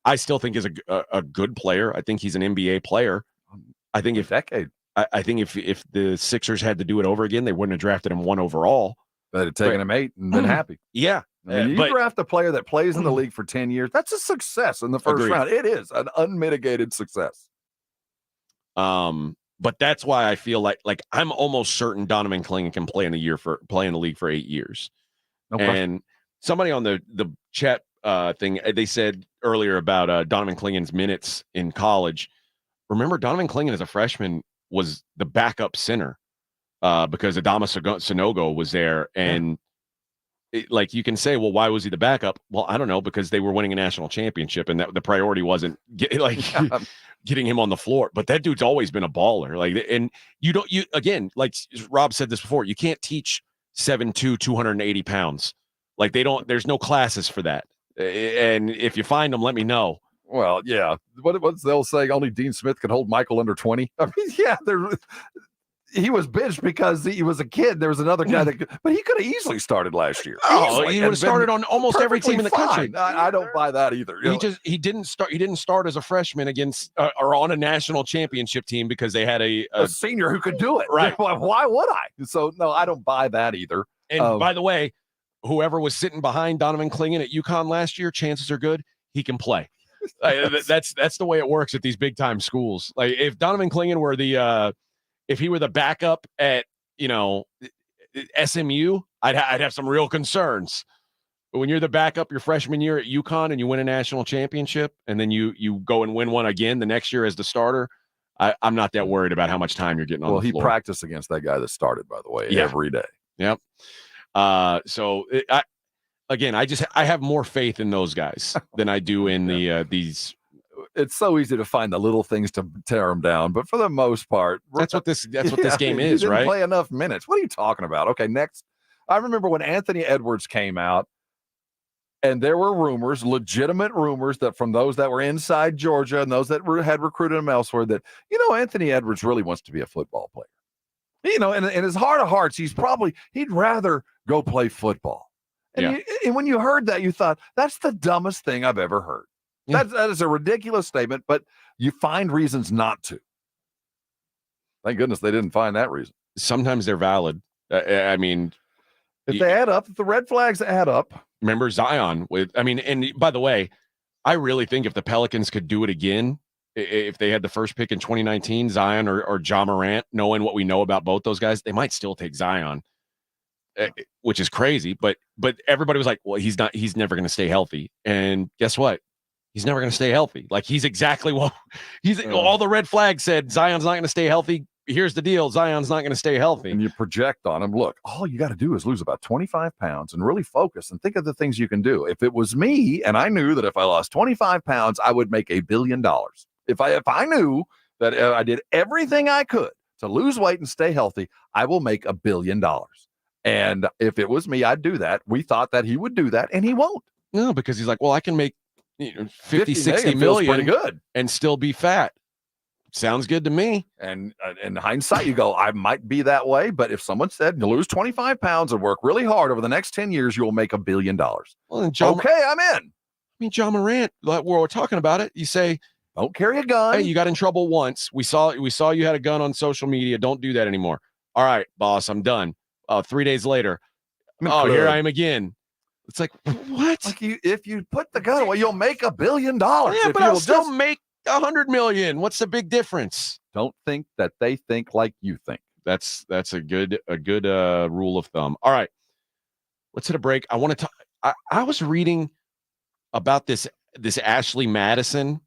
I still think is a good player. I think he's an NBA player. I think I think if the Sixers had to do it over again, they wouldn't have drafted him 1 overall. They'd have taken him 8 and been happy. Yeah. I mean, you draft a player that plays in the league for 10 years, that's a success in the first round. It is an unmitigated success. But that's why I feel like I'm almost certain Donovan Clingan can play in the league for 8 years. And somebody on the chat thing, they said earlier about Donovan Clingan's minutes in college. Remember, Donovan Clingan as a freshman was the backup center because Adama Sanogo was there. And you can say, well, why was he the backup? Well, I don't know, because they were winning a national championship and that the priority wasn't getting him on the floor. But that dude's always been a baller. And again, like Rob said this before, you can't teach 7'2", 280 pounds. There's no classes for that. And if you find them, let me know. Well, yeah. What they'll say, only Dean Smith could hold Michael under 20. I mean, yeah, he was benched because he was a kid. There was another guy but he could have easily started last year. He would have started on almost every team in the country. I don't buy that either. He didn't start as a freshman against or on a national championship team because they had a senior who could do it. Right. Why would I? So no, I don't buy that either. And by the way, whoever was sitting behind Donovan Clingan at UConn last year, chances are good he can play. That's the way it works at these big time schools. Like if Donovan Clingan were if he were the backup at SMU, I'd have some real concerns. But when you're the backup your freshman year at UConn and you win a national championship and then you go and win one again the next year as the starter, I'm not that worried about how much time you're getting on the floor. Well, he practiced against that guy that started, by the way, every day. Yep. I have more faith in those guys than I do in these. It's so easy to find the little things to tear them down, but for the most part, that's what this game is, he didn't right? Play enough minutes. What are you talking about? Okay, next. I remember when Anthony Edwards came out, And there were rumors, legitimate rumors, that from those that were inside Georgia and those that had recruited him elsewhere, that, Anthony Edwards really wants to be a football player. In his heart of hearts, he'd rather go play football. And, and when you heard that, you thought, that's the dumbest thing I've ever heard. Yeah. That is a ridiculous statement, but you find reasons not to. Thank goodness they didn't find that reason. Sometimes they're valid. I mean, if they add up, if the red flags add up. Remember Zion and by the way, I really think if the Pelicans could do it again, if they had the first pick in 2019, Zion or Ja Morant, knowing what we know about both those guys, they might still take Zion, which is crazy. But everybody was like, well, he's never going to stay healthy. And guess what? He's never going to stay healthy. Like, he's exactly what all the red flags said. Zion's not going to stay healthy. Here's the deal. Zion's not going to stay healthy. And you project on him. Look, all you got to do is lose about 25 pounds and really focus and think of the things you can do. If it was me and I knew that if I lost 25 pounds, I would make $1 billion. If I knew that I did everything I could to lose weight and stay healthy, I will make $1 billion. And if it was me, I'd do that. We thought that he would do that, and he won't. No, because he's like, well, I can make 50, 60 million pretty good and still be fat. Sounds good to me. And in hindsight, you go, I might be that way. But if someone said you lose 25 pounds and work really hard over the next 10 years, you'll make $1 billion. Well, okay, I'm in. I mean, Ja Morant, like we're talking about it. You say, don't carry a gun. Hey, you got in trouble once. We saw you had a gun on social media. Don't do that anymore. All right, boss, I'm done. 3 days later, here I am again. It's like, what? Like if you put the gun away, you'll make $1 billion. Yeah, but I'll still make $100 million. What's the big difference? Don't think that they think like you think. That's a good rule of thumb. All right, let's hit a break. I want to talk. I was reading about this Ashley Madison.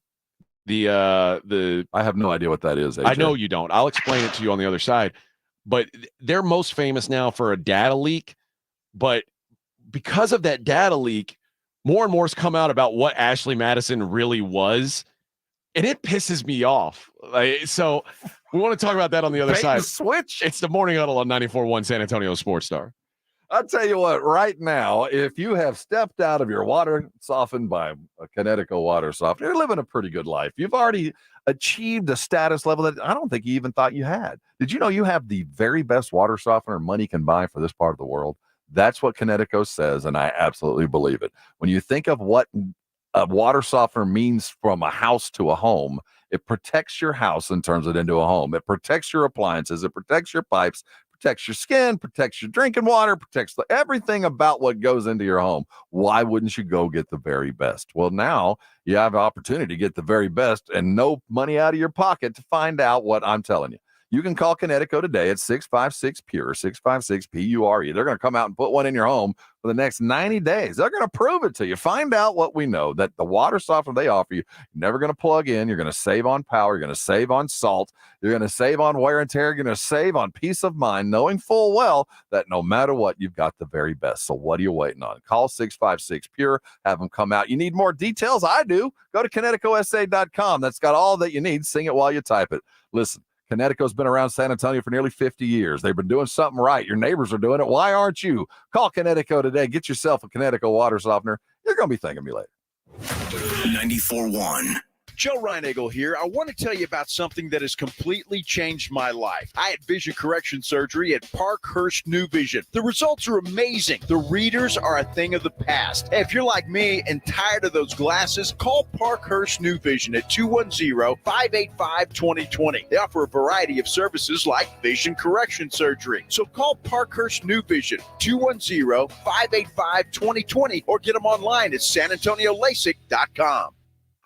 I have no idea what that is. AJ. I know you don't. I'll explain it to you on the other side. But they're most famous now for a data leak. But because of that data leak, more and more has come out about what Ashley Madison really was. And it pisses me off. So we want to talk about that on the other side. Switch. It's the Morning Huddle on 94.1 San Antonio Sports Star. I'll tell you what, right now, if you have stepped out of your water softened by a Kinetico water softener, you're living a pretty good life. You've already achieved a status level that I don't think you even thought you had. Did you know you have the very best water softener money can buy for this part of the world? That's what Kinetico says, and I absolutely believe it. When you think of what a water softener means from a house to a home, it protects your house and turns it into a home. It protects your appliances. It protects your pipes, protects your skin, protects your drinking water, protects everything about what goes into your home. Why wouldn't you go get the very best? Well, now you have an opportunity to get the very best and no money out of your pocket to find out what I'm telling you. You can call Kinetico today at 656-PURE, 656-PURE. They're going to come out and put one in your home for the next 90 days. They're going to prove it to you. Find out what we know, that the water softener they offer you, you're never going to plug in. You're going to save on power. You're going to save on salt. You're going to save on wear and tear. You're going to save on peace of mind, knowing full well that no matter what, you've got the very best. So what are you waiting on? Call 656-PURE. Have them come out. You need more details? I do. Go to KineticoSA.com. That's got all that you need. Sing it while you type it. Listen. Kinetico's been around San Antonio for nearly 50 years. They've been doing something right. Your neighbors are doing it. Why aren't you? Call Kinetico today. Get yourself a Kinetico water softener. You're going to be thanking me later. 94.1. Joe Reinagel here. I want to tell you about something that has completely changed my life. I had vision correction surgery at Parkhurst New Vision. The results are amazing. The readers are a thing of the past. Hey, if you're like me and tired of those glasses, call Parkhurst New Vision at 210-585-2020. They offer a variety of services like vision correction surgery. So call Parkhurst New Vision, 210-585-2020, or get them online at sanantoniolasik.com.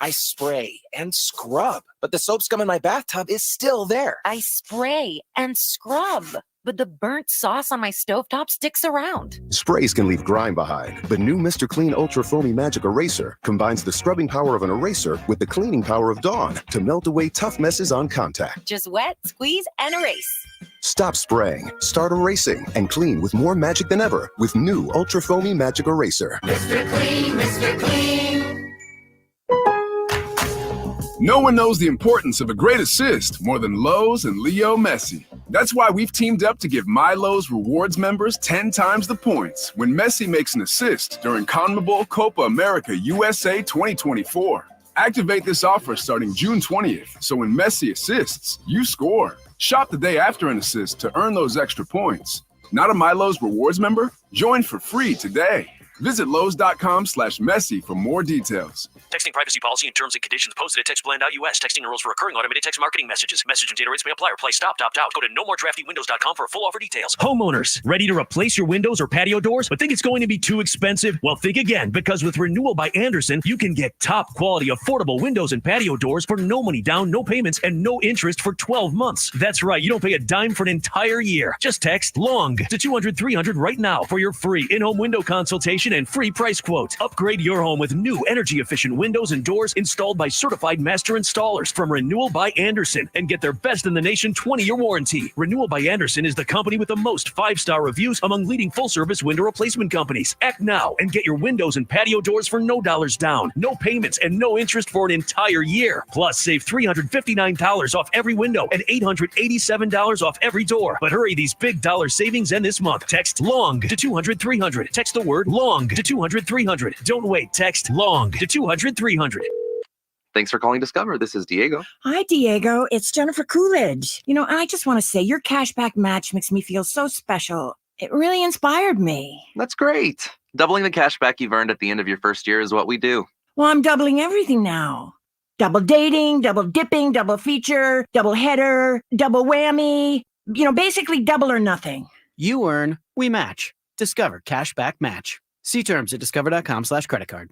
I spray and scrub, but the soap scum in my bathtub is still there. I spray and scrub, but the burnt sauce on my stovetop sticks around. Sprays can leave grime behind, but new Mr. Clean Ultra Foamy Magic Eraser combines the scrubbing power of an eraser with the cleaning power of Dawn to melt away tough messes on contact. Just wet, squeeze, and erase. Stop spraying, start erasing, and clean with more magic than ever with new Ultra Foamy Magic Eraser. Mr. Clean, Mr. Clean. No one knows the importance of a great assist more than Lowe's and Leo Messi. That's why we've teamed up to give Milo's Rewards members 10 times the points when Messi makes an assist during CONMEBOL Copa America USA 2024. Activate this offer starting June 20th, so when Messi assists, you score. Shop the day after an assist to earn those extra points. Not a Milo's Rewards member? Join for free today. Visit Lowe's.com/Messi for more details. Texting privacy policy and terms and conditions posted at textplan.us. Texting enrolls for recurring automated text marketing messages. Message and data rates may apply. Reply stop, opt out. Go to nomoredraftywindows.com for full offer details. Homeowners, ready to replace your windows or patio doors, but think it's going to be too expensive? Well, think again, because with Renewal by Andersen, you can get top quality, affordable windows and patio doors for no money down, no payments, and no interest for 12 months. That's right, you don't pay a dime for an entire year. Just text LONG to 200-300 right now for your free in-home window consultation and free price quote. Upgrade your home with new energy-efficient windows and doors installed by certified master installers from Renewal by Andersen and get their best in the nation 20-year warranty. Renewal by Andersen is the company with the most 5-star reviews among leading full-service window replacement companies. Act now and get your windows and patio doors for no dollars down, no payments, and no interest for an entire year. Plus, save $359 off every window and $887 off every door. But hurry, these big dollar savings end this month. Text LONG to 200-300. Text the word LONG to 200-300. Don't wait. Text LONG to 200-300. Thanks for calling Discover. This is Diego. Hi, Diego. It's Jennifer Coolidge. I just want to say your cashback match makes me feel so special. It really inspired me. That's great. Doubling the cashback you've earned at the end of your first year is what we do. Well, I'm doubling everything now. Double dating, double dipping, double feature, double header, double whammy. Basically double or nothing. You earn, we match. Discover Cashback Match. See terms at discover.com/creditcard.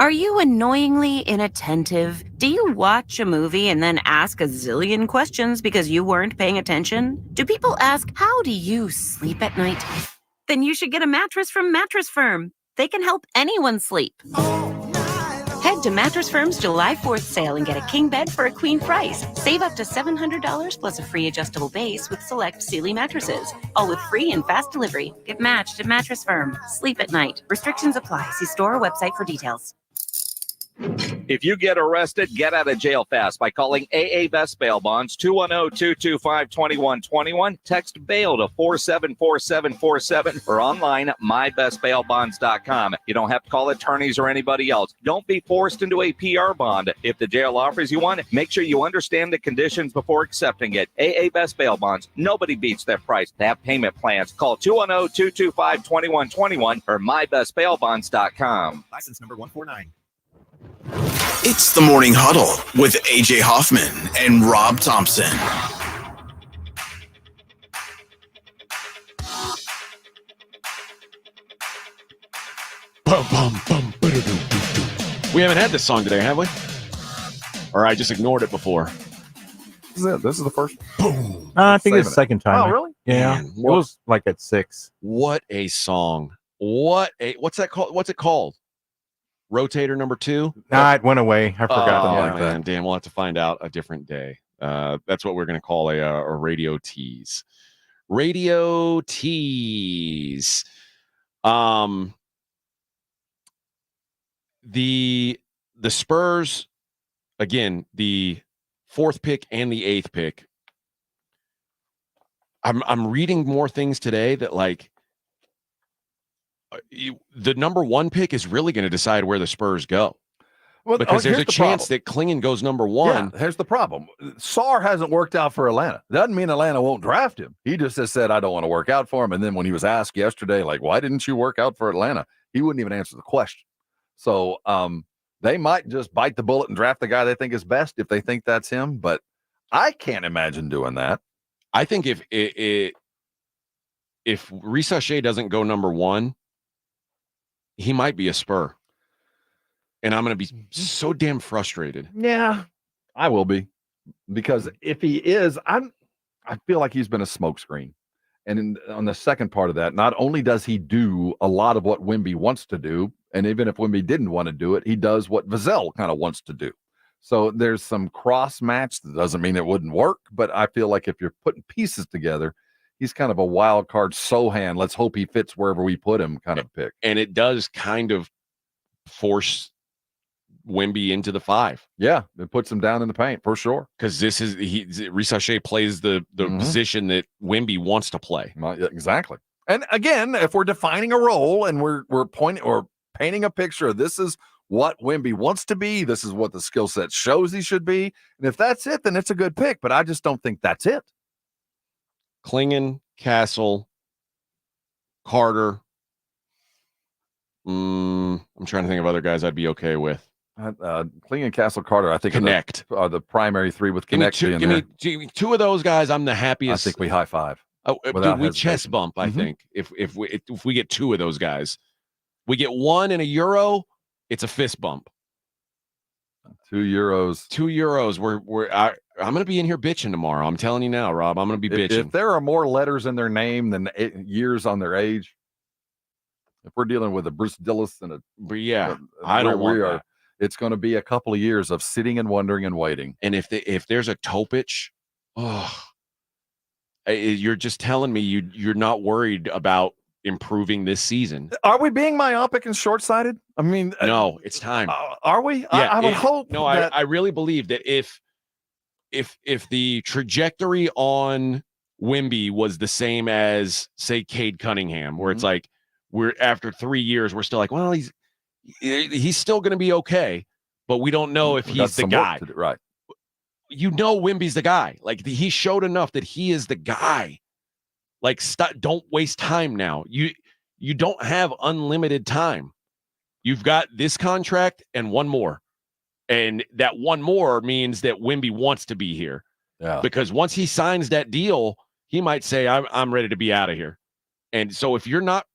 Are you annoyingly inattentive? Do you watch a movie and then ask a zillion questions because you weren't paying attention? Do people ask, how do you sleep at night? Then you should get a mattress from Mattress Firm. They can help anyone sleep. Head to Mattress Firm's July 4th sale and get a king bed for a queen price. Save up to $700 plus a free adjustable base with select Sealy mattresses. All with free and fast delivery. Get matched at Mattress Firm. Sleep at night. Restrictions apply. See store or website for details. If you get arrested, get out of jail fast by calling AA Best Bail Bonds, 210-225-2121. Text bail to 474747 or online at mybestbailbonds.com. You don't have to call attorneys or anybody else. Don't be forced into a PR bond. If the jail offers you one, make sure you understand the conditions before accepting it. AA Best Bail Bonds. Nobody beats their price. They have payment plans. Call 210-225-2121 or mybestbailbonds.com. License number 149. It's the Morning Huddle with AJ Hoffman and Rob Thompson. We haven't had this song today, have we? Or I just ignored it before. This is the first. Boom. I think it's the second time. Oh, really? Yeah. Man, It was like at 6. What a song. What's that called? What's it called? Rotator number 2? Nah, it went away. I forgot. Oh, Like that. Dan, we'll have to find out a different day. That's what we're going to call a radio tease. Radio tease. The Spurs, again, the 4th pick and the 8th pick. I'm reading more things today that the number 1 pick is really going to decide where the Spurs go. Well, because there's a chance problem. that Klingon goes number 1. Yeah, here's the problem. Sarr hasn't worked out for Atlanta. Doesn't mean Atlanta won't draft him. He just has said, I don't want to work out for him. And then when he was asked yesterday, why didn't you work out for Atlanta? He wouldn't even answer the question. So they might just bite the bullet and draft the guy they think is best if they think that's him. But I can't imagine doing that. I think if Risa Shea doesn't go number 1, he might be a Spur. And I'm going to be so damn frustrated. Yeah, I will be. Because if he is, I feel like he's been a smokescreen. And on the second part of that, not only does he do a lot of what Wemby wants to do, and even if Wemby didn't want to do it, he does what Vassell kind of wants to do. So there's some cross match. That doesn't mean it wouldn't work, but I feel like if you're putting pieces together, he's kind of a wild card Sohan. Let's hope he fits wherever we put him kind of pick. And it does kind of force Wemby into the 5. Yeah, it puts him down in the paint for sure. Because Risacher plays the position that Wemby wants to play. Exactly. And again, if we're defining a role and we're pointing or painting a picture, this is what Wemby wants to be. This is what the skill set shows he should be. And if that's it, then it's a good pick. But I just don't think that's it. Klingon, Castle, Carter. I'm trying to think of other guys I'd be okay with. Klingon, Castle, Carter. I think Connect are the primary three with Connect. Give me two of those guys. I'm the happiest. I think we high five. Dude, we chest bump. I think if we get two of those guys, we get one in a Euro. It's a fist bump. €2. €2. I'm going to be in here bitching tomorrow. I'm telling you now, Rob. I'm going to be bitching. If there are more letters in their name than years on their age, if we're dealing with a Bruce Dillis and I don't want that. It's going to be a couple of years of sitting and wondering and waiting. And if there's a Topic, you're just telling me you're not worried about improving this season. Are we being myopic and short-sighted? I mean, no, it's time. Are we? Yeah, I would hope. No, I really believe that if the trajectory on Wemby was the same as, say, Cade Cunningham, where it's like we're after 3 years, we're still like, well, he's still going to be okay, but we don't know if he's the guy. Right. You know, Wemby's the guy. Like he showed enough that he is the guy. Like, don't waste time now. You don't have unlimited time. You've got this contract and one more. And that one more means that Wemby wants to be here. Yeah. Because once he signs that deal, he might say, I'm ready to be out of here. And so if you're not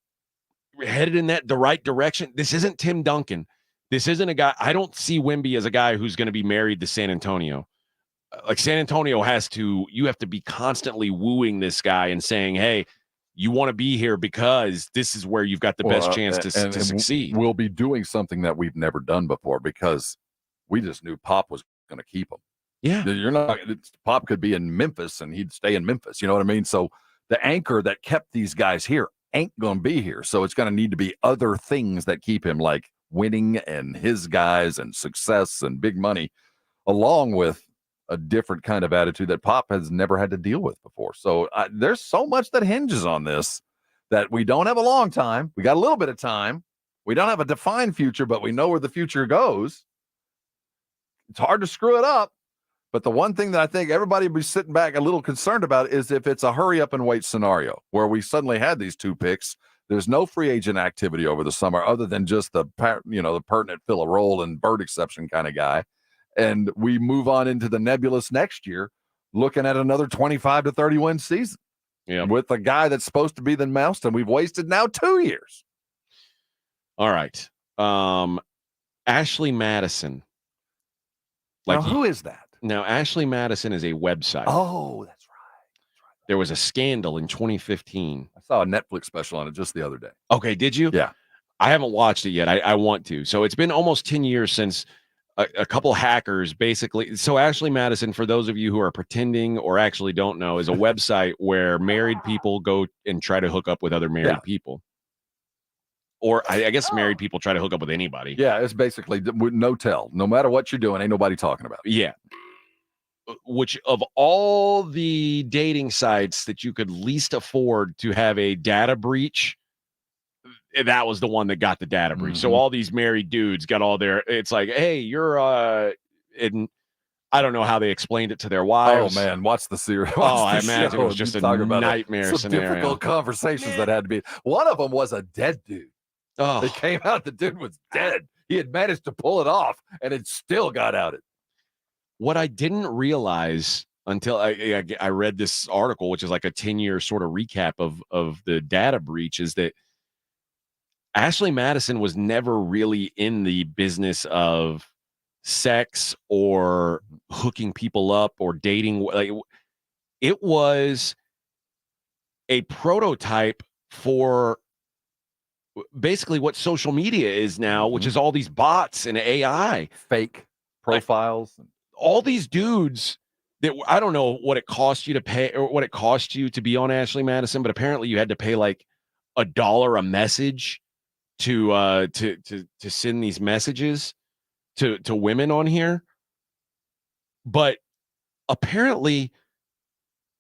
headed in the right direction, this isn't Tim Duncan. This isn't a guy. I don't see Wemby as a guy who's going to be married to San Antonio. Like San Antonio you have to be constantly wooing this guy and saying, hey, you want to be here because this is where you've got the best chance to succeed. We'll be doing something that we've never done before because we just knew Pop was going to keep him. Yeah. Pop could be in Memphis and he'd stay in Memphis. You know what I mean? So the anchor that kept these guys here ain't going to be here. So it's going to need to be other things that keep him, like winning and his guys and success and big money, along with a different kind of attitude that Pop has never had to deal with before. So there's so much that hinges on this that we don't have a long time. We got a little bit of time. We don't have a defined future, but we know where the future goes. It's hard to screw it up. But the one thing that I think everybody will be sitting back a little concerned about is if it's a hurry up and wait scenario where we suddenly had these two picks. There's no free agent activity over the summer other than just the pertinent fill a role and bird exception kind of guy. And we move on into the nebulous next year, looking at another 25 to 31 season with a guy that's supposed to be the mouse, and we've wasted now 2 years. All right. Ashley Madison. Now, who is that? Now, Ashley Madison is a website. Oh, that's right. There was a scandal in 2015. I saw a Netflix special on it just the other day. Okay, did you? Yeah. I haven't watched it yet. I want to. So it's been almost 10 years since a couple hackers basically. So Ashley Madison, for those of you who are pretending or actually don't know, is a website where married people go and try to hook up with other married people. Or I guess married people try to hook up with anybody. Yeah, it's basically no tell. No matter what you're doing, ain't nobody talking about it. Yeah. Which of all the dating sites that you could least afford to have a data breach, that was the one that got the data breach. So all these married dudes got all their, it's like, hey, you're, and I don't know how they explained it to their wives. Oh man, watch the series. I imagine it was just a nightmare scenario. Difficult conversations that had to be. One of them was a dead dude. Oh, they came out, the dude was dead. He had managed to pull it off and it still got outed. What I didn't realize until I read this article, which is like a 10-year sort of recap of the data breach, is that Ashley Madison was never really in the business of sex or hooking people up or dating. Like, it was a prototype for basically what social media is now, which is all these bots and AI, fake profiles, all these dudes that I don't know what it cost you to pay or what it cost you to be on Ashley Madison, but apparently you had to pay like $1 a message to send these messages. to women on here, but apparently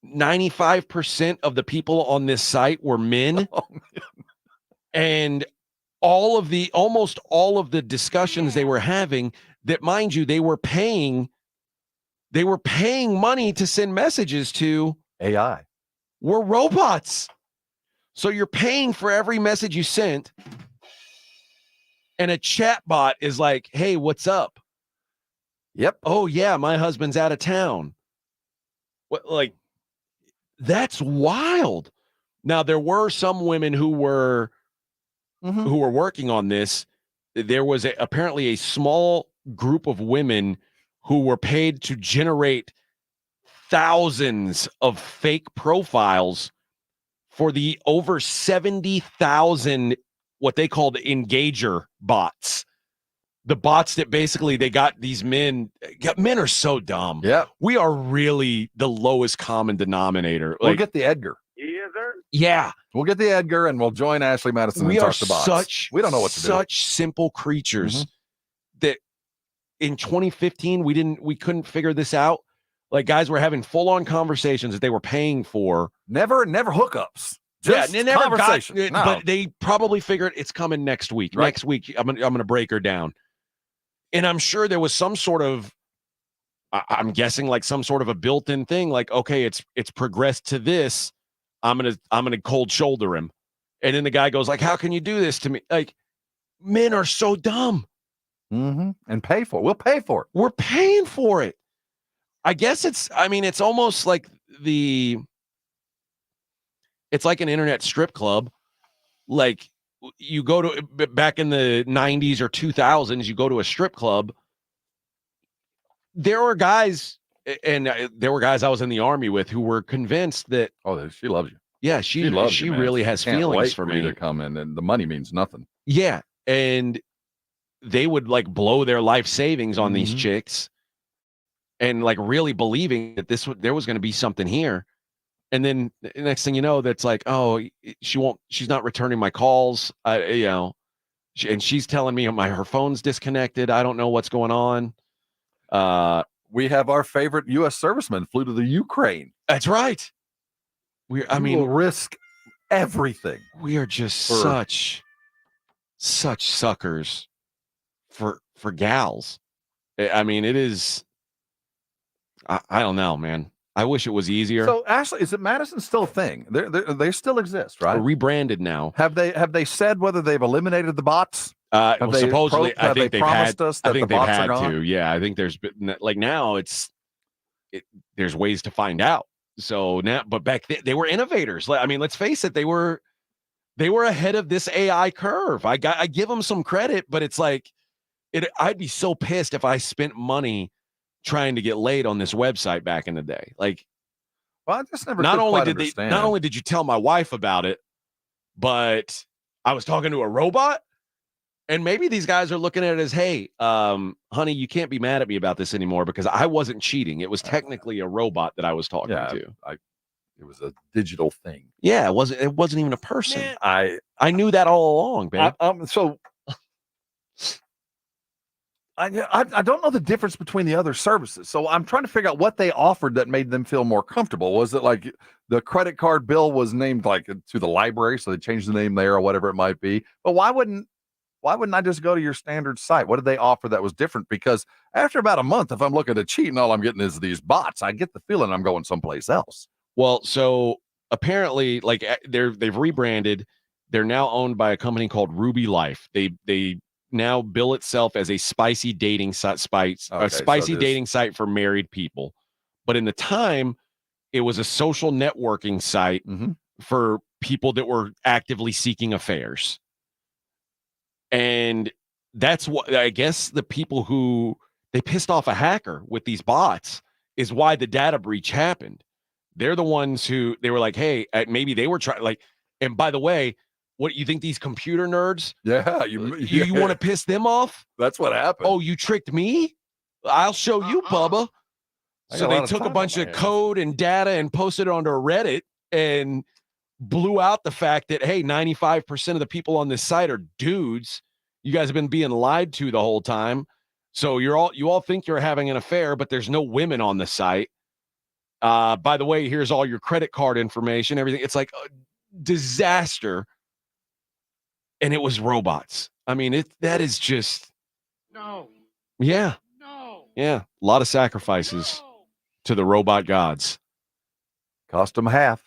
95% of the people on this site were men. Oh, man. And almost all of the discussions they were having, that, mind you, they were paying money to send messages to AI, were robots. So you're paying for every message you sent, and a chat bot is like, hey, what's up? Yep. Oh yeah, my husband's out of town. What, like, that's wild. Now, there were some women who were working on this. There was apparently a small group of women who were paid to generate thousands of fake profiles for the over 70,000 what they called engager bots. The bots that basically they got these men. Men are so dumb. Yeah. We are really the lowest common denominator. We'll get the Edgar. Yeah. We'll get the Edgar and we'll join Ashley Madison We and are talk to bots. We don't know what to do. Such simple creatures that in 2015 we couldn't figure this out. Like, guys were having full-on conversations that they were paying for. Never hookups. Just they never conversation. No. But they probably figured it's coming next week. Right. Next week, I'm gonna break her down. And I'm sure there was some sort of, I'm guessing, like some sort of a built-in thing. Like, okay, it's progressed to this. I'm gonna cold shoulder him. And then the guy goes like, how can you do this to me? Like, men are so dumb. And pay for it. We'll pay for it. We're paying for it. I guess it's almost like it's like an internet strip club. Like, you go to, back in the 90s or 2000s, you go to a strip club. There were guys, and there were guys I was in the Army with who were convinced that, oh, she loves you. Yeah, she loves you, man. really has Can't feelings wait for you me. to come in, and the money means nothing. Yeah, and they would like blow their life savings on these chicks, and like really believing that there was going to be something here. And then the next thing you know, that's like, oh, she's not returning my calls. And she's telling me her phone's disconnected. I don't know what's going on. We have our favorite U.S. serviceman flew to the Ukraine. That's right. We'll risk everything. We are just such suckers for gals. I mean, it is. I don't know, man. I wish it was easier. So, Ashley, is it Madison still a thing? They still exist, right? They're rebranded now. Have they said whether they've eliminated the bots? Supposedly, I think they've promised had. us that I think the they've bots had are gone? to. Yeah, I think there's been, like, now there's ways to find out. So now, but back then they were innovators. I mean, let's face it, they were ahead of this AI curve. I give them some credit, but it's like I'd be so pissed if I spent money trying to get laid on this website back in the day. Like, well, I just never not could only quite did understand. not only did you tell my wife about it, but I was talking to a robot. And maybe these guys are looking at it as, hey, honey, you can't be mad at me about this anymore because I wasn't cheating. It was technically a robot that I was talking to. It was a digital thing. Yeah, it wasn't even a person. Man, I knew that all along, babe. So I don't know the difference between the other services. So I'm trying to figure out what they offered that made them feel more comfortable. Was it like the credit card bill was named like to the library, so they changed the name there or whatever it might be? But why wouldn't I just go to your standard site? What did they offer that was different? Because after about a month, if I'm looking to cheat and all I'm getting is these bots, I get the feeling I'm going someplace else. Well, so apparently, like, they've rebranded. They're now owned by a company called Ruby Life. They now bill itself as a spicy dating site, dating site for married people. But in the time, it was a social networking site for people that were actively seeking affairs. And that's what I guess the people who they pissed off a hacker with these bots is why the data breach happened. They're the ones who they were like, hey, maybe they were trying, like, and by the way, what you think these computer nerds? Yeah, you want to piss them off? That's what happened. Oh, you tricked me? I'll show you, Bubba. So they took a bunch of code and data and posted it onto Reddit and blew out the fact that, hey, 95% of the people on this site are dudes. You guys have been being lied to the whole time. So you all think you're having an affair, but there's no women on the site. By the way, here's all your credit card information, everything. It's like a disaster. And it was robots. I mean, that is just No. yeah. No. Yeah. A lot of sacrifices to the robot gods. Cost them half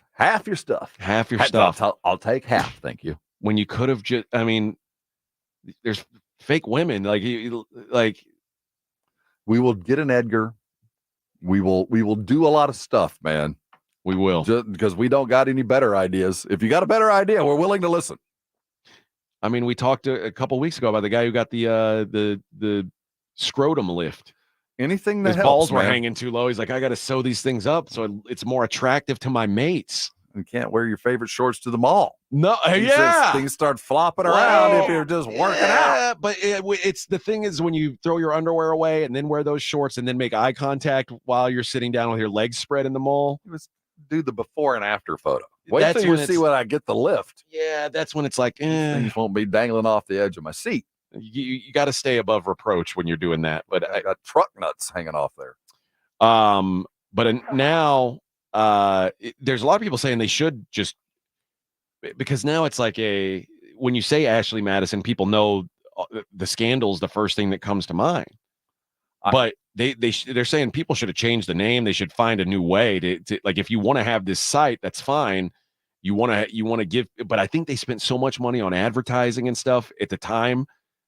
your stuff. Half your stuff. I'll take half, thank you. When you could have just, I mean, there's fake women like we will get an Edgar. We will do a lot of stuff, man. We will. Just because we don't got any better ideas. If you got a better idea, we're willing to listen. I mean, we talked a couple weeks ago about the guy who got the scrotum lift. Anything that his helps, balls were man. hanging too low. He's like, I got to sew these things up so it's more attractive to my mates. You can't wear your favorite shorts to the mall. No, yeah. Things start flopping around if you're just working out. But it's the thing is when you throw your underwear away and then wear those shorts and then make eye contact while you're sitting down with your legs spread in the mall. Do the before and after photo. Wait That's till you when see when I get the lift. Yeah, that's when it's like, Things won't be dangling off the edge of my seat. You got to stay above reproach when you're doing that. But I got truck nuts hanging off there. But now there's a lot of people saying they should just, because now it's like when you say Ashley Madison, people know the scandal's the first thing that comes to mind. But they're saying people should have changed the name. They should find a new way to like, if you want to have this site, that's fine. You want to give, but I think they spent so much money on advertising and stuff at the time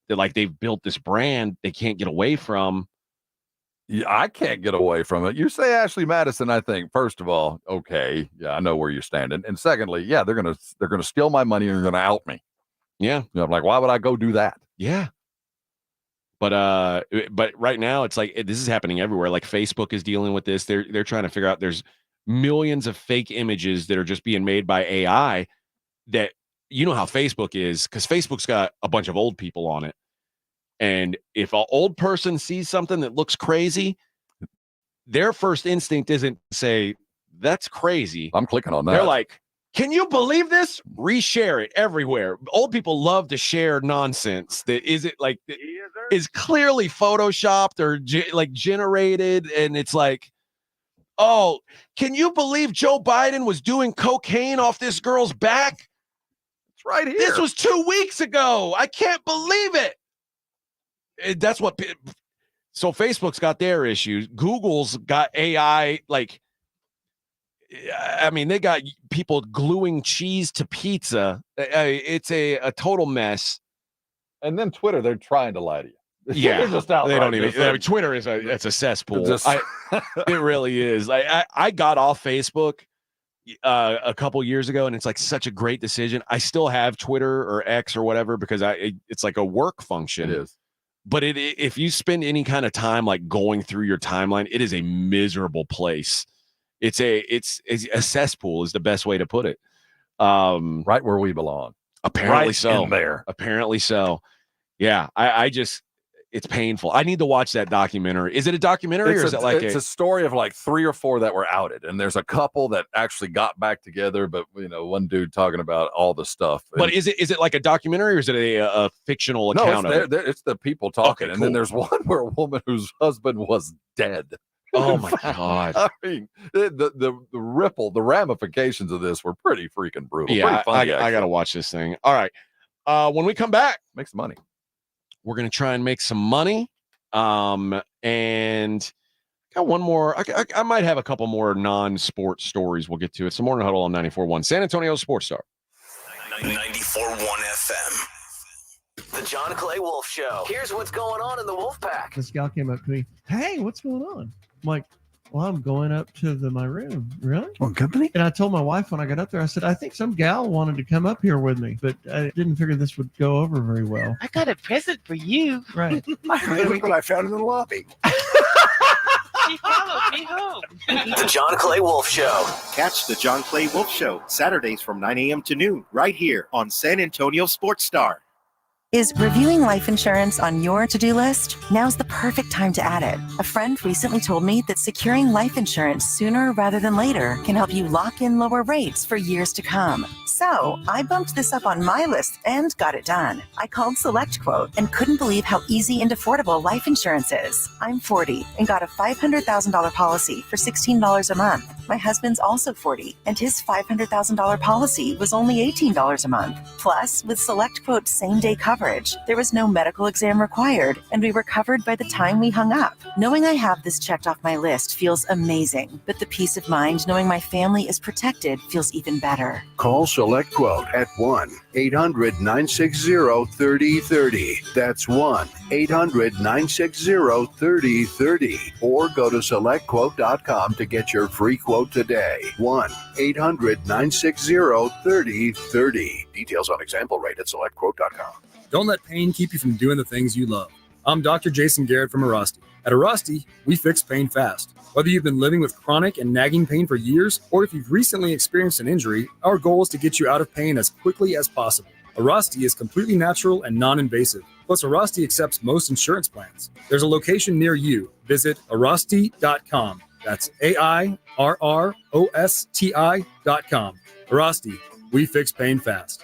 that like they've built this brand they can't get away from. Yeah, I can't get away from it. You say Ashley Madison, I think, first of all, okay, yeah, I know where you're standing. And secondly, yeah, they're gonna steal my money and they're gonna out me. Yeah. I'm like, why would I go do that? Yeah. But right now it's like this is happening everywhere. Like Facebook is dealing with this. They're trying to figure out there's millions of fake images that are just being made by AI that, you know how Facebook is, because Facebook's got a bunch of old people on it. And if an old person sees something that looks crazy, their first instinct isn't to say, that's crazy. I'm clicking on that. They're like, can you believe this? Reshare it everywhere. Old people love to share nonsense that is clearly photoshopped or generated. And it's like, oh, can you believe Joe Biden was doing cocaine off this girl's back? It's right here. This was 2 weeks ago. I can't believe it. That's what. So Facebook's got their issues. Google's got AI. Like, I mean, they got people gluing cheese to pizza. It's a total mess. And then Twitter, they're trying to lie to you. Yeah, They're just outright they don't even. just I mean, Twitter it's a cesspool. Just- It really is. I got off Facebook a couple years ago, and it's like such a great decision. I still have Twitter or X or whatever because it's like a work function. It is. But if you spend any kind of time like going through your timeline, it is a miserable place. It's a cesspool is the best way to put it. Right where we belong. Apparently right so. in there. Apparently so. Yeah. I just, it's painful. I need to watch that documentary. Is it a documentary or is it like it's a story of like 3 or 4 that were outed, and there's a couple that actually got back together, but one dude talking about all the stuff. But is it like a documentary or is it a fictional account of it? It's the people talking. Okay, and then cool. there's one where a woman whose husband was dead. Oh my God. I mean, the the ramifications of this were pretty freaking brutal. Yeah, Pretty funny, I got to watch this thing. All right. When we come back, make some money. We're going to try and make some money. And got one more. I might have a couple more non-sports stories we'll get to. It's the Morning Huddle on 94.1 San Antonio Sports Star. 94.1 FM. The John Clay Wolf Show. Here's what's going on in the Wolf Pack. This gal came up to me. Hey, what's going on? I'm like, well, I'm going up to my room. Really? What company? And I told my wife when I got up there, I said, I think some gal wanted to come up here with me, but I didn't figure this would go over very well. I got a present for you. Right. Look what I found in the lobby. She followed me home. The John Clay Wolf Show. Catch the John Clay Wolf Show Saturdays from 9 a.m. to noon right here on San Antonio Sports Star. Is reviewing life insurance on your to-do list? Now's the perfect time to add it. A friend recently told me that securing life insurance sooner rather than later can help you lock in lower rates for years to come. So I bumped this up on my list and got it done. I called SelectQuote and couldn't believe how easy and affordable life insurance is. I'm 40 and got a $500,000 policy for $16 a month. My husband's also 40 and his $500,000 policy was only $18 a month. Plus, with SelectQuote's same-day coverage, there was no medical exam required and we were covered by the time we hung up. Knowing I have this checked off my list feels amazing, but the peace of mind knowing my family is protected feels even better. Call SelectQuote at 1-800-960-3030. That's 1-800-960-3030. Or go to SelectQuote.com to get your free quote today. 1-800-960-3030. Details on example rate at SelectQuote.com. Don't let pain keep you from doing the things you love. I'm Dr. Jason Garrett from Arasti. At Arasti, we fix pain fast. Whether you've been living with chronic and nagging pain for years, or if you've recently experienced an injury, our goal is to get you out of pain as quickly as possible. Arasti is completely natural and non-invasive. Plus, Arasti accepts most insurance plans. There's a location near you. Visit Arasti.com. That's AIRROSTI.com. Arasti, we fix pain fast.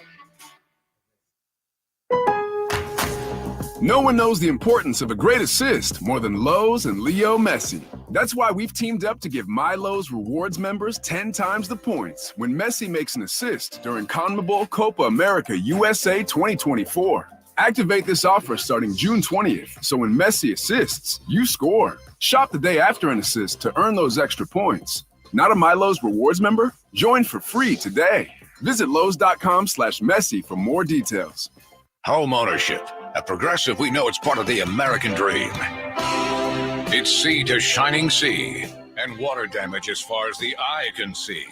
No one knows the importance of a great assist more than Lowe's and Leo Messi. That's why we've teamed up to give My Lowe's Rewards members 10 times the points when Messi makes an assist during CONMEBOL Copa America USA 2024. Activate this offer starting June 20th, so when Messi assists, you score. Shop the day after an assist to earn those extra points. Not a My Lowe's Rewards member? Join for free today. Visit Lowe's.com/Messi for more details. Home ownership. At Progressive, we know it's part of the American dream. It's sea to shining sea, and water damage as far as the eye can see.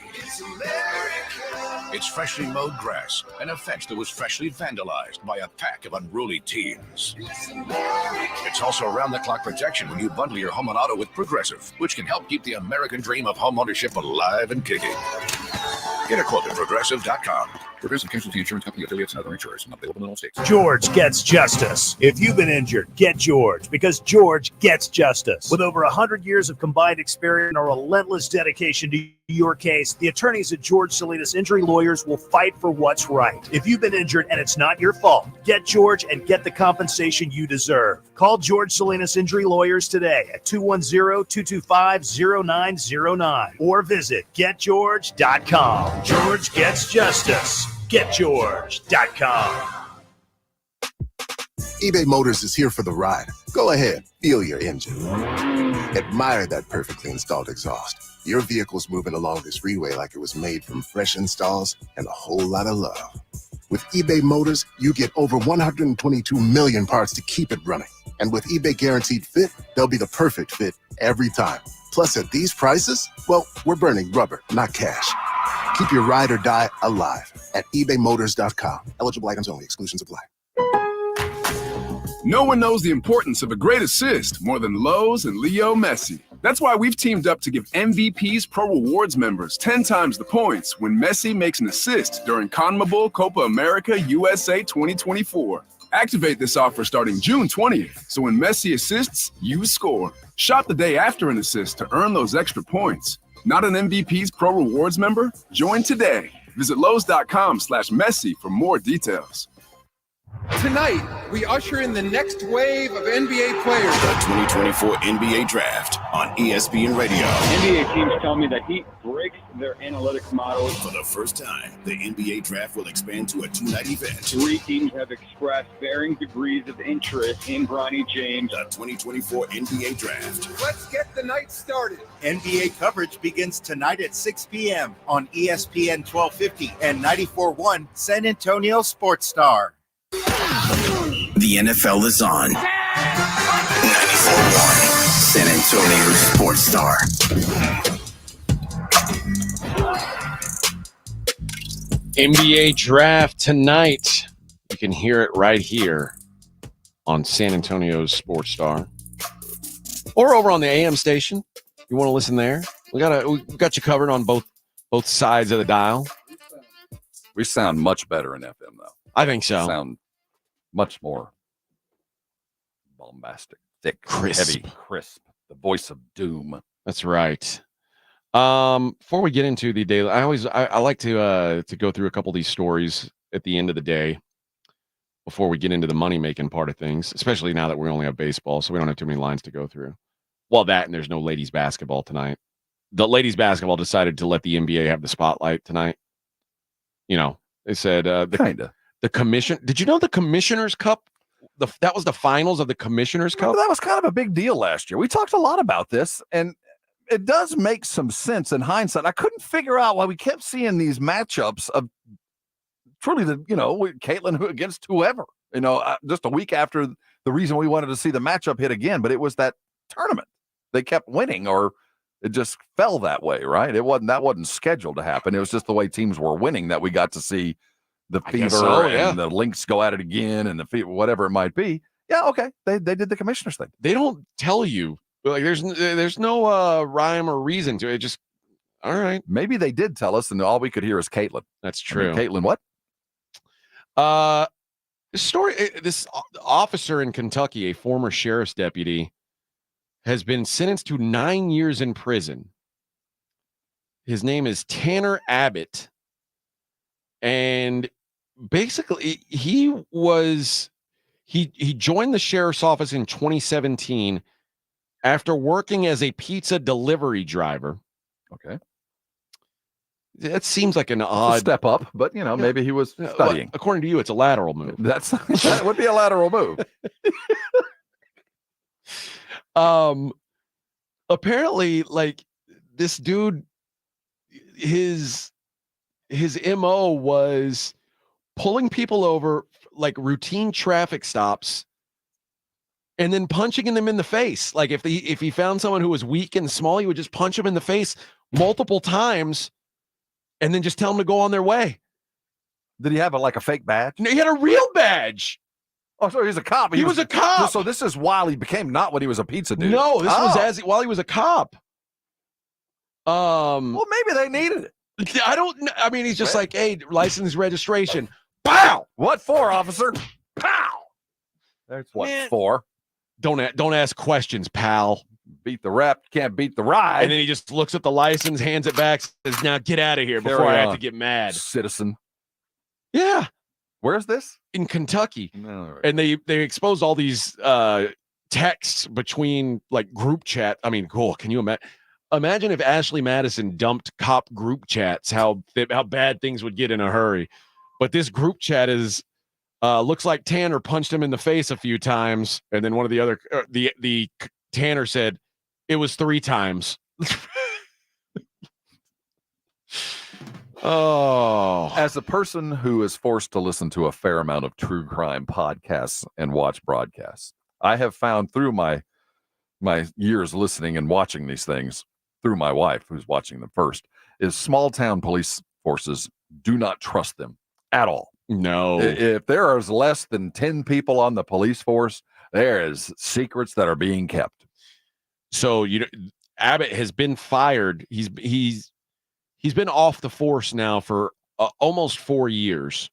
It's freshly mowed grass, and a fence that was freshly vandalized by a pack of unruly teens. It's also around-the-clock protection when you bundle your home and auto with Progressive, which can help keep the American dream of home ownership alive and kicking. Get a quote at Progressive.com. Progressive Casualty Insurance Company affiliates and other insurers. Not available in all states. George gets justice. If you've been injured, get George, because George gets justice. With over 100 years of combined experience and a relentless dedication to your case, the attorneys at George Salinas Injury Lawyers will fight for what's right. If you've been injured and it's not your fault, get George and get the compensation you deserve. Call George Salinas Injury Lawyers today at 210-225-0909 or visit getgeorge.com. George gets justice. GetGeorge.com. eBay Motors is here for the ride. Go ahead, feel your engine. Admire that perfectly installed exhaust. Your vehicle's moving along this freeway like it was made from fresh installs and a whole lot of love. With eBay Motors, you get over 122 million parts to keep it running. And with eBay Guaranteed Fit, they'll be the perfect fit every time. Plus, at these prices, well, we're burning rubber, not cash. Keep your ride or die alive at ebaymotors.com. Eligible items only. Exclusions apply. No one knows the importance of a great assist more than Lowe's and Leo Messi. That's why we've teamed up to give MVP's Pro Rewards members 10 times the points when Messi makes an assist during CONMEBOL Copa America USA 2024. Activate this offer starting June 20th, so when Messi assists, you score. Shop the day after an assist to earn those extra points. Not an MVP's Pro Rewards member? Join today. Visit Lowe's.com/Messi for more details. Tonight, we usher in the next wave of NBA players. The 2024 NBA Draft on ESPN Radio. NBA teams tell me that he breaks their analytics models. For the first time, the NBA Draft will expand to a two-night event. 3 teams have expressed varying degrees of interest in Bronny James. The 2024 NBA Draft. Let's get the night started. NBA coverage begins tonight at 6 p.m. on ESPN 1250 and 94.1 San Antonio Sports Star. The NFL is on. 94.1 San Antonio Sports Star. NBA Draft tonight. You can hear it right here on San Antonio's Sports Star. Or over on the AM station. You want to listen there? We got you covered on both sides of the dial. We sound much better in FM, though. I think so. Sound Much more bombastic, thick, Crisp. heavy, crisp. The voice of doom. That's right. Before we get into the daily, I like to go through a couple of these stories at the end of the day before we get into the money making part of things, especially now that we only have baseball, so we don't have too many lines to go through. Well, that and there's no ladies basketball tonight. The ladies basketball decided to let the NBA have the spotlight tonight. You know, they said the commission. Did you know the Commissioner's Cup? That was the finals of the Commissioner's Cup. That was kind of a big deal last year. We talked a lot about this, and it does make some sense in hindsight. I couldn't figure out why we kept seeing these matchups of truly Caitlin against whoever. Just a week after the reason we wanted to see the matchup hit again, but it was that tournament. They kept winning, or it just fell that way, right? That wasn't scheduled to happen. It was just the way teams were winning that we got to see the Fever and the Lynx go at it again, and the Fever, whatever it might be. Yeah, okay. They did the Commissioners thing. They don't tell you. Like there's no rhyme or reason to it. Just all right. Maybe they did tell us, and all we could hear is Caitlin. That's true. Caitlin, what? This officer in Kentucky, a former sheriff's deputy, has been sentenced to 9 years in prison. His name is Tanner Abbott. And basically he joined the sheriff's office in 2017 after working as a pizza delivery driver. Okay. That seems like an odd step up, but maybe he was studying. According to you, it's a lateral move. That would be a lateral move. Apparently, like this dude, his MO was pulling people over, like routine traffic stops, and then punching them in the face. Like if he found someone who was weak and small, he would just punch them in the face multiple times, and then just tell them to go on their way. Did he have a fake badge? No, he had a real badge. Oh, so he was a cop. He was a cop. So this is while he became not what he was a pizza dude. No, this was while he was a cop. Well, maybe they needed it. I don't know. I mean, he's just like, hey, license registration. Pow! What for, officer? Pow! That's what for. Don't ask questions, pal. Beat the rep, can't beat the ride. And then he just looks at the license, hands it back, says, now get out of here before I have to get mad. Citizen. Yeah. Where's this? In Kentucky. No, right. And they exposed all these texts between like group chat. I mean, cool. Can you imagine if Ashley Madison dumped cop group chats, how bad things would get in a hurry. But this group chat is looks like Tanner punched him in the face a few times, and then one of the other the Tanner said it was 3 times. Oh, as a person who is forced to listen to a fair amount of true crime podcasts and watch broadcasts, I have found through my years listening and watching these things, through my wife who's watching them first, is small town police forces, do not trust them at all. No. If there is less than 10 people on the police force, there is secrets that are being kept. So Abbott has been fired. He's been off the force now for almost 4 years.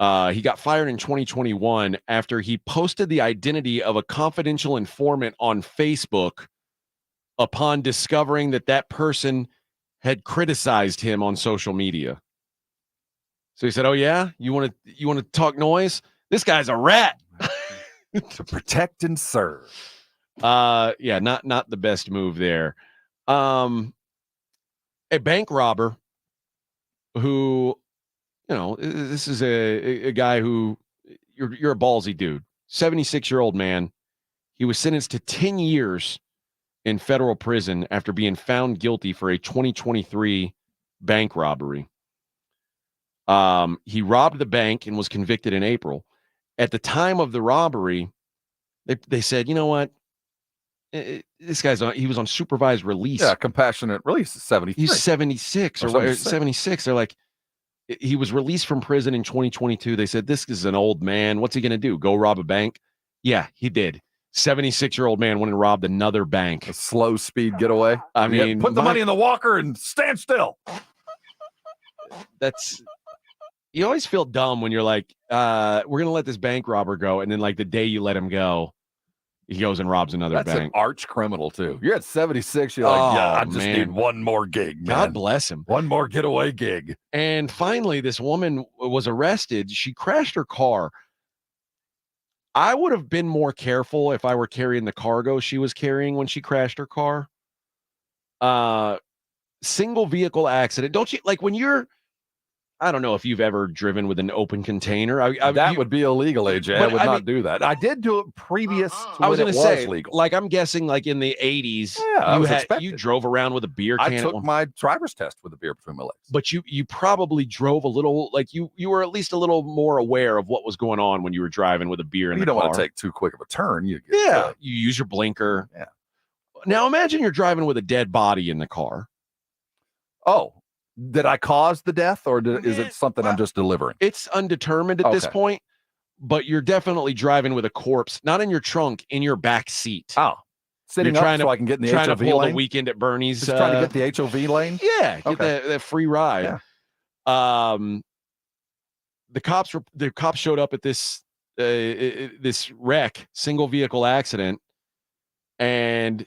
He got fired in 2021 after he posted the identity of a confidential informant on Facebook upon discovering that person had criticized him on social media. So he said, "Oh yeah, you want to talk noise? This guy's a rat." To protect and serve. Yeah, not the best move there. A bank robber who, this is a guy who you're a ballsy dude. 76-year-old man. He was sentenced to 10 years in federal prison after being found guilty for a 2023 bank robbery. He robbed the bank and was convicted in April. At the time of the robbery, they said, you know what? This guy's he was on supervised release. Yeah, compassionate release. 73. He's 76 or 76. They're like, he was released from prison in 2022. They said, this is an old man. What's he going to do? Go rob a bank? Yeah, he did. 76-year-old man went and robbed another bank. A slow speed getaway. I mean, put the money in the walker and stand still. That's You always feel dumb when you're like, we're going to let this bank robber go. And then, like, the day you let him go, he goes and robs another That's bank. an arch criminal, too. You're at 76. You're like, yeah, I just need one more gig, man. God bless him. One more getaway gig. And finally, this woman was arrested. She crashed her car. I would have been more careful if I were carrying the cargo she was carrying when she crashed her car. Single vehicle accident. Don't you like when you're, I don't know if you've ever driven with an open container. That would be illegal, AJ. I would not do that. I did do it previous to I was when going it to was say, legal. like, I'm guessing like in the 80s, you drove around with a beer can. I took my driver's test with a beer between my legs. But you probably drove a little, like you were at least a little more aware of what was going on when you were driving with a beer in the car. You don't want to take too quick of a turn. You use your blinker. Yeah. Now imagine you're driving with a dead body in the car. Oh, did I cause the death, or is it something I'm just delivering? It's undetermined at this point, but you're definitely driving with a corpse, not in your trunk, in your back seat. Oh, sitting you're up so I can get in the trying HOV to pull lane? the Weekend at Bernie's. Just trying to get the HOV lane? Yeah, get that free ride. Yeah. The cops showed up at this this wreck, single vehicle accident, and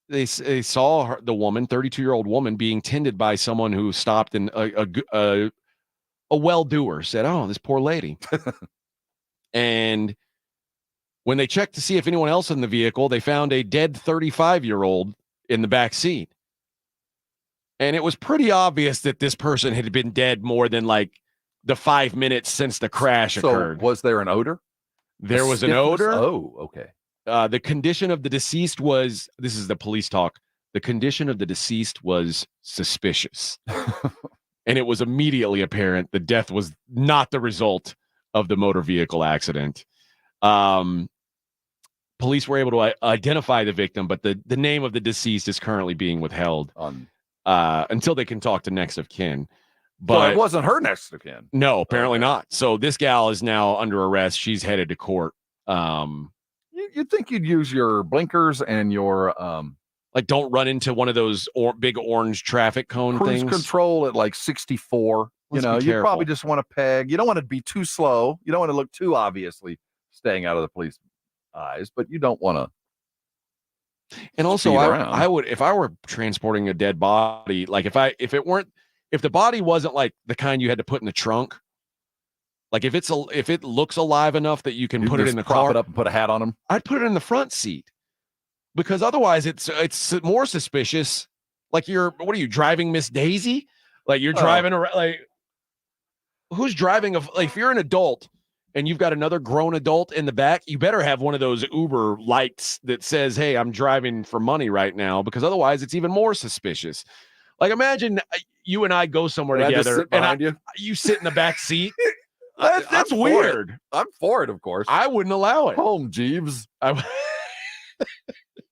they saw the woman, 32-year-old woman, being tended by someone who stopped, and a well-doer said, "Oh, this poor lady." And when they checked to see if anyone else in the vehicle, they found a dead 35-year-old in the back seat. And it was pretty obvious that this person had been dead more than like the 5 minutes since the crash occurred. Was there an odor? There was an odor. Oh, okay. The condition of the deceased was, this is the police talk, the condition of the deceased was suspicious. And it was immediately apparent the death was not the result of the motor vehicle accident. Police were able to identify the victim, but the name of the deceased is currently being withheld until they can talk to next of kin. But so it wasn't her next of kin. No, apparently not. So this gal is now under arrest. She's headed to court. You'd think you'd use your blinkers and your like don't run into one of those big orange traffic cone cruise things. Control at like 64. You probably just want to peg. You don't want to be too slow. You don't want to look too obviously staying out of the police eyes, but you don't want to. And also, I would, if I were transporting a dead body, like if the body wasn't like the kind you had to put in the trunk, like if it looks alive enough that you can put it in the car, prop it up and put a hat on him, I'd put it in the front seat, because otherwise it's more suspicious. Like what are you driving, Miss Daisy? Like you're driving around, like who's driving like if you're an adult and you've got another grown adult in the back, you better have one of those Uber lights that says, "Hey, I'm driving for money right now," because otherwise it's even more suspicious. Like imagine you and I go somewhere together and you sit in the back seat. That's weird. I'm for it, of course. I wouldn't allow it. Home, Jeeves.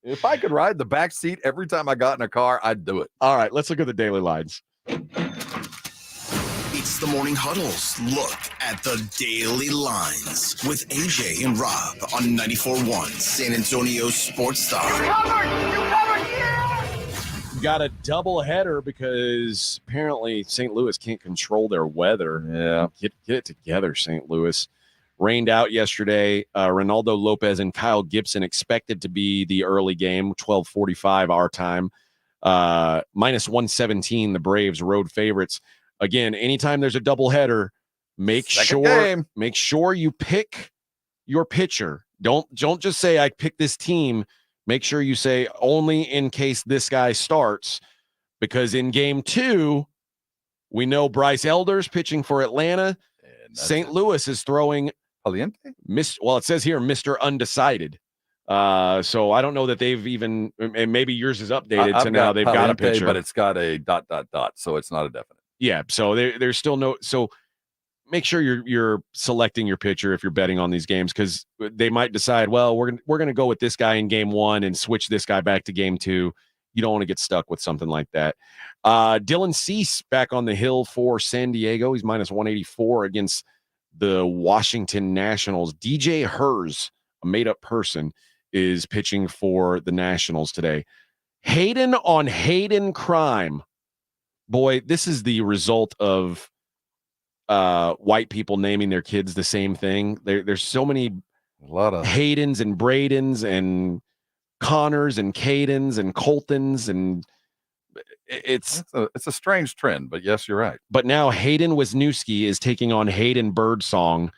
If I could ride the back seat every time I got in a car, I'd do it. All right, let's look at the daily lines. It's the Morning Huddle's look at the daily lines with AJ and Rob on 94.1 San Antonio Sports Star. You covered, yeah! Got a double header because apparently St. Louis can't control their weather. Yeah. Get it together, St. Louis. Rained out yesterday. Ronaldo Lopez and Kyle Gibson expected to be the early game, 12:45 our time. Minus 117, the Braves road favorites. Again, anytime there's a doubleheader, make sure you pick your pitcher. Don't just say I pick this team. Make sure you say only in case this guy starts, because in game 2, we know Bryce Elder's pitching for Atlanta. St. Louis is throwing Caliente. Well, it says here Mr. Undecided. So I don't know that they've even, and maybe yours is updated to now they've got a pitcher, but it's got a ... So it's not a definite. Yeah. So there's still no. So make sure you're selecting your pitcher if you're betting on these games, because they might decide, well, we're going to go with this guy in game 1 and switch this guy back to game 2. You don't want to get stuck with something like that. Dylan Cease back on the hill for San Diego. He's minus 184 against the Washington Nationals. DJ Hers, a made-up person, is pitching for the Nationals today. Hayden on Hayden crime. Boy, this is the result of white people naming their kids the same thing. There's so many a lot of Haydens and Bradens and Connors and Cadens and Coltons, and it's a strange trend, but yes, you're right. But now Hayden Wisniewski is taking on Hayden Birdsong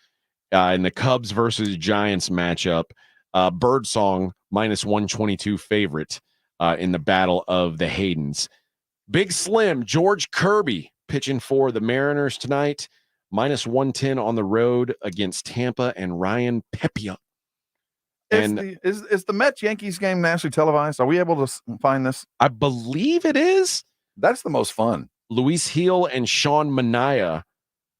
in the Cubs versus Giants matchup. Birdsong minus 122 favorite in the battle of the Haydens. Big Slim, George Kirby pitching for the Mariners tonight, minus 110 on the road against Tampa and Ryan Pepia. And Is the Mets-Yankees game nationally televised? Are we able to find this? I believe it is. That's the most fun. Luis Heel and Sean Manaea.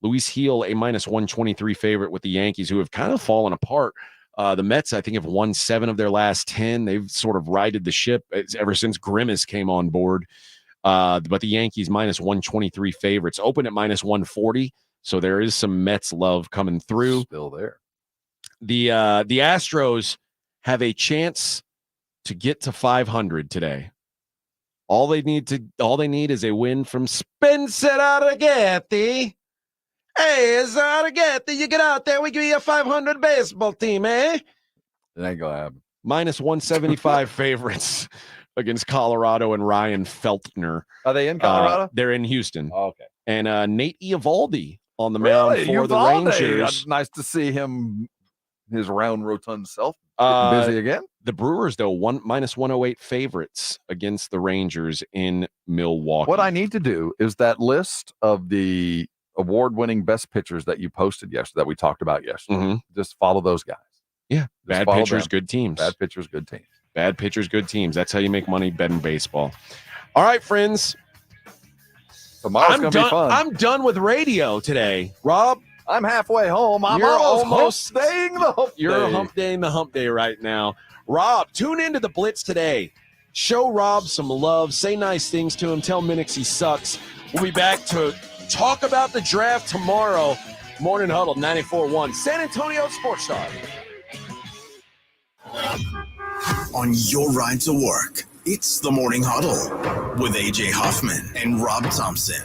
Luis Heel, a minus 123 favorite with the Yankees, who have kind of fallen apart. The Mets, I think, have won 7 of their last 10. They've sort of righted the ship ever since Grimace came on board. But the Yankees minus 123 favorites open at minus 140. So there is some Mets love coming through. Still there. The Astros have a chance to get to 500 today. All they need is a win from Spencer Arrighetti. Hey, it's Arrighetti. You get out there, we give you a 500 baseball team, eh? It ain't gonna happen. Minus 175 favorites against Colorado and Ryan Feltner. Are they in Colorado? They're in Houston. Oh, okay. And Nate Eovaldi on the mound for Uvalde. the Rangers. Nice to see him, his round, rotund self, getting busy again. The Brewers, though, minus 108 favorites against the Rangers in Milwaukee. What I need to do is that list of the award-winning best pitchers that you posted yesterday, that we talked about yesterday. Mm-hmm. Just follow those guys. Yeah, bad pitchers, good teams. Bad pitchers, good teams. Bad pitchers, good teams. That's how you make money betting baseball. All right, friends. Tomorrow's going to be fun. I'm done with radio today. Rob? I'm halfway home. You're almost hump-daying the hump day. You're hump-daying the hump day right now. Rob, tune into the Blitz today. Show Rob some love. Say nice things to him. Tell Minix he sucks. We'll be back to talk about the draft tomorrow. Morning Huddle 94.1 San Antonio Sports Star. On your ride to work, it's the Morning Huddle with AJ Hoffman and Rob Thompson.